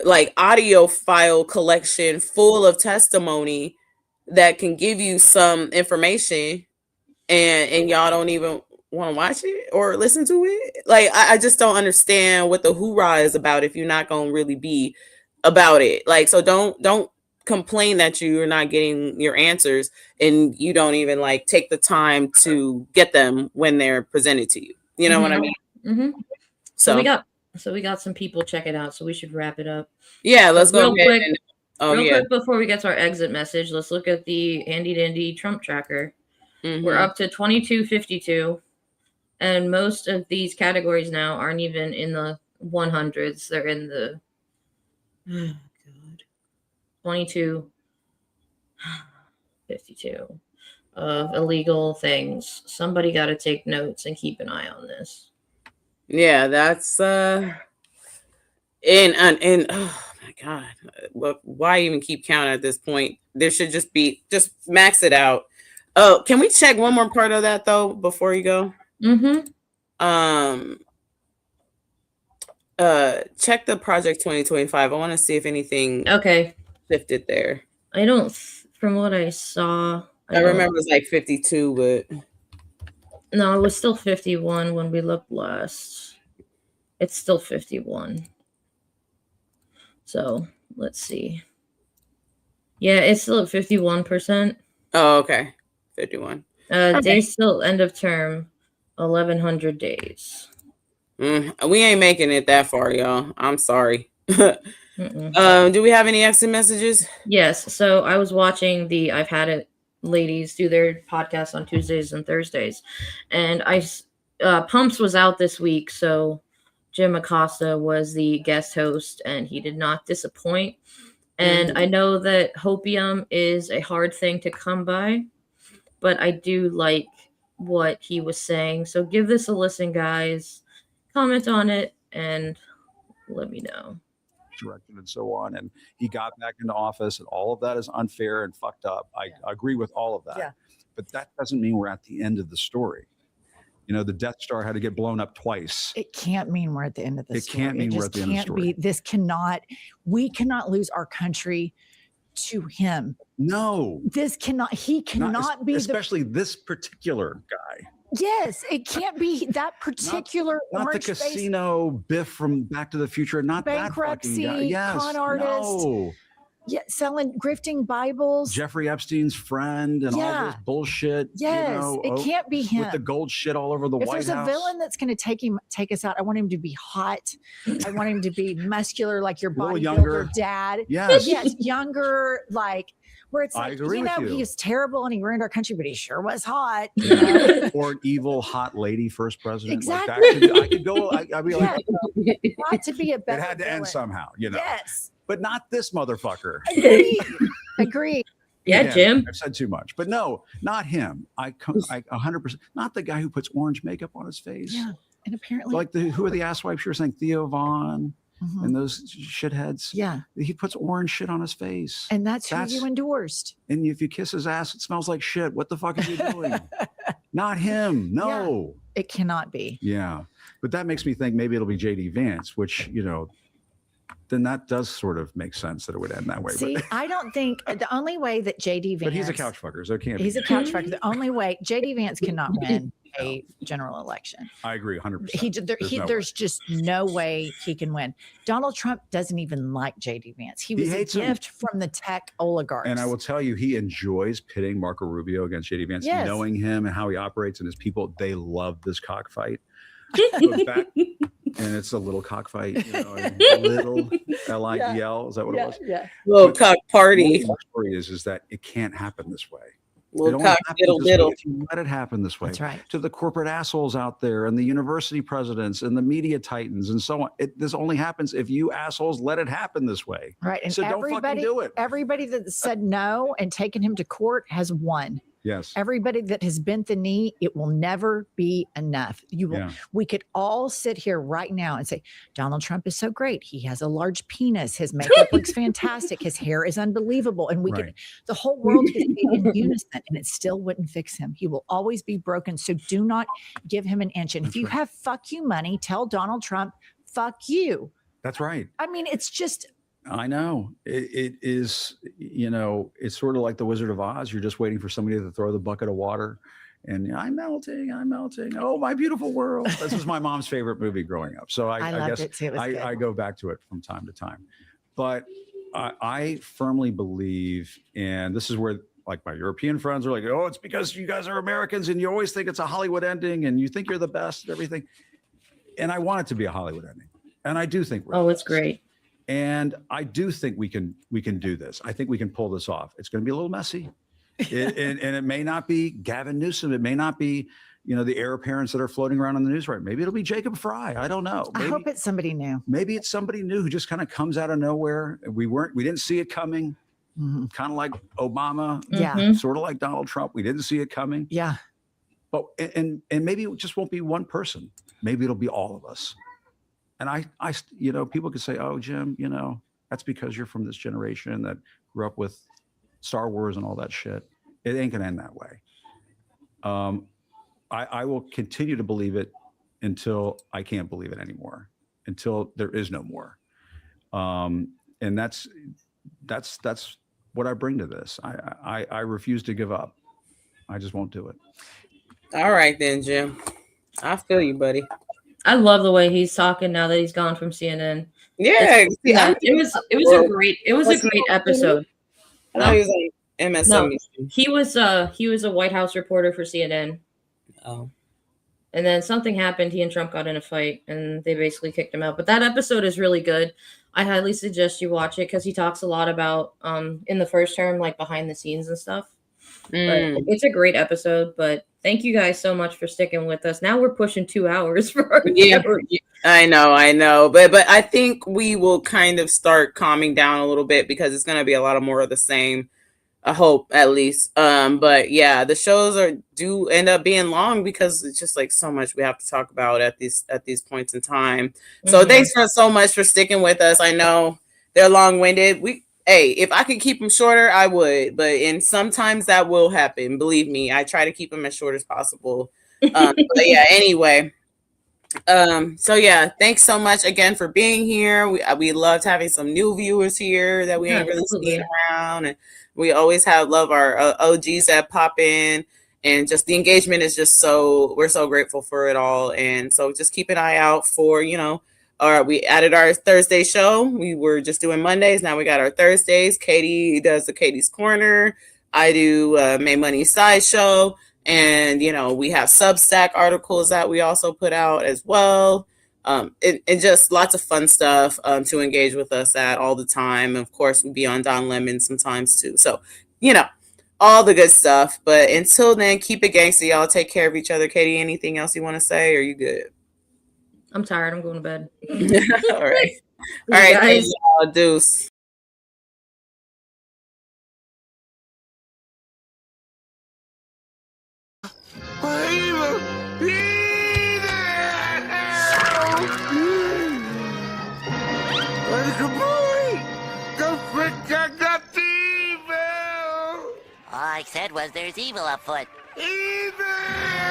Speaker 2: like audio file collection full of testimony that can give you some information, and y'all don't even want to watch it or listen to it. Like, I just don't understand what the hoorah is about if you're not going to really be about it. Like, so don't complain that you're not getting your answers and you don't even like take the time to get them when they're presented to you. You know what I mean?
Speaker 3: Mm-hmm.
Speaker 2: So
Speaker 3: we got some people check it out. So we should wrap it up.
Speaker 2: Yeah, let's go ahead.
Speaker 3: Quick,
Speaker 2: and,
Speaker 3: quick before we get to our exit message, let's look at the Handy Dandy Trump tracker. We're up to 2252, and most of these categories now aren't even in the 100s. They're in the 2252 of illegal things. Somebody got to take notes and keep an eye on this.
Speaker 2: Yeah, that's and oh my god, why even keep count at this point? There should just max it out. Oh, can we check one more part of that though before you go? Check the Project 2025. I want to see if anything shifted there.
Speaker 3: I don't, from what I saw,
Speaker 2: I remember it was like 52, but
Speaker 3: no, it was still 51 when we looked last. It's still 51. So let's see. Yeah, it's still at 51%.
Speaker 2: Oh, okay. 51.
Speaker 3: Days still end of term, 1,100 days.
Speaker 2: We ain't making it that far, y'all. I'm sorry. Do we have any exit messages?
Speaker 3: Yes. So I was watching the I've Had It ladies do their podcast on Tuesdays and Thursdays, and Pumps was out this week, so Jim Acosta was the guest host, and he did not disappoint. And I know that hopium is a hard thing to come by, but I do like what he was saying. So give this a listen, guys. Comment on it and let me know.
Speaker 2: Direction and so on, and he got back into office, and all of that is unfair and fucked up. I agree with all of that, but that doesn't mean we're at the end of the story. You know, the Death Star had to get blown up twice.
Speaker 21: It can't mean we're at the end of the story.
Speaker 2: It can't mean we're at the end of the story.
Speaker 21: We cannot lose our country to him.
Speaker 2: No.
Speaker 21: He cannot be
Speaker 2: especially this particular guy.
Speaker 21: Yes, it can't be that particular
Speaker 2: not the casino Biff from Back to the Future, not
Speaker 21: bankruptcy,
Speaker 2: that fucking guy. Yes,
Speaker 21: con artist.
Speaker 2: No.
Speaker 21: Yeah, grifting Bibles.
Speaker 2: Jeffrey Epstein's friend and all this bullshit.
Speaker 21: Yes, it can't be him.
Speaker 2: With the gold shit all over the White House.
Speaker 21: If there's a villain that's going to take us out, I want him to be hot. I want him to be muscular, like your bodybuilder dad.
Speaker 2: Yes.
Speaker 21: Yes, younger, like where it's like,
Speaker 2: he
Speaker 21: was terrible and he ruined our country, but he sure was hot.
Speaker 2: Or an evil hot lady first president.
Speaker 21: Exactly.
Speaker 2: Like I could go. I'd be like,
Speaker 21: got to be a better.
Speaker 2: It had to
Speaker 21: villain.
Speaker 2: end somehow, you know.
Speaker 21: Yes.
Speaker 2: But not this motherfucker.
Speaker 21: Agree.
Speaker 3: Yeah, Jim.
Speaker 2: I've said too much, but no, not him. I 100%. Not the guy who puts orange makeup on his face.
Speaker 21: Yeah, and apparently,
Speaker 2: like who are the asswipes you were saying? Theo Vaughn and those shitheads.
Speaker 21: Yeah,
Speaker 2: he puts orange shit on his face,
Speaker 21: and that's who you endorsed.
Speaker 2: And if you kiss his ass, it smells like shit. What the fuck are you doing? Not him. No,
Speaker 21: it cannot be.
Speaker 2: Yeah, but that makes me think maybe it'll be JD Vance, which then that does sort of make sense that it would end that way.
Speaker 21: See, I don't think the only way that JD Vance,
Speaker 2: but he's a couch fucker, so it can't.
Speaker 21: He's a couch fucker. The only way JD Vance cannot win a general election.
Speaker 2: I agree, 100%.
Speaker 21: There's just no way he can win. Donald Trump doesn't even like JD Vance. He was a gift from the tech oligarchs.
Speaker 2: And I will tell you, he enjoys pitting Marco Rubio against JD Vance, knowing him and how he operates and his people. They love this cockfight. And it's a little cockfight, little LIEL. Is that what it was?
Speaker 21: Yeah.
Speaker 2: Little cock party. The story is that it can't happen this way.
Speaker 1: Little cock diddle.
Speaker 2: If you let it happen this way.
Speaker 21: That's right.
Speaker 2: To the corporate assholes out there and the university presidents and the media titans and so on. This only happens if you assholes let it happen this way.
Speaker 21: Right. And
Speaker 2: so don't fucking do it.
Speaker 21: Everybody that said no and taken him to court has won.
Speaker 2: Yes.
Speaker 21: Everybody that has bent the knee, it will never be enough. We could all sit here right now and say, Donald Trump is so great. He has a large penis. His makeup looks fantastic. His hair is unbelievable. And the whole world could be in unison and it still wouldn't fix him. He will always be broken. So do not give him an inch. And if you have fuck you money, tell Donald Trump, fuck you.
Speaker 2: That's right.
Speaker 21: I mean, it's just...
Speaker 2: I know it is, it's sort of like the Wizard of Oz. You're just waiting for somebody to throw the bucket of water
Speaker 5: And I'm melting. Oh, my beautiful world. This was my mom's favorite movie growing up. So I
Speaker 21: loved
Speaker 5: guess
Speaker 21: it too. It was good.
Speaker 5: I go back to it from time to time. But I firmly believe, and this is where like my European friends are like, oh, it's because you guys are Americans and you always think it's a Hollywood ending and you think you're the best and everything. And I want it to be a Hollywood ending. And I do think
Speaker 3: it's great.
Speaker 5: And I do think we can do this. I think we can pull this off. It's going to be a little messy. And it may not be Gavin Newsom. It may not be, the heir apparents that are floating around on the news right. Maybe it'll be Jacob Fry. I don't know. Maybe,
Speaker 21: I hope it's somebody new.
Speaker 5: Maybe it's somebody new who just kind of comes out of nowhere. We didn't see it coming. Kind of like Obama.
Speaker 21: Yeah.
Speaker 5: Sort of like Donald Trump. We didn't see it coming.
Speaker 21: Yeah.
Speaker 5: But and maybe it just won't be one person. Maybe it'll be all of us. And I people could say, oh, Jim, that's because you're from this generation that grew up with Star Wars and all that shit. It ain't gonna end that way. I will continue to believe it until I can't believe it anymore, until there is no more. And that's what I bring to this. I refuse to give up. I just won't do it.
Speaker 2: All right then, Jim. I feel you, buddy.
Speaker 3: I love the way he's talking now that he's gone from CNN.
Speaker 2: Yeah,
Speaker 3: it was a great episode.
Speaker 2: I know he was on MSNBC.
Speaker 3: No, he was a White House reporter for CNN.
Speaker 2: Oh.
Speaker 3: And then something happened. He and Trump got in a fight, and they basically kicked him out. But that episode is really good. I highly suggest you watch it because he talks a lot about in the first term, like behind the scenes and stuff. But it's a great episode. But thank you guys so much for sticking with us. Now we're pushing 2 hours for our show.
Speaker 2: I know. But I think we will kind of start calming down a little bit because it's going to be a lot more of the same. I hope, at least. But yeah, the shows do end up being long because it's just like so much we have to talk about at these points in time. So thanks so much for sticking with us. I know they're long-winded. If I could keep them shorter, I would. And sometimes that will happen. Believe me, I try to keep them as short as possible. But yeah, anyway. So yeah, thanks so much again for being here. We loved having some new viewers here that we ain't really seen around, and we always love our OGs that pop in, and just the engagement is just we're so grateful for it all. And so just keep an eye out for we added our Thursday show. We were just doing Mondays, now we got our Thursdays. Katie does the Katie's Corner. I do May Money Sideshow. And, we have Substack articles that we also put out as well. And just lots of fun stuff to engage with us at all the time. Of course, we'll be on Don Lemon sometimes too. So, all the good stuff. But until then, keep it gangsta, y'all. Take care of each other. Katie, anything else you want to say? Or are you good?
Speaker 3: I'm tired. I'm going to bed.
Speaker 2: All right. All right, guys. Deuce.
Speaker 22: All I said was there's evil afoot.
Speaker 23: Evil!